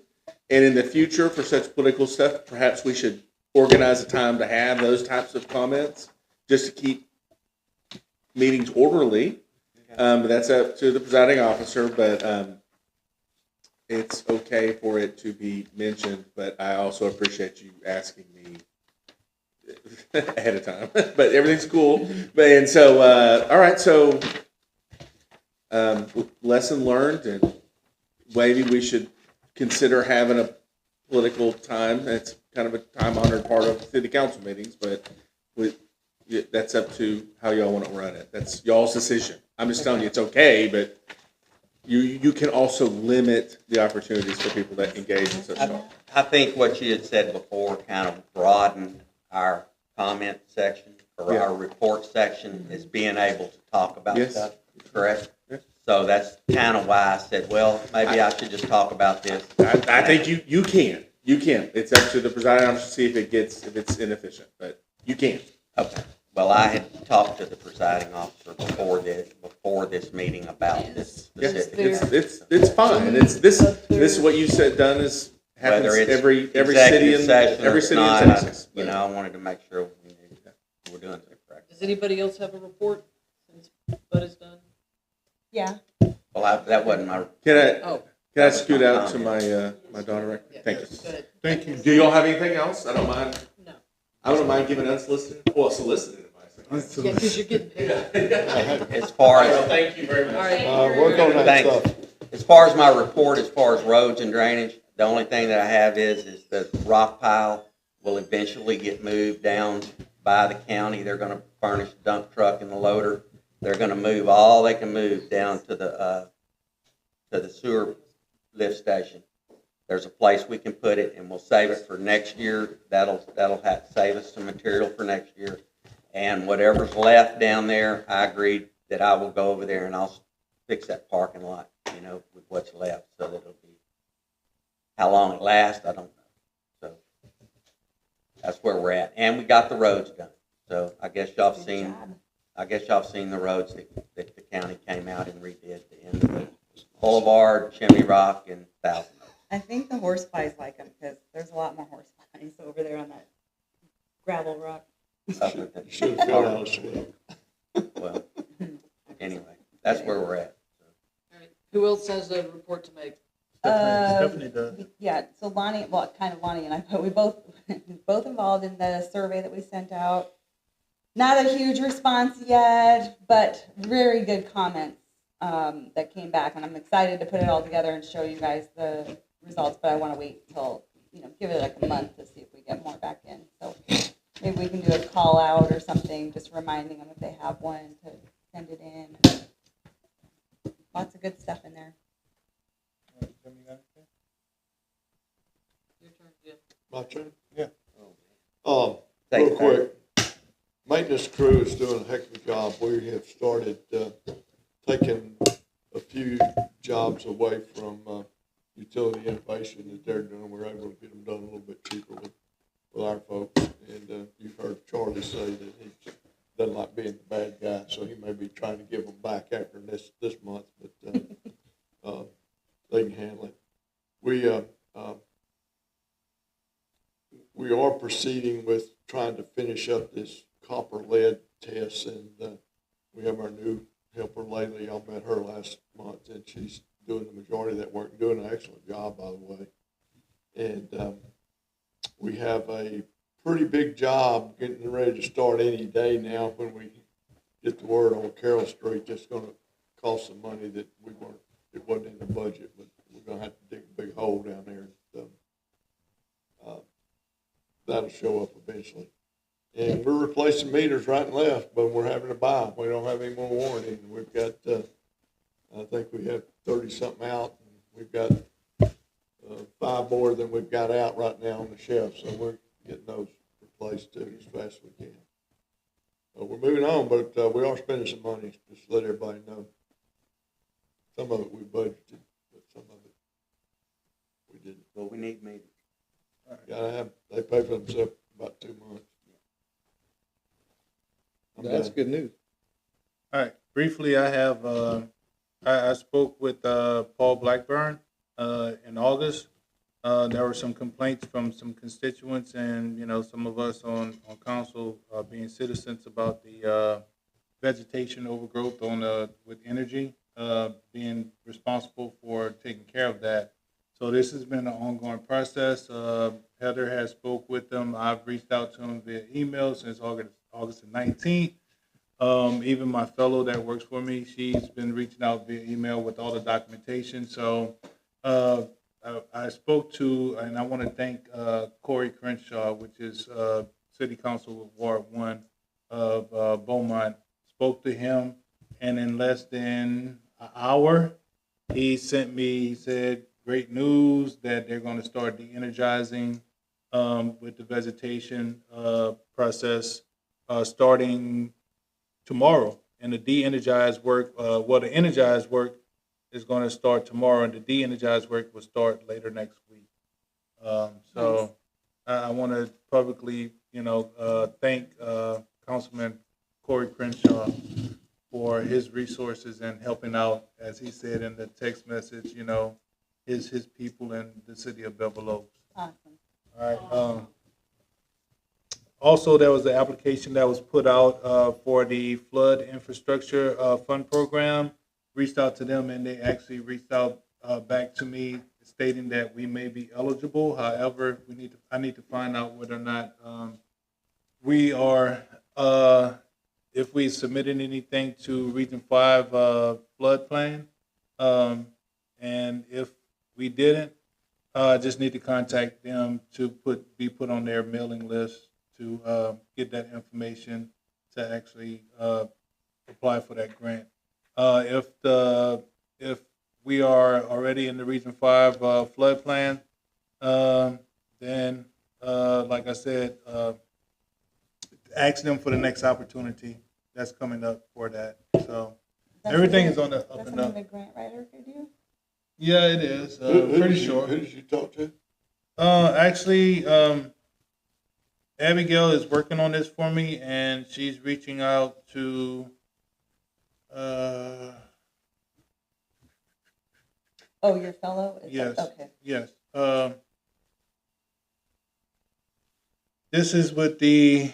And in the future, for such political stuff, perhaps we should organize a time to have those types of comments, just to keep meetings orderly. That's up to the presiding officer, but it's okay for it to be mentioned. But I also appreciate you asking me ahead of time. But everything's cool. And so, all right, so lesson learned, and maybe we should consider having a political time. That's kind of a time-honored part of city council meetings, but that's up to how y'all want to run it. That's y'all's decision. I'm just telling you it's okay, but you can also limit the opportunities for people that engage in such talk. I think what you had said before kind of broadened our comment section or Yeah. our report section is being able to talk about Yes. stuff, correct? Yes. So that's kind of why I said, well, maybe I should just talk about this. I think you can. You can. It's up to the presiding officer to see if it's inefficient, but you can. Okay. Well, I had talked to the presiding officer before this meeting about this Yeah, specific. it's fine. It's this what you said done is happens Whether it's every city executive in session or every it's city in not, Texas. you know, I wanted to make sure we're doing it correct. Does anybody else have a report since Bud is done? Yeah. Well, that wasn't my. Oh, Can I scoot out to my daughter? Right? yeah, Thank you. go ahead. Thank you. Do y'all have anything else? I don't mind. No. I don't mind giving unsolicited, solicited advice. Yeah, because you're getting paid. As far as, Thank you very much. All right. Work on that thanks. stuff. As far as my report, as far as roads and drainage, the only thing that I have is the rock pile will eventually get moved down by the county. They're gonna furnish the dump truck and the loader. They're gonna move all they can move down to the sewer lift station. There's a place we can put it, and we'll save it for next year. That'll save us some material for next year. And whatever's left down there, I agreed that I will go over there and I'll fix that parking lot, you know, with what's left, so that it'll be, how long it lasts, I don't know. So that's where we're at. And we got the roads done. So I guess y'all have seen the roads that the county came out and redid, the end of the Boulevard, Chimney Rock, and Thousand. I think the horse pies like them because there's a lot more horse pies over there on that gravel rock. Up at the- Should have filled out a slip. Well, anyway, that's where we're at. All right. Who else has a report to make? Stephanie does. Yeah, so Lonnie, well, kind of Lonnie and I, but we both involved in the survey that we sent out. Not a huge response yet, but very good comments that came back, and I'm excited to put it all together and show you guys the results, but I want to wait until, give it like a month to see if we get more back in. So maybe we can do a call out or something, just reminding them if they have one to send it in. Lots of good stuff in there. Your turn, Jim. My turn? Yeah. Real Thanks, quick, maintenance crew is doing a heck of a job. We have started taking a few jobs away from utility innovation that they're doing. We're able to get them done a little bit cheaper with our folks. And you've heard Charlie say that he doesn't like being the bad guy, so he may be trying to give them back after this month, but they can handle it. We are proceeding with trying to finish up this copper lead test, and we have our new helper lately. I met her last month, and she's doing the majority of that work, and doing an excellent job, by the way. And we have a pretty big job getting ready to start any day now when we get the word on Carroll Street. That's going to cost some money that it wasn't in the budget, but we're going to have to dig a big hole down there. And, that'll show up eventually. And we're replacing meters right and left, but we're having to buy them. We don't have any more warranty. And we've got, I think we have 30-something out. And we've got 5 more than we've got out right now on the shelf. So we're getting those replaced too as fast as we can. We're moving on, but we are spending some money, just to let everybody know. Some of it we budgeted, but some of it we didn't. Well, we need meters. They pay for themselves about 2 months. That's good news. All right, briefly, I have, I spoke with Paul Blackburn in August. There were some complaints from some constituents and, some of us on council being citizens about the vegetation overgrowth with energy, being responsible for taking care of that. So this has been an ongoing process. Heather has spoke with them. I've reached out to them via email since August the 19th. Even my fellow that works for me, she's been reaching out via email with all the documentation. So I spoke to, and I want to thank Corey Crenshaw, which is City Council of Ward 1 of Beaumont. Spoke to him, and in less than an hour, he said, great news that they're going to start de-energizing with the vegetation process. starting tomorrow. And the de-energized work, the energized work is going to start tomorrow, and the de-energized work will start later next week. So I want to publicly, thank Councilman Corey Crenshaw for his resources and helping out, as he said in the text message, his people in the city of Bevil Oaks. Awesome. All right. Also, there was an application that was put out for the flood infrastructure fund program. Reached out to them, and they actually reached out back to me stating that we may be eligible. However, I need to find out whether or not we are, if we submitted anything to Region 5 floodplain. And if we didn't, I just need to contact them to be put on their mailing list to get that information to actually apply for that grant. If we are already in the Region 5 flood plan, then like I said, ask them for the next opportunity that's coming up for that. So everything is on the up and up. That's something the grant writer could do? Yeah, it is. Pretty sure. Who did you talk to? Actually, Abigail is working on this for me, and she's reaching out to. Oh, your fellow? Yes. Okay. Yes. This is with the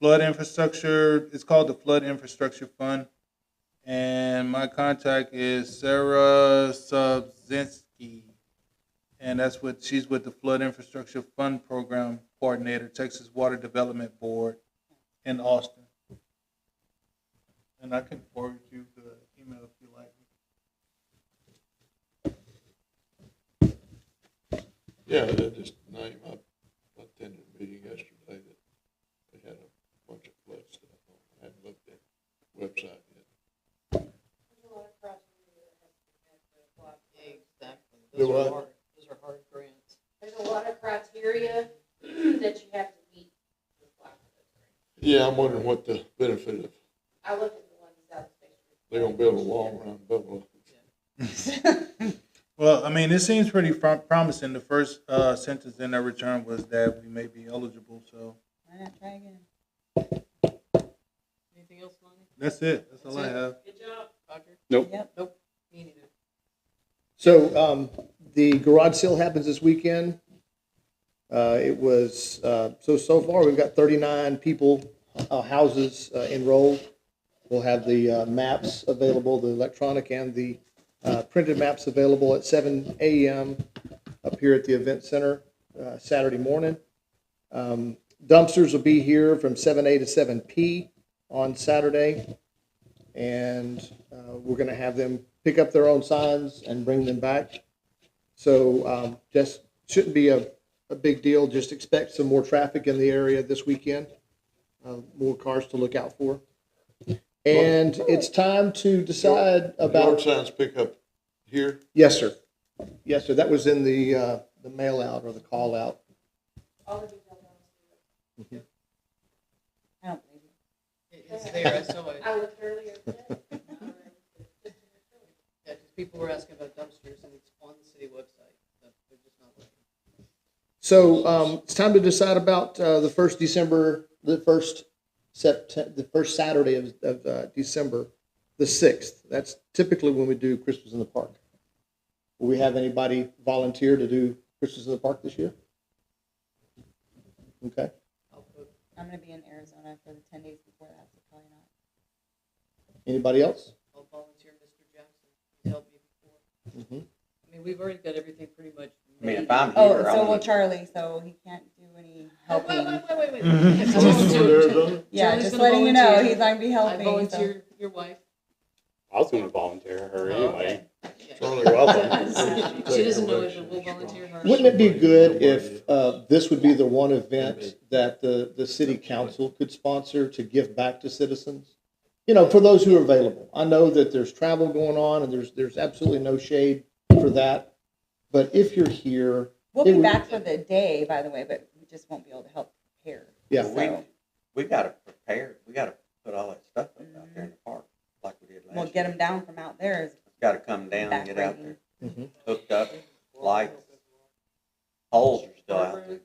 flood infrastructure. It's called the Flood Infrastructure Fund. And my contact is Sarah Subzinski. And she's with the Flood Infrastructure Fund Program Coordinator, Texas Water Development Board in Austin. And I can forward you the email if you like. Yeah, they just name. I attended a meeting yesterday that they had a bunch of flood stuff on. I hadn't looked at the website yet. Exactly. Do what? Those are hard grants. There's a lot of criteria that you have to meet to apply for those grants. Yeah, I'm wondering what the benefit of, I looked at the ones out of space. they're gonna build a wall around Bevil. Well, I mean, it seems pretty promising. The first sentence in their return was that we may be eligible, so. Why not try again? Anything else, Lonnie? That's it. That's all I have. Good job. Roger? Nope. Yep. Nope. Me neither. So the garage sale happens this weekend. It was, so far we've got 39 people, houses enrolled. We'll have the maps available, the electronic and the printed maps available at 7 a.m. up here at the event center Saturday morning. Dumpsters will be here from 7 a to 7 p on Saturday. And we're going to have them pick up their own signs and bring them back. So just shouldn't be a big deal. Just expect some more traffic in the area this weekend. More cars to look out for. And it's time to decide about. Yard signs pick up here? Yes, sir. Yes, sir. That was in the mail out or the call out. All the details on I don't believe you. It's there, I saw it. I looked earlier today. Yeah, because people were asking about dumpsters, and it's on the city website, but they're just not working. So it's time to decide about the first Saturday of December, the 6th. That's typically when we do Christmas in the Park. Will we have anybody volunteer to do Christmas in the Park this year? Okay. I'm going to be in Arizona for the 10 days before that, so probably not. Anybody else? I'll volunteer Mr. Jackson. He's helped me before. Mm-hmm. I mean, we've already got everything pretty much I mean, made. if I'm here, Oh, I so will want to. Charlie, so he can't do any helping. Wait. Mhm. Yeah, Charlie's just gonna letting you know, volunteer. he's not going to be I helping. So. volunteer your wife. I was going to volunteer her Oh, anyway. okay. Charlie, You're welcome. She doesn't know it, but we'll volunteer her. Wouldn't it be good if this would be the one event that the city council could sponsor to give back to citizens? You know, for those who are available. I know that there's travel going on and there's absolutely no shade for that. But if you're here, We'll be back for the day, by the way, but we just won't be able to help prepare. Yeah. So, We gotta prepare, we gotta put all that stuff up out there in the park, like we did last year. we'll get them down from out there. It's gotta come down and get out there, Mhm. hooked up, lights, poles are still out there.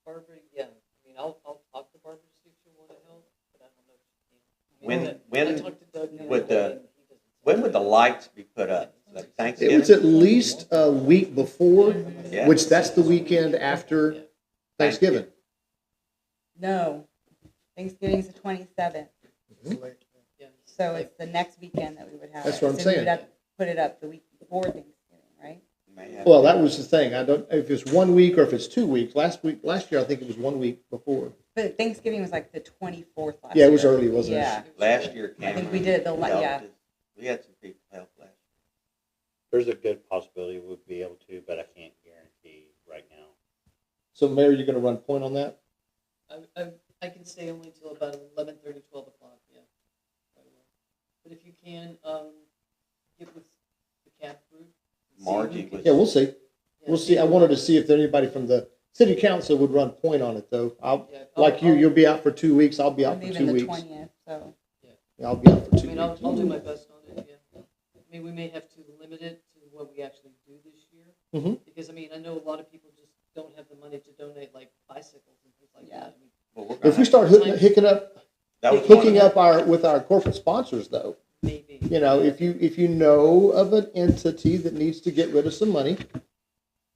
Barbara, yeah, I mean, I'll talk to Barbara, see if she want to help, but I don't know if she can. I talked to Doug the With other day, the- and he doesn't. When would the lights be put up? Like It Thanksgiving? was at least a week before, Yeah. which that's the weekend after Thanksgiving. No, Thanksgiving's the 27th. Yeah. So it's the next weekend that we would have. That's it. what I'm So we would saying. have to put it up the week before Thanksgiving, right? May have- Well, that was the thing. I don't, if it's 1 week or if it's 2 weeks. Last year, I think it was 1 week before. But Thanksgiving was like the 24th last Yeah, year. it was early, wasn't it? Yeah. Last year, I think Cameron. we did the helped yeah. us. We had some people help last There's a good possibility we'll be able to, but I can't guarantee right now. So, Mayor, you're going to run point on that? I can stay only till about 11:30, 12 o'clock, yeah. I will. But if you can, get with the CAP group. see who Margie can- was- Yeah, we'll see. yeah, We'll see. I wanted to see if anybody from the city council would run point on it, though. Yeah, Like you'll be out for 2 weeks. I'll be out I'm for leaving 2 the weeks. 20th, so. Yeah, I'll be out for I 2 mean, weeks. I'll do my best on it, yeah. I mean, we may have to limit it to what we actually do this year. Mhm. Because, I mean, I know a lot of people just don't have the money to donate, like, bicycles and things like Yeah. that. I mean, Well, we're gonna If we have- start hooking up that was one hooking of up with our corporate sponsors, though, maybe. you know, if you know of an entity that needs to get rid of some money,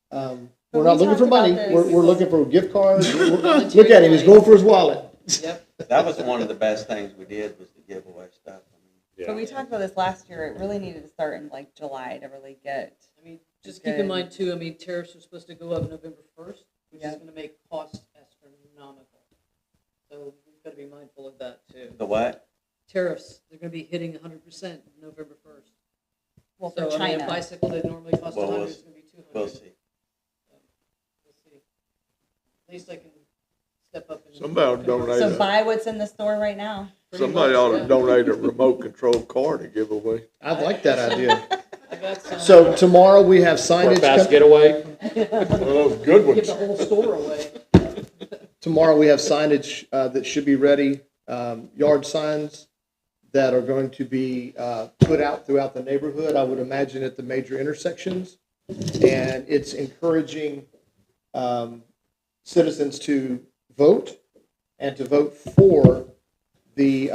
But we're not we looking for talked money. about this. We're looking for gift cards. Look at him; he's going for his wallet. Yep. That was one of the best things we did, was to give away stuff. I mean, But we talked about this last year. It really needed to start in like July to really get. I mean, just keep in mind too, I mean, tariffs are supposed to go up November 1st, which is Yeah. gonna make costs astronomical. So we've gotta be mindful of that too. the what? Tariffs, they're gonna be hitting 100% November 1st. Well, So, for I mean, a China. bicycle that normally costs Well, 100 we'll- is gonna be 200. We'll see. We'll see. At least I can step up and. Somebody ought to donate So buy what's in the store right now. Pretty Somebody much, ought to yeah. donate a remote control car to give away. I like that idea. I got some. So tomorrow we have signage. getaway? One of those good Give ones. the whole store away. Tomorrow we have signage that should be ready, yard signs that are going to be put out throughout the neighborhood, I would imagine at the major intersections. And it's encouraging citizens to vote and to vote for the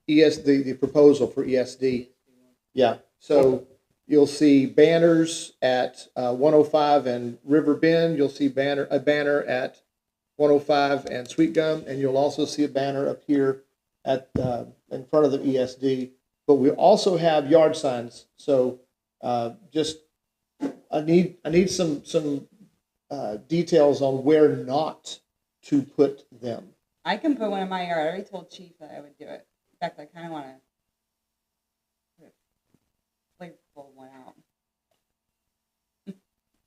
the proposal for ESD. Yeah, so you'll see banners at 105 and River Bend. You'll see a banner at 105 and Sweet Gum, and you'll also see a banner up here at in front of the ESD. But we also have yard signs. So just I need some details on where not to put them. I can put one in my yard. I already told Chief that I would do it. In fact, I kind of want to pull one out.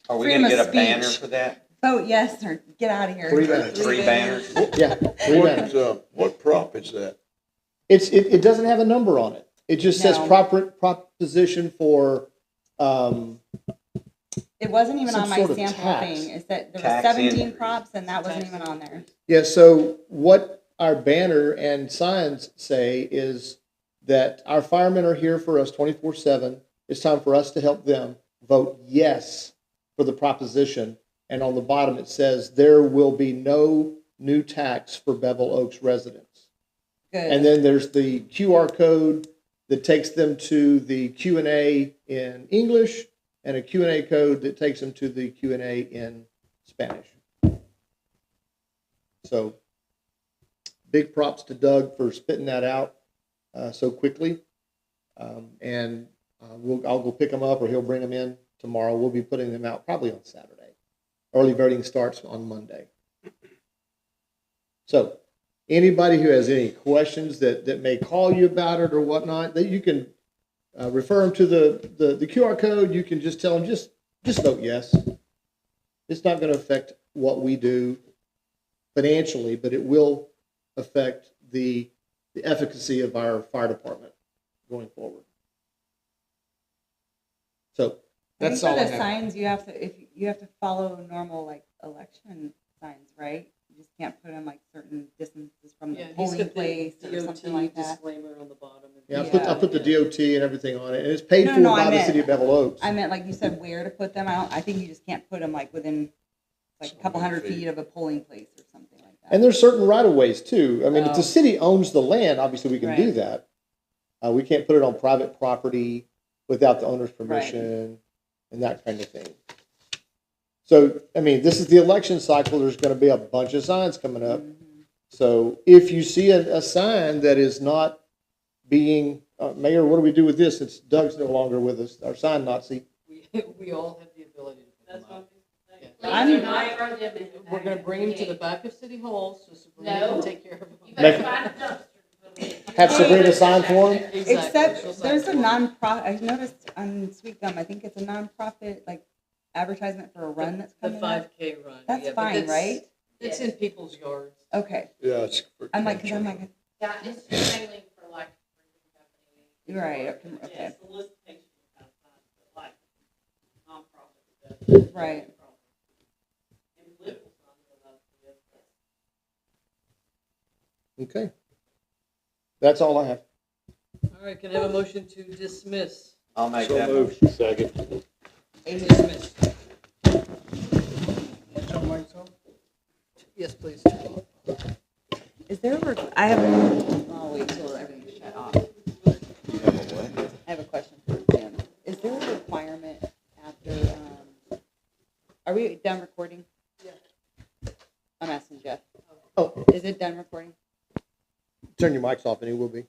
Are we Freedom gonna of get a banner speech. for that? Vote yes or get out of here. 3 banners. 3 banners? Yeah, 3 banners. What prop is that? It doesn't have a number on it. It just says No. proposition for It wasn't even Some on my sort of sample tax. thing. It said there Tax were 17 increase. props and that wasn't even on there. yeah. So what our banner and signs say is that our firemen are here for us 24/7. It's time for us to help them. Vote yes for the proposition. And on the bottom it says there will be no new tax for Bevel Oaks residents. Good. And then there's the QR code that takes them to the Q&A in English and a Q&A code that takes them to the Q&A in Spanish. So big props to Doug for spitting that out so quickly. And I'll go pick them up or he'll bring them in tomorrow. We'll be putting them out probably on Saturday. Early voting starts on Monday. So anybody who has any questions that may call you about it or whatnot, that you can refer them to the QR code. You can just tell them, just vote yes. It's not going to affect what we do financially, but it will affect the efficacy of our fire department going forward. So I that's think all for I the have. signs, you have to follow normal like election signs, right? You just can't put them like certain distances from the Yeah, he's polling got place the or something like DOT that. disclaimer on the bottom. Yeah, Yeah. I put the DOT and everything on it, and it's paid No, for no, by I the meant- city of Bevel Oaks. I meant like you said where to put them. I think you just can't put them like within like a couple hundred feet of a polling place or something like that. And there's certain right of ways too. I mean, if Oh. the city owns the land, obviously we can do Right. that. We can't put it on private property without the owner's permission and that kind of thing. So, I mean, this is the election cycle. There's going to be a bunch of signs coming up. Mm-hmm. So if you see a sign that is not being, Mayor, what do we do with this? It's Doug's no longer with us, our sign Nazi. We all have the ability to put That's them out. what Yeah. I'm saying. I'm- throw them in the We're gonna back bring of them the to the gate. back of City Hall, so Sabrina No. can take care of them. You better Make- find a dumpster. to put 'em in. Have Sabrina sign for them? Exactly. She'll Except sign there's a for it. non-profit, I noticed on Sweet Gum, I think it's a non-profit like advertisement for a run that's The coming up. 5K run. That's yeah, but fine, right? It's in people's yards. Okay. Yeah, it's. I'm like, cause I'm like, Yeah, it's just mainly for like. you're right, Yeah, okay, it's solicitation kind of sign, but like nonprofit. right. And political signs are allowed to be. Okay. That's all I have. All right, can I have a motion to dismiss? I'll make So that moved. motion. Second. Dismiss. Yes, please. Is there I have, I'll wait till everything's shut off. I have a question for Jim. Is there a requirement after, are we done recording? Yeah. I'm asking Jeff. Oh. Is it done recording? Turn your mics off and it will be.